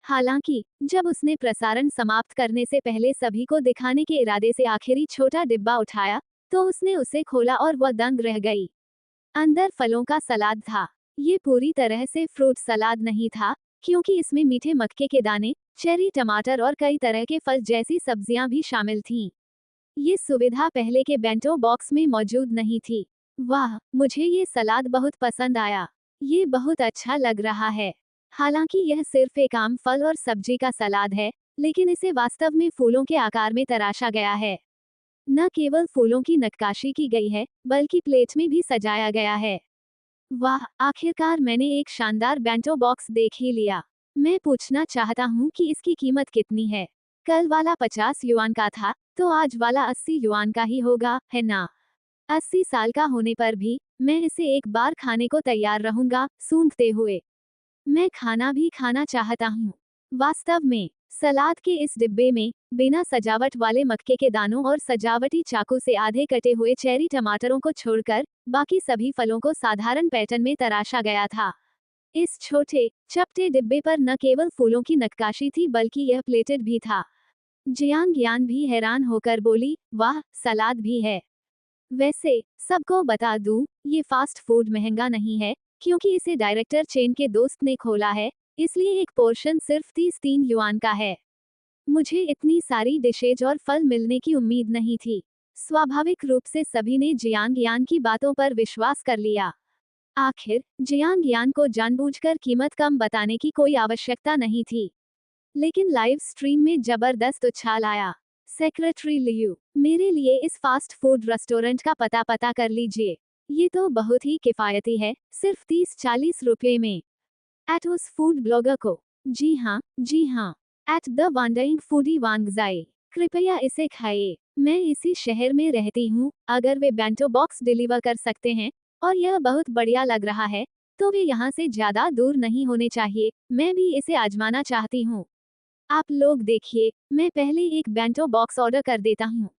हालांकि जब उसने प्रसारण समाप्त करने से पहले सभी को दिखाने के इरादे से आखिरी छोटा डिब्बा उठाया, तो उसने उसे खोला और वह दंग रह गई। अंदर फलों का सलाद था। ये पूरी तरह से फ्रूट सलाद नहीं था, क्योंकि इसमें मीठे मक्के के दाने, चेरी टमाटर और कई तरह के फल जैसी सब्जियां भी शामिल थीं। ये सुविधा पहले के बेंटो बॉक्स में मौजूद नहीं थी। वाह, मुझे ये सलाद बहुत पसंद आया। ये बहुत अच्छा लग रहा है। हालांकि यह सिर्फ एक आम फल और सब्जी का सलाद है, लेकिन इसे वास्तव में फूलों के आकार में तराशा गया है। न केवल फूलों की नक्काशी की गई है, बल्कि प्लेट में भी सजाया गया है। वाह, आखिरकार मैंने एक शानदार बेंटो बॉक्स देख ही लिया। मैं पूछना चाहता हूँ कि इसकी कीमत कितनी है? कल वाला 50 युआन का था, तो आज वाला 80 युआन का ही होगा, है ना? 80 साल का होने पर भी मैं इसे एक बार खाने को तैयार रहूंगा, सूंघते हुए। मैं खाना भी खाना चाहता हूँ। वास्तव में सलाद के इस डिब्बे में बिना सजावट वाले मक्के के दानों और सजावटी चाकू से आधे कटे हुए चेरी टमाटरों को छोड़कर बाकी सभी फलों को साधारण पैटर्न में तराशा गया था। इस छोटे चपटे डिब्बे पर न केवल फूलों की नक्काशी थी बल्कि यह प्लेटेड भी था। जियांग यान भी हैरान होकर बोली, वाह, सलाद भी है। वैसे सबको बता दूं, ये फास्ट फूड महंगा नहीं है, क्योंकि इसे डायरेक्टर चेन के दोस्त ने खोला है, इसलिए एक पोर्शन सिर्फ 33 युआन का है। मुझे इतनी सारी डिशेज और फल मिलने की उम्मीद नहीं थी। स्वाभाविक रूप से सभी ने जियांग यान की बातों पर विश्वास कर लिया। आखिर जियांग यान को जानबूझकर कीमत कम बताने की कोई आवश्यकता नहीं थी। लेकिन लाइव स्ट्रीम में जबरदस्त उछाल आया। सेक्रेटरी लियू, मेरे लिए इस फास्ट फूड रेस्टोरेंट का पता कर लीजिए। ये तो बहुत ही किफायती है, सिर्फ 30-40 रुपये में। एट उस फूड ब्लॉगर को, जी हाँ, जी हाँ, एट द वांडरिंग फूडी वांगजाई, कृपया इसे खाइए। मैं इसी शहर में रहती हूँ, अगर वे बेंटो बॉक्स डिलीवर कर सकते हैं और यह बहुत बढ़िया लग रहा है, तो वे यहाँ से ज्यादा दूर नहीं होने चाहिए। मैं भी इसे आजमाना चाहती हूँ। आप लोग देखिए, मैं पहले एक बेंटो बॉक्स ऑर्डर कर देता हूँ।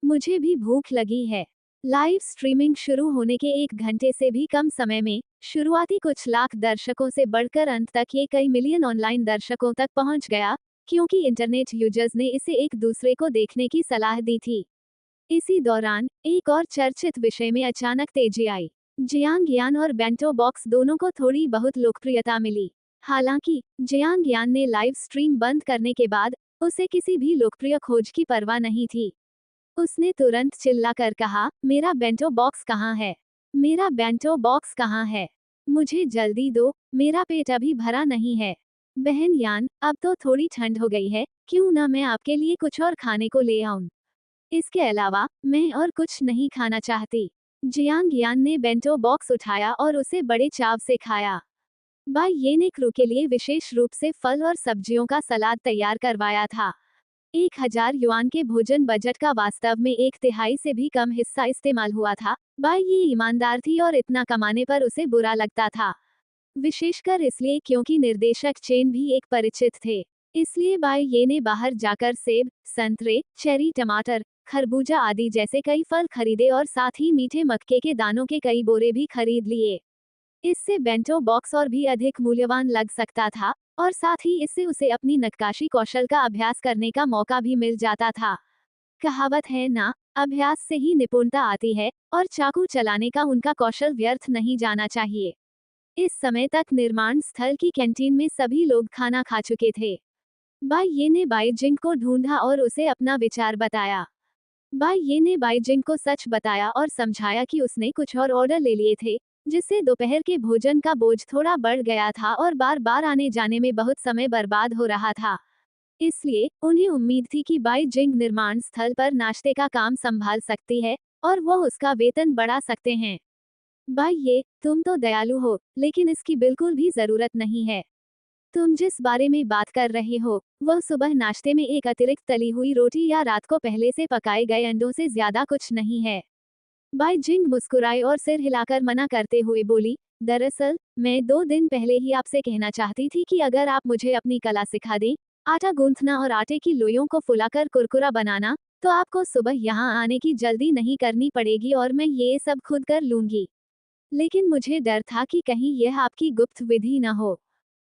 मुझे भी भूख लगी है। लाइव स्ट्रीमिंग शुरू होने के 1 घंटे से भी कम समय में शुरुआती कुछ लाख दर्शकों से बढ़कर अंत तक ये कई मिलियन ऑनलाइन दर्शकों तक पहुंच गया, क्योंकि इंटरनेट यूजर्स ने इसे एक दूसरे को देखने की सलाह दी थी। इसी दौरान एक और चर्चित विषय में अचानक तेजी आई। जियांग यान और बेंटो बॉक्स दोनों को थोड़ी बहुत लोकप्रियता मिली। हालांकि जियांग यान ने लाइव स्ट्रीम बंद करने के बाद उसे किसी भी लोकप्रिय खोज की परवाह नहीं थी। उसने तुरंत चिल्लाकर कहा, मेरा बेंटो बॉक्स कहाँ है? मेरा बेंटो बॉक्स कहाँ है? मुझे जल्दी दो, मेरा पेट अभी भरा नहीं है। बहन यान, अब तो थोड़ी ठंड हो गई है, क्यों ना मैं आपके लिए कुछ और खाने को ले आऊं? इसके अलावा मैं और कुछ नहीं खाना चाहती। जियांग यान ने बेंटो बॉक्स उठाया और उसे बड़े चाव से खाया। बाई ये ने क्रू के लिए विशेष रूप से फल और सब्जियों का सलाद तैयार करवाया था। 1000 युआन के भोजन बजट का वास्तव में 1/3 से भी कम हिस्सा इस्तेमाल हुआ था। बाई ये ईमानदार थी और इतना कमाने पर उसे बुरा लगता था। विशेषकर इसलिए क्योंकि निर्देशक चेन भी एक परिचित थे। इसलिए बाई ये ने बाहर जाकर सेब, संतरे, चेरी टमाटर, खरबूजा आदि जैसे कई फल खरीदे और साथ ही मीठे मक्के के दानों के कई बोरे भी खरीद लिए। इससे बेंटो बॉक्स और भी अधिक मूल्यवान लग सकता था, और साथ ही इससे उसे अपनी नक्काशी कौशल का अभ्यास करने का मौका भी मिल जाता था। कहावत है ना, अभ्यास से ही निपुणता आती है, और चाकू चलाने का उनका कौशल व्यर्थ नहीं जाना चाहिए। इस समय तक निर्माण स्थल की कैंटीन में सभी लोग खाना खा चुके थे। बाई ये ने बाई जिंग को ढूंढा और उसे अपना विचार बताया। बाई ये ने बाई जिंग को सच बताया और समझाया कि उसने कुछ और ऑर्डर ले लिए थे, जिससे दोपहर के भोजन का बोझ थोड़ा बढ़ गया था और बार बार आने जाने में बहुत समय बर्बाद हो रहा था। इसलिए उन्हें उम्मीद थी कि बाई जिंग निर्माण स्थल पर नाश्ते का काम संभाल सकती है और वो उसका वेतन बढ़ा सकते हैं। बाई ये, तुम तो दयालु हो, लेकिन इसकी बिल्कुल भी जरूरत नहीं है। तुम जिस बारे में बात कर रहे हो, वह सुबह नाश्ते में एक अतिरिक्त तली हुई रोटी या रात को पहले से पकाए गए अंडों से ज्यादा कुछ नहीं है। बाई जिंग मुस्कुराई और सिर हिलाकर मना करते हुए बोली, दरअसल मैं 2 दिन पहले ही आपसे कहना चाहती थी कि अगर आप मुझे अपनी कला सिखा दें, आटा गूंथना और आटे की लोइयों को फुलाकर कुरकुरा बनाना, तो आपको सुबह यहाँ आने की जल्दी नहीं करनी पड़ेगी और मैं ये सब खुद कर लूंगी। लेकिन मुझे डर था कि कहीं यह आपकी गुप्त विधि न हो।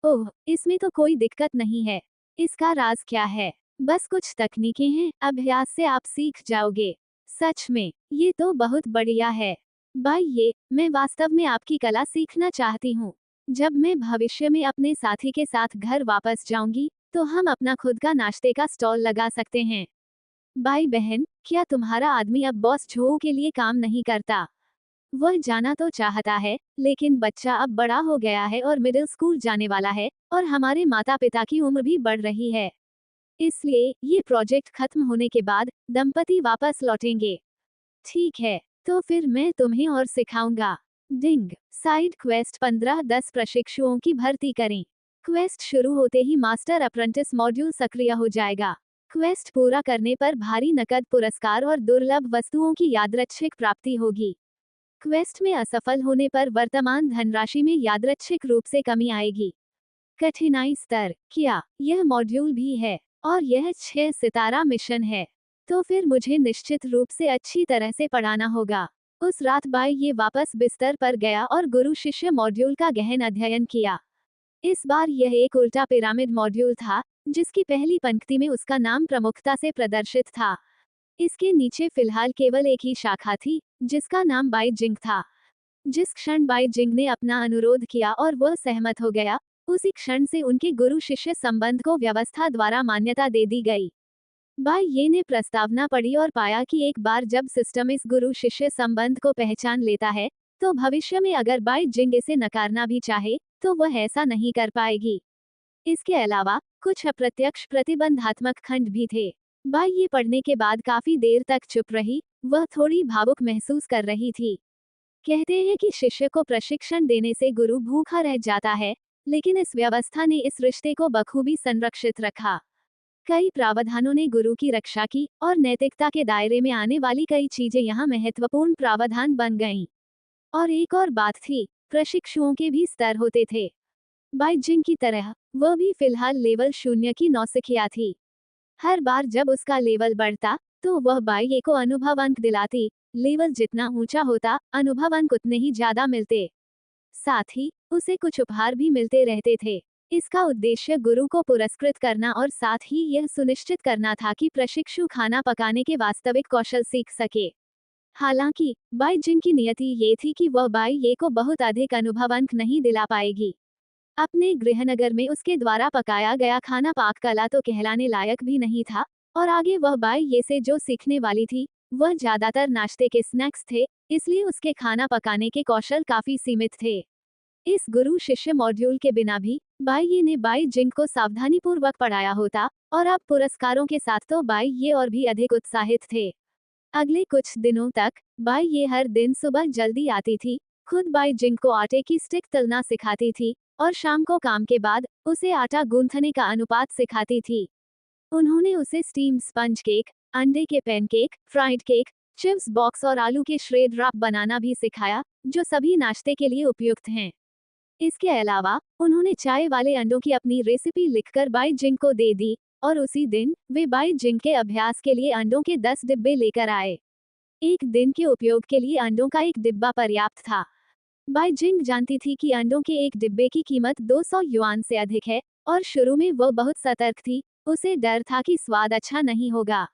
ओह, इसमें तो कोई दिक्कत नहीं है। इसका राज क्या है? बस कुछ तकनीकें हैं, अभ्यास से आप सीख जाओगे। सच में, ये तो बहुत बढ़िया है। भाई ये, मैं वास्तव में आपकी कला सीखना चाहती हूँ। जब मैं भविष्य में अपने साथी के साथ घर वापस जाऊंगी, तो हम अपना खुद का नाश्ते का स्टॉल लगा सकते हैं। भाई बहन, क्या तुम्हारा आदमी अब बॉस झो के लिए काम नहीं करता? वह जाना तो चाहता है, लेकिन बच्चा अब बड़ा हो गया है और मिडिल स्कूल जाने वाला है, और हमारे माता पिता की उम्र भी बढ़ रही है। इसलिए ये प्रोजेक्ट खत्म होने के बाद दंपति वापस लौटेंगे। ठीक है, तो फिर मैं तुम्हें और सिखाऊंगा। डिंग, साइड क्वेस्ट 15-10 प्रशिक्षुओं की भर्ती करें। क्वेस्ट शुरू होते ही मास्टर अप्रेंटिस मॉड्यूल सक्रिय हो जाएगा। क्वेस्ट पूरा करने पर भारी नकद पुरस्कार और दुर्लभ वस्तुओं की यादृच्छिक प्राप्ति होगी। क्वेस्ट में असफल होने पर वर्तमान धनराशि में यादृच्छिक रूप से कमी आएगी। कठिनाई स्तर क्या यह मॉड्यूल भी है और यह 6 सितारा मिशन है, तो फिर मुझे निश्चित रूप से अच्छी तरह से पढ़ाना होगा। उस रात बाई ये वापस बिस्तर पर गया और गुरु शिष्य मॉड्यूल का गहन अध्ययन किया। इस बार यह एक उल्टा पिरामिड मॉड्यूल था, जिसकी पहली पंक्ति में उसका नाम प्रमुखता से प्रदर्शित था। इसके नीचे फिलहाल केवल एक ही शाखा थी, जिसका नाम बाई जिंग था। जिस क्षण बाई जिंग ने अपना अनुरोध किया और वह सहमत हो गया, उसी क्षण से उनके गुरु शिष्य संबंध को व्यवस्था द्वारा मान्यता दे दी गई। बाई ये ने प्रस्तावना पढ़ी और पाया कि एक बार जब सिस्टम इस गुरु शिष्य संबंध को पहचान लेता है, तो भविष्य में अगर बाई जिंग इसे नकारना भी चाहे, तो वह ऐसा नहीं कर पाएगी। इसके अलावा कुछ अप्रत्यक्ष प्रतिबंधात्मक खंड भी थे। बाई ये पढ़ने के बाद काफी देर तक चुप रही, वह थोड़ी भावुक महसूस कर रही थी। कहते हैं कि शिष्य को प्रशिक्षण देने से गुरु भूखा रह जाता है, लेकिन इस व्यवस्था ने इस रिश्ते को बखूबी संरक्षित रखा। कई प्रावधानों ने गुरु की रक्षा की और नैतिकता के दायरे में आने वाली कई चीजें यहाँ महत्वपूर्ण प्रावधान बन गईं। और एक और बात थी, प्रशिक्षुओं के भी स्तर होते थे। बाई जिंग की तरह वह भी फिलहाल लेवल 0 की नौसिखिया थी। हर बार जब उसका लेवल बढ़ता, तो वह बाई ए को अनुभव अंक दिलाती। लेवल जितना ऊंचा होता, अनुभव अंक उतने ही ज्यादा मिलते। साथ ही उसे कुछ उपहार भी मिलते रहते थे। इसका उद्देश्य गुरु को पुरस्कृत करना और साथ ही यह सुनिश्चित करना था कि प्रशिक्षु खाना पकाने के वास्तविक कौशल सीख सके। हालांकि बाई जिंग की नियति ये थी कि वह बाई ए को बहुत अधिक अनुभव अंक नहीं दिला पाएगी। अपने गृहनगर में उसके द्वारा पकाया गया खाना पाक कला तो कहलाने लायक भी नहीं था, और आगे वह बाई ये से जो सीखने वाली थी, वह ज्यादातर नाश्ते के स्नैक्स थे, इसलिए उसके खाना पकाने के कौशल काफी सीमित थे। इस गुरु शिष्य मॉड्यूल के बिना भी बाई ये ने बाई जिंग को सावधानीपूर्वक पढ़ाया होता, और अब पुरस्कारों के साथ तो बाई ये और भी अधिक उत्साहित थे। अगले कुछ दिनों तक बाई ये हर दिन सुबह जल्दी आती थी, खुद बाई जिंग को आटे की स्टिक तलना सिखाती थी, और शाम को काम के बाद उसे आटा गूंथने का अनुपात सिखाती थी। उन्होंने उसे स्टीम स्पंज केक, अंडे के pancake, fried cake, chips box और आलू के श्रेड रैप बनाना भी सिखाया, जो सभी नाश्ते के लिए उपयुक्त हैं। इसके अलावा उन्होंने चाय वाले अंडों की अपनी रेसिपी लिखकर बाई जिंग को दे दी, और उसी दिन वे बाई जिंग के अभ्यास के लिए अंडों के 10 डिब्बे लेकर आए। एक दिन के उपयोग के लिए अंडों का एक डिब्बा पर्याप्त था। बाई जिंग जानती थी कि अंडों के एक डिब्बे की कीमत 200 युआन से अधिक है, और शुरू में वह बहुत सतर्क थी। उसे डर था कि स्वाद अच्छा नहीं होगा।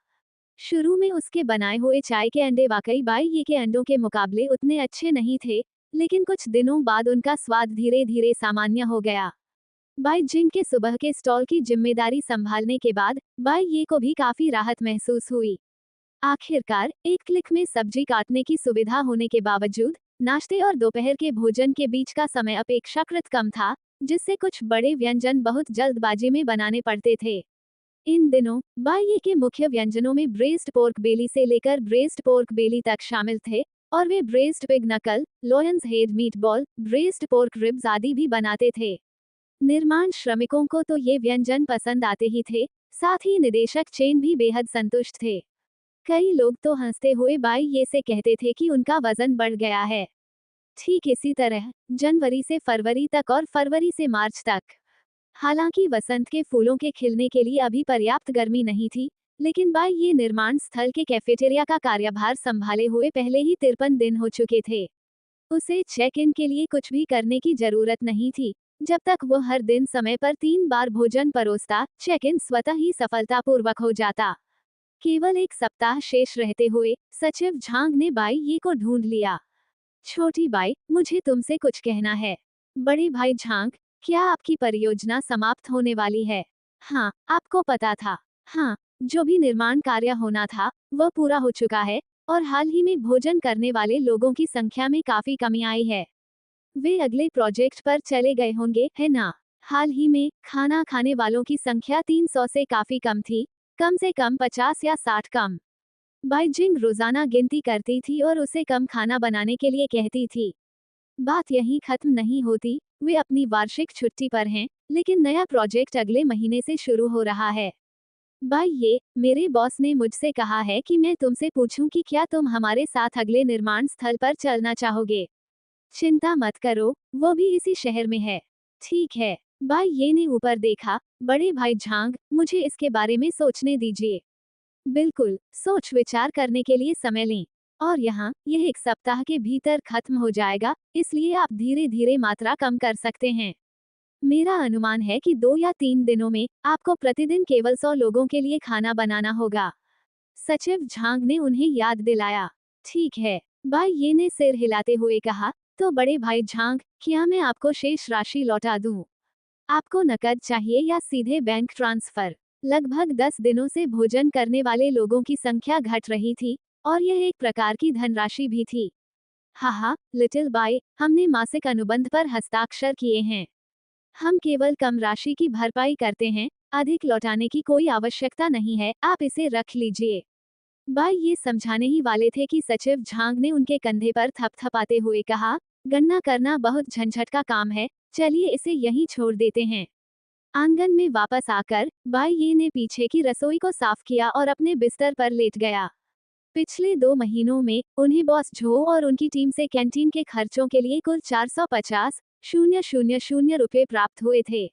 शुरू में उसके बनाए हुए चाय के अंडे वाकई बाई ये के अंडों के मुकाबले उतने अच्छे नहीं थे, लेकिन कुछ दिनों बाद उनका स्वाद धीरे धीरे सामान्य हो गया। बाई जिंग के सुबह के स्टॉल की जिम्मेदारी संभालने के बाद बाई ये को भी काफी राहत महसूस हुई। आखिरकार एक क्लिक में सब्जी काटने की सुविधा होने के बावजूद नाश्ते और दोपहर के भोजन के बीच का समय अपेक्षाकृत कम था, जिससे कुछ बड़े व्यंजन बहुत जल्दबाजी में बनाने पड़ते थे। इन दिनों बाई ये के मुख्य व्यंजनों में ब्रेस्ड पोर्क बेली से लेकर ब्रेस्ड पोर्क बेली तक शामिल थे, और वे braised pig knuckle, lion's head meatball, braised pork ribs आदि भी बनाते थे। निर्माण श्रमिकों को तो ये व्यंजन पसंद आते ही थे, साथ ही निदेशक चेन भी बेहद संतुष्ट थे। कई लोग तो हंसते हुए बाई ये से कहते थे कि उनका वजन बढ़ गया है। ठीक इसी तरह जनवरी से फरवरी तक और फरवरी से मार्च तक। हालांकि वसंत के फूलों के खिलने के लिए अभी पर्याप्त गर्मी नहीं थी, लेकिन बाई ये निर्माण स्थल के कैफेटेरिया का कार्यभार संभाले हुए पहले ही 53 दिन हो चुके थे। उसे चेक इन के लिए कुछ भी करने की जरूरत नहीं थी। जब तक वो हर दिन समय पर 3 बार भोजन परोसता, चेक इन स्वतः ही सफलतापूर्वक हो जाता। केवल एक सप्ताह शेष रहते हुए सचिव झांग ने बाई ये को ढूंढ लिया। छोटी बाई, मुझे तुमसे कुछ कहना है। बड़े भाई झांग, क्या आपकी परियोजना समाप्त होने वाली है? हाँ, आपको पता था। हाँ, जो भी निर्माण कार्य होना था, वह पूरा हो चुका है, और हाल ही में भोजन करने वाले लोगों की संख्या में काफी कमी आई है। वे अगले प्रोजेक्ट पर चले गए होंगे, है ना? हाल ही में खाना खाने वालों की संख्या 300 से काफी कम थी, कम से कम 50 या 60 कम। बाई जिंग रोजाना गिनती करती थी और उसे कम खाना बनाने के लिए कहती थी। बात यहीं खत्म नहीं होती, वे अपनी वार्षिक छुट्टी पर हैं, लेकिन नया प्रोजेक्ट अगले महीने से शुरू हो रहा है। बाई ये, मेरे बॉस ने मुझसे कहा है कि मैं तुमसे पूछूं कि क्या तुम हमारे साथ अगले निर्माण स्थल पर चलना चाहोगे? चिंता मत करो, वो भी इसी शहर में है। ठीक है, भाई ये ने ऊपर देखा। बड़े भाई झांग, मुझे इसके बारे में सोचने दीजिए। बिल्कुल, सोच विचार करने के लिए समय लें। और यहाँ, यह 1 सप्ताह के भीतर खत्म हो जाएगा, इसलिए आप धीरे धीरे मात्रा कम कर सकते हैं। मेरा अनुमान है कि 2 या 3 दिनों में आपको प्रतिदिन केवल 100 लोगों के लिए खाना बनाना होगा। सचिव झांग ने उन्हें याद दिलाया। ठीक है, भाई ये ने सिर हिलाते हुए कहा। तो बड़े भाई झांग, क्या मैं आपको शेष राशि लौटा दूं? आपको नकद चाहिए या सीधे बैंक ट्रांसफर? लगभग 10 दिनों से भोजन करने वाले लोगों की संख्या घट रही थी, और यह एक प्रकार की धनराशि भी थी। हाँ, लिटिल बाय, हमने मासिक अनुबंध पर हस्ताक्षर किए हैं। हम केवल कम राशि की भरपाई करते हैं, अधिक लौटाने की कोई आवश्यकता नहीं है, आप इसे रख लीजिए। बाई ये समझाने ही वाले थे कि सचिव झांग ने उनके कंधे पर थपथपाते हुए कहा, गणना करना बहुत झंझट का काम है, चलिए इसे यहीं छोड़ देते हैं। आंगन में वापस आकर बाई ये ने पीछे की रसोई को साफ किया और अपने बिस्तर पर लेट गया। पिछले 2 महीनों में उन्हें बॉस झो और उनकी टीम से कैंटीन के खर्चों के लिए कुल 450,000 रुपए प्राप्त हुए थे।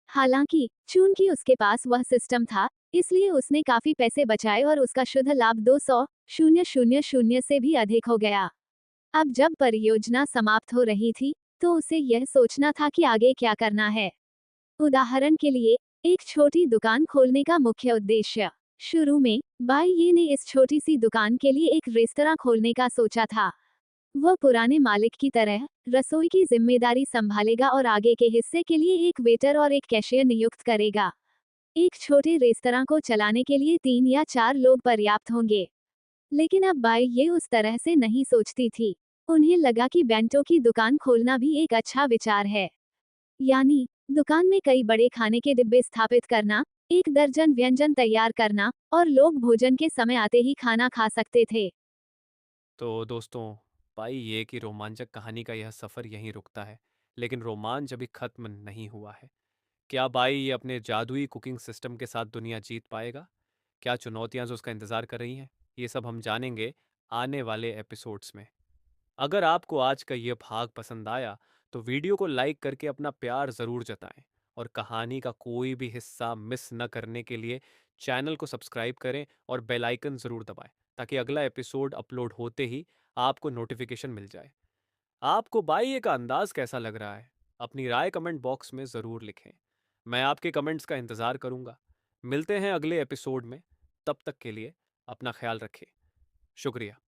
हालांकि चूंकि उसके पास वह सिस्टम था, इसलिए उसने काफी पैसे बचाए और उसका शुद्ध लाभ 200,000 से भी अधिक हो गया। अब जब परियोजना समाप्त हो रही थी, तो उसे यह सोचना था कि आगे क्या करना है। उदाहरण के लिए, एक छोटी दुकान खोलने का मुख्य उद्देश्य। शुरू में बाई ये ने इस छोटी सी दुकान के लिए एक रेस्तरां खोलने का सोचा था। वह पुराने मालिक की तरह रसोई की जिम्मेदारी संभालेगा और आगे के हिस्से के लिए एक वेटर और एक कैशियर नियुक्त करेगा। एक छोटे रेस्तरां को चलाने के लिए 3 या 4 लोग पर्याप्त होंगे। लेकिन अब बाई ये उस तरह से नहीं सोचती थी। उन्हें लगा कि बेंटो की दुकान खोलना भी एक अच्छा विचार है। यानी, दुकान में कई बड़े खाने के डिब्बे स्थापित करना, 1 दर्जन व्यंजन तैयार करना, और लोग भोजन के समय आते ही खाना खा सकते थे। तो दोस्तों, पाई ये कि रोमांचक कहानी का यह सफ़र यहीं रुकता है, लेकिन रोमांच अभी खत्म नहीं हुआ है। क्या बाई ये अपने जादुई कुकिंग सिस्टम के साथ दुनिया जीत पाएगा? क्या चुनौतियां जो उसका इंतज़ार कर रही हैं? ये सब हम जानेंगे आने वाले एपिसोड्स में। अगर आपको आज का ये भाग पसंद आया, तो वीडियो को लाइक करके अपना प्यार ज़रूर जताएं, और कहानी का कोई भी हिस्सा मिस न करने के लिए चैनल को सब्सक्राइब करें और बेल आइकन ज़रूर दबाएं, ताकि अगला एपिसोड अपलोड होते ही आपको नोटिफिकेशन मिल जाए। आपको बाई का अंदाज कैसा लग रहा है? अपनी राय कमेंट बॉक्स में ज़रूर लिखें। मैं आपके कमेंट्स का इंतज़ार करूंगा। मिलते हैं अगले एपिसोड में। तब तक के लिए अपना ख्याल रखें। शुक्रिया।